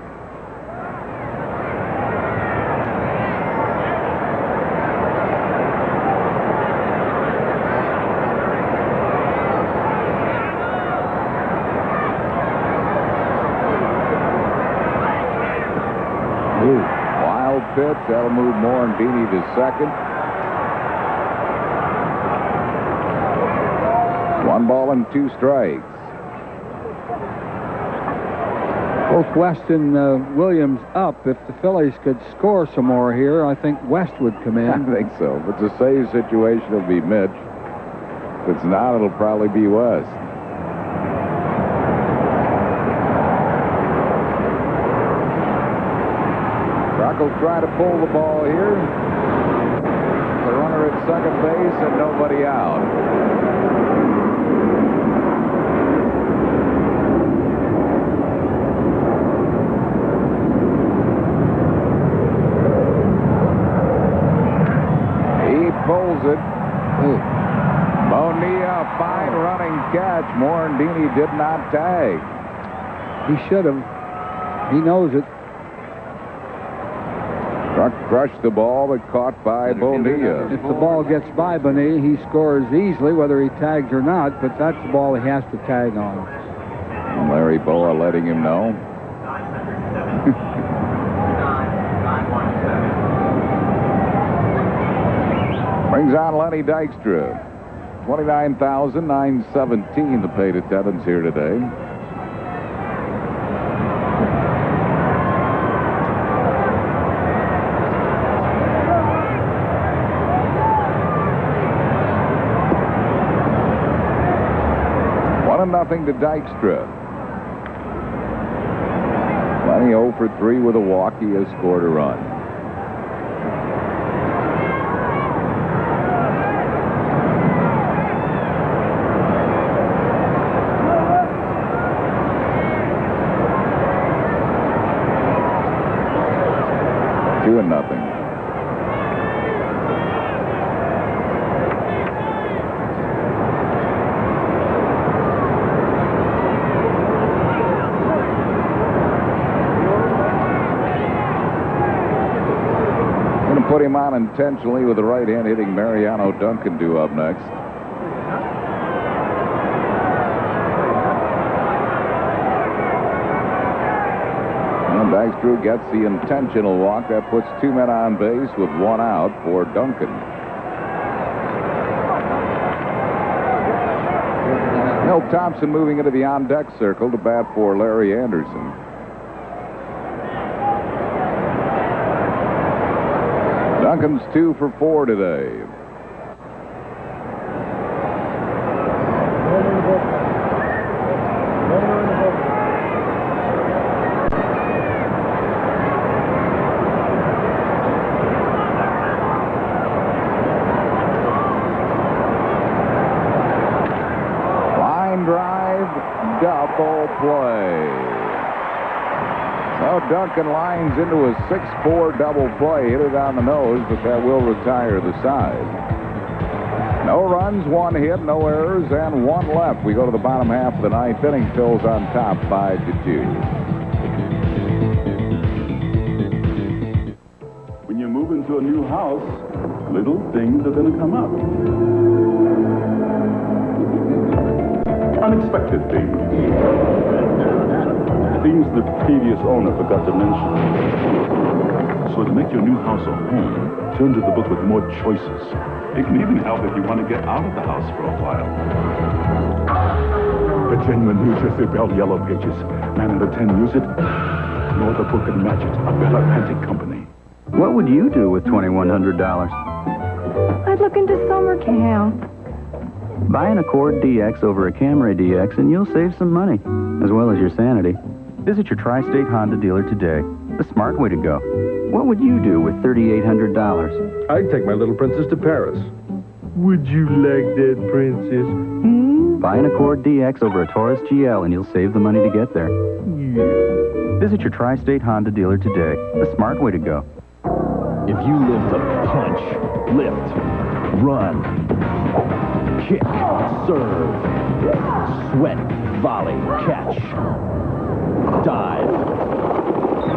[SPEAKER 18] Wild pitch. That'll move Morandini to second. 1 ball and 2 strikes.
[SPEAKER 14] Both West and Williams up. If the Phillies could score some more here, I think West would come in.
[SPEAKER 18] I think so. If it's a save situation, it'll be Mitch. If it's not, it'll probably be West. Kruk will try to pull the ball here. The runner at second base and nobody out. Pulls it. Bonilla, fine running catch. Morandini did not tag.
[SPEAKER 14] He should have. He knows it.
[SPEAKER 18] Kruk crushed the ball, but caught by Bonilla.
[SPEAKER 14] If the ball gets by Bonilla, he scores easily, whether he tags or not, but that's the ball he has to tag on.
[SPEAKER 18] And Larry Boa letting him know. Brings on Lenny Dykstra. 29,917 the paid attendance here today. Nothing to Dykstra. Lenny 0 for 3 with a walk. He has scored a run. Two and nothing. Put him on intentionally with the right hand hitting Mariano Duncan due up next. And Dykstra gets the intentional walk. That puts 2 men on base with 1 out for Duncan. Milt Thompson moving into the on-deck circle to bat for Larry Anderson. Duncan's 2 for 4 today. Line drive, double play. So Duncan lines into a 6-4 double play. Hit it on the nose, but that will retire the side. No runs, 1 hit, no errors, and 1 left. We go to the bottom half of the 9th inning. Phil's on top, 5-2.
[SPEAKER 1] When you move into a new house, little things are going to come up. Unexpected things. things the previous owner forgot to mention. So to make your new house a home, turn to the book with more choices. It can even help if you want to get out of the house for a while. The genuine New Jersey Belle Yellow Pages. 9 out of 10 use it. No other book can match it. A Bella Pantic Company.
[SPEAKER 6] What would you do with $2,100?
[SPEAKER 8] I'd look into summer camp.
[SPEAKER 6] Buy an Accord DX over a Camry DX and you'll save some money, as well as your sanity. Visit your Tri-State Honda dealer today. The smart way to go. What would you do with $3,800?
[SPEAKER 11] I'd take my little princess to Paris. Would you like that, princess?
[SPEAKER 6] Buy an Accord DX over a Taurus GL and you'll save the money to get there.
[SPEAKER 11] Yeah.
[SPEAKER 6] Visit your Tri-State Honda dealer today. The smart way to go.
[SPEAKER 16] If you live to punch, lift, run, kick, serve, sweat, volley, catch, dive,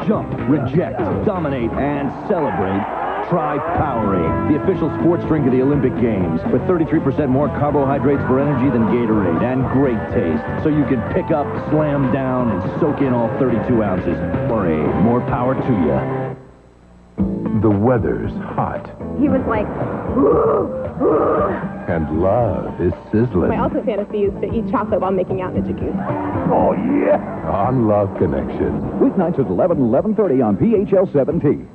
[SPEAKER 16] jump, reject, dominate, and celebrate, try Powerade, the official sports drink of the Olympic Games, with 33% more carbohydrates for energy than Gatorade, and great taste, so you can pick up, slam down, and soak in all 32 ounces. Powerade, more power to you.
[SPEAKER 15] The weather's hot.
[SPEAKER 8] He was like,
[SPEAKER 15] And love is sizzling.
[SPEAKER 8] my ultimate fantasy is to eat chocolate while making out in a jacuzzi.
[SPEAKER 15] Oh, yeah. On Love Connection.
[SPEAKER 20] Weeknights at 11:30 on PHL 17.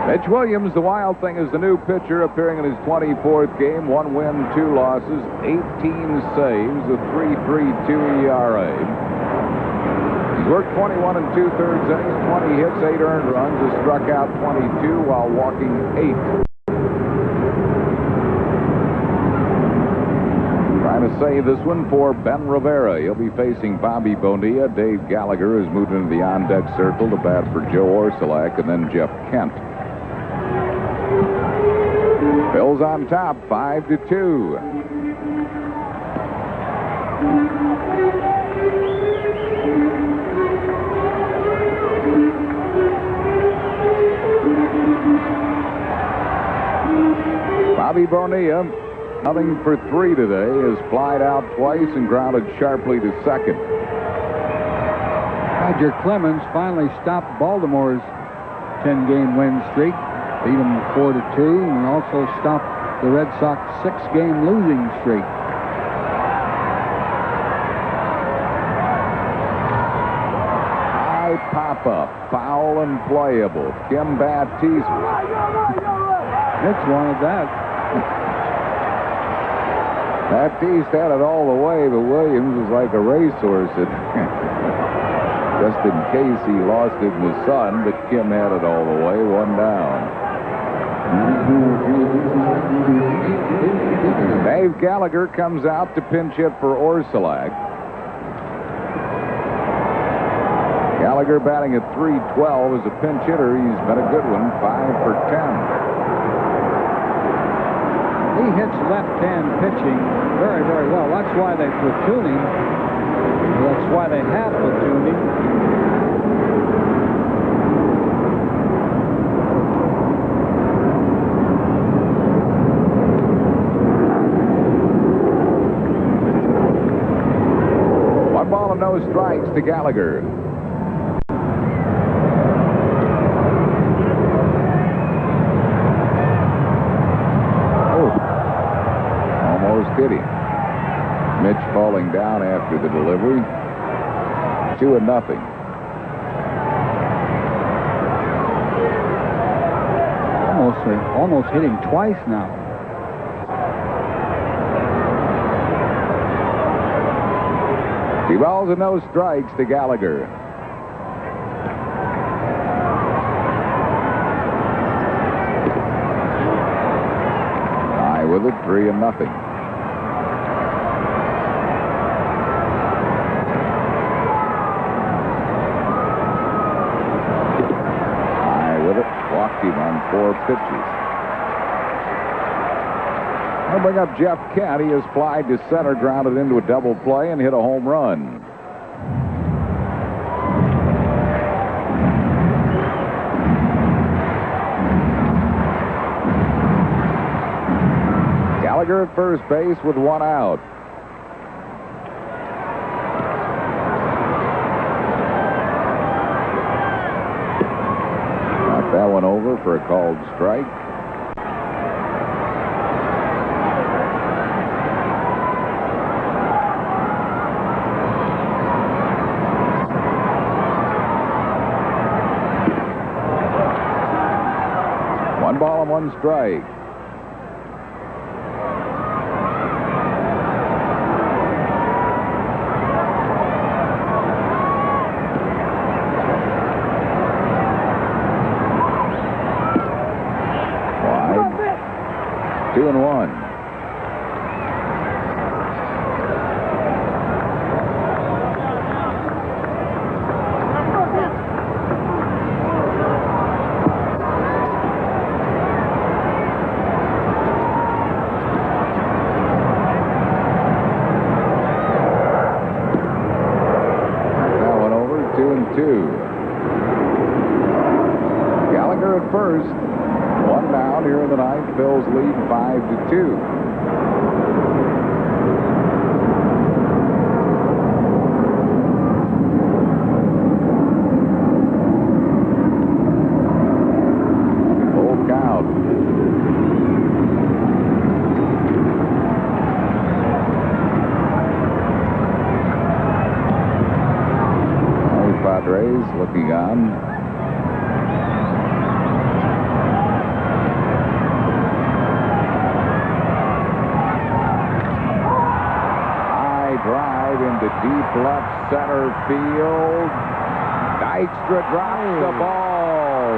[SPEAKER 18] Mitch Williams, the Wild Thing, is the new pitcher, appearing in his 24th game. 1 win, 2 losses, 18 saves, a 3.32 ERA. He's worked 21 2/3 innings, 20 hits, 8 earned runs, has struck out 22 while walking 8. Trying to save this one for Ben Rivera. He'll be facing Bobby Bonilla. Dave Gallagher has moved into the on-deck circle to bat for Joe Orsulak, and then Jeff Kent. Phil's on top, 5-2. Bobby Bonilla, nothing for 3 today, has flied out twice and grounded sharply to second.
[SPEAKER 14] Roger Clemens finally stopped Baltimore's 10-game win streak, beat them 4-2, and also stopped the Red Sox 6-game losing streak.
[SPEAKER 18] High pop-up, foul and playable. Kim Baptiste.
[SPEAKER 14] Mitch wanted that.
[SPEAKER 18] Baptiste had it all the way, but Williams was like a racehorse. Just in case he lost it in the sun, but Kim had it all the way, 1 down. Dave Gallagher comes out to pinch hit for Orsulak. Gallagher batting at .312 as a pinch hitter. He's been a good one, 5 for 10.
[SPEAKER 14] He hits left-hand pitching very, very well. That's why they platoon him. That's why they have platooned him.
[SPEAKER 18] One ball and no strikes to Gallagher. Hit him. Mitch falling down after the delivery. 2-0.
[SPEAKER 14] Almost hit him twice now.
[SPEAKER 18] Two balls and no strikes to Gallagher. High with it, 3-0. Walked him on 4 pitches. I'll bring up Jeff Kent. He has flied to center, grounded into a double play, and hit a home run. Gallagher at first base with 1 out. for a called strike. One ball and one strike. Wide. 2-1. Gallagher at first. One down here in the ninth. Phil's lead 5-2. Full count. Padres looking on. High drive into deep left center field. Dykstra drops the ball.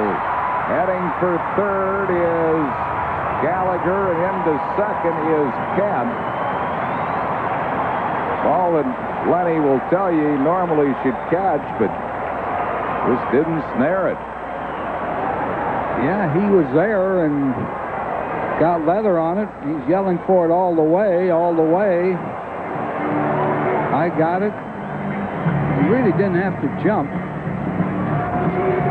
[SPEAKER 18] Heading for third is Gallagher, and into second is Kent. Ball that Lenny will tell you he normally should catch, but just didn't snare it.
[SPEAKER 14] Yeah, he was there and got leather on it. He's yelling for it all the way, all the way. I got it. He really didn't have to jump,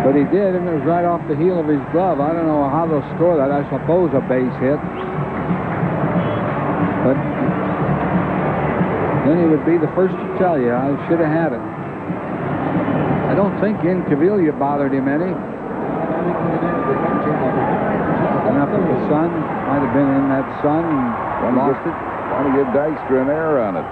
[SPEAKER 14] but he did, and it was right off the heel of his glove. I don't know how they'll score that. I suppose a base hit. But then he would be the first to tell you, I should have had it. I don't think Incaviglia bothered him any. Enough of the sun. Might have been in that sun and lost it.
[SPEAKER 18] Want to give Dykstra an error on it.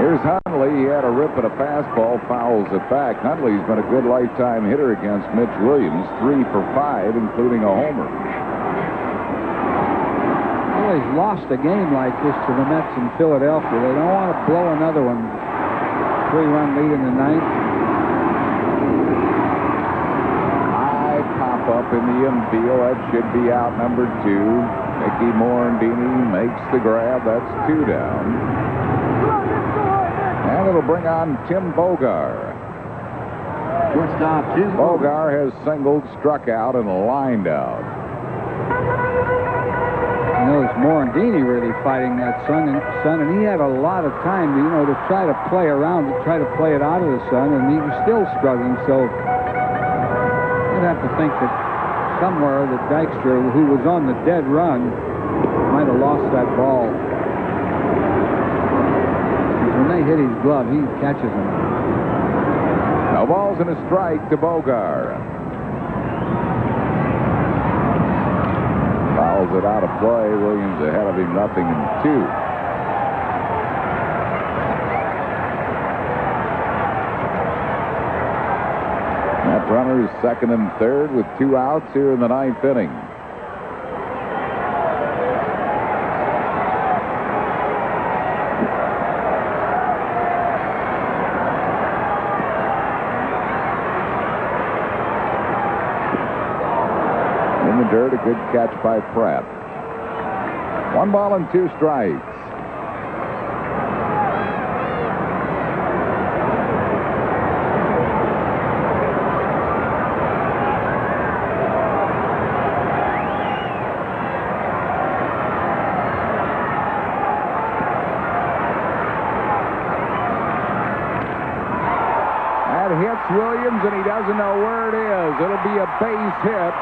[SPEAKER 18] Here's Hundley. He had a rip at a fastball, fouls it back. Hundley's been a good lifetime hitter against Mitch Williams, 3 for 5, including a homer.
[SPEAKER 14] Always lost a game like this to the Mets in Philadelphia. They don't want to blow another one. 3-run lead in the ninth.
[SPEAKER 18] High pop up in the infield. That should be out number 2. Mickey Morandini makes the grab. That's 2 down. And it'll bring on Tim Bogar.
[SPEAKER 22] Shortstop, Tim
[SPEAKER 18] Bogar has singled, struck out, and lined out.
[SPEAKER 14] You know, it's Morandini really fighting that sun, and he had a lot of time, to try to play around, to try to play it out of the sun, and he was still struggling. So you'd have to think that somewhere that Dykstra, who was on the dead run, might have lost that ball. When they hit his glove, he catches them.
[SPEAKER 18] No balls and a strike to Bogar. Fouls it out of play. Williams ahead of him, 0-2. That runner is second and third with 2 outs here in the ninth inning. Dirt, a good catch by Pratt. 1 ball and 2 strikes. That hits Williams, and he doesn't know where it is. It'll be a base hit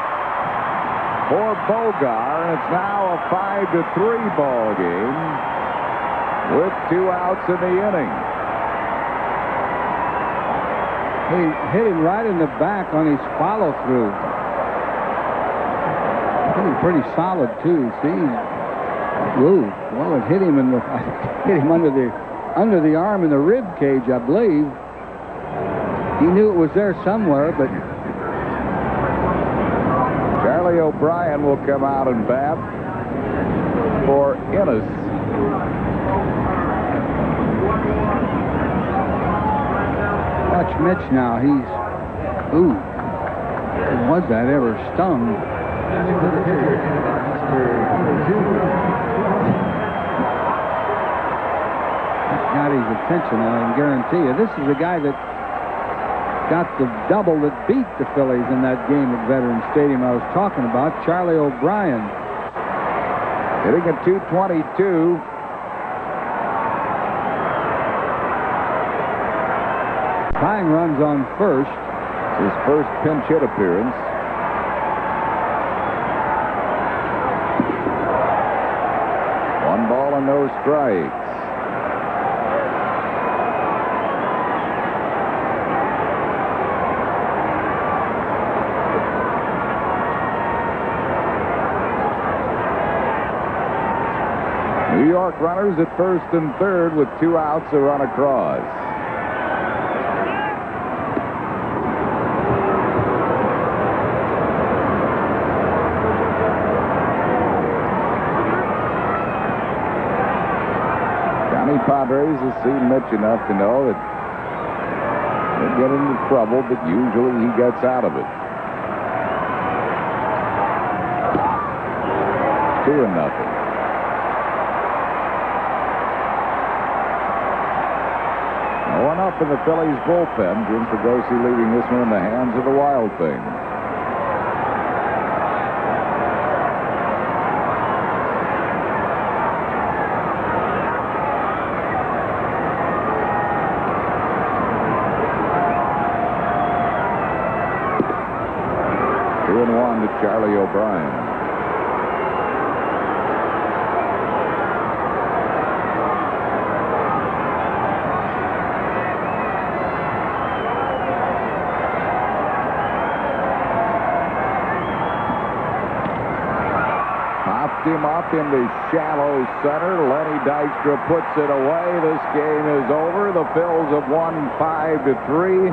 [SPEAKER 18] for Bogar, and it's now a 5-3 ball game with 2 outs in the inning.
[SPEAKER 14] He hit him right in the back on his follow-through. Hit him pretty solid, too. See? Whoa. Well, it hit him hit him under the arm in the rib cage, I believe. He knew it was there somewhere, but...
[SPEAKER 18] Charlie O'Brien will come out and bat for Ennis.
[SPEAKER 14] Watch Mitch now. He's... Ooh. Was that ever stung? That got his attention, I can guarantee you. This is the guy that got the double that beat the Phillies in that game at Veterans Stadium I was talking about, Charlie O'Brien.
[SPEAKER 18] Hitting at .222.
[SPEAKER 14] Tying runs on first.
[SPEAKER 18] It's his first pinch hit appearance. One ball and no strikes. New York runners at first and third with 2 outs, a run across. Johnny Padres has seen Mitch enough to know that he'll get into trouble, but usually he gets out of it. 2-0. One up in the Phillies bullpen. Jim Fregosi leaving this one in the hands of the Wild Thing. Two and one to Charlie O'Brien. Him up into shallow center. Lenny Dykstra puts it away. This game is over. The Phils have won 5-3.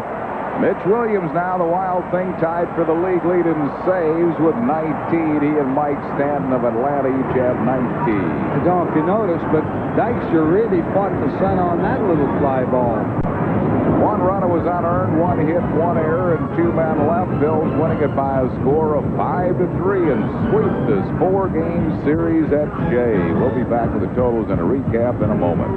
[SPEAKER 18] Mitch Williams now, the Wild Thing, tied for the league lead in saves with 19. He and Mike Stanton of Atlanta each have 19.
[SPEAKER 14] I don't know if you noticed, but Dykstra really fought the sun on that little fly ball.
[SPEAKER 18] One runner was unearned, 1 hit, 1 error, and 2 men left. Phils winning it by a score of 5-3 and sweep this 4-game series at Shea. We'll be back with the totals and a recap in a moment.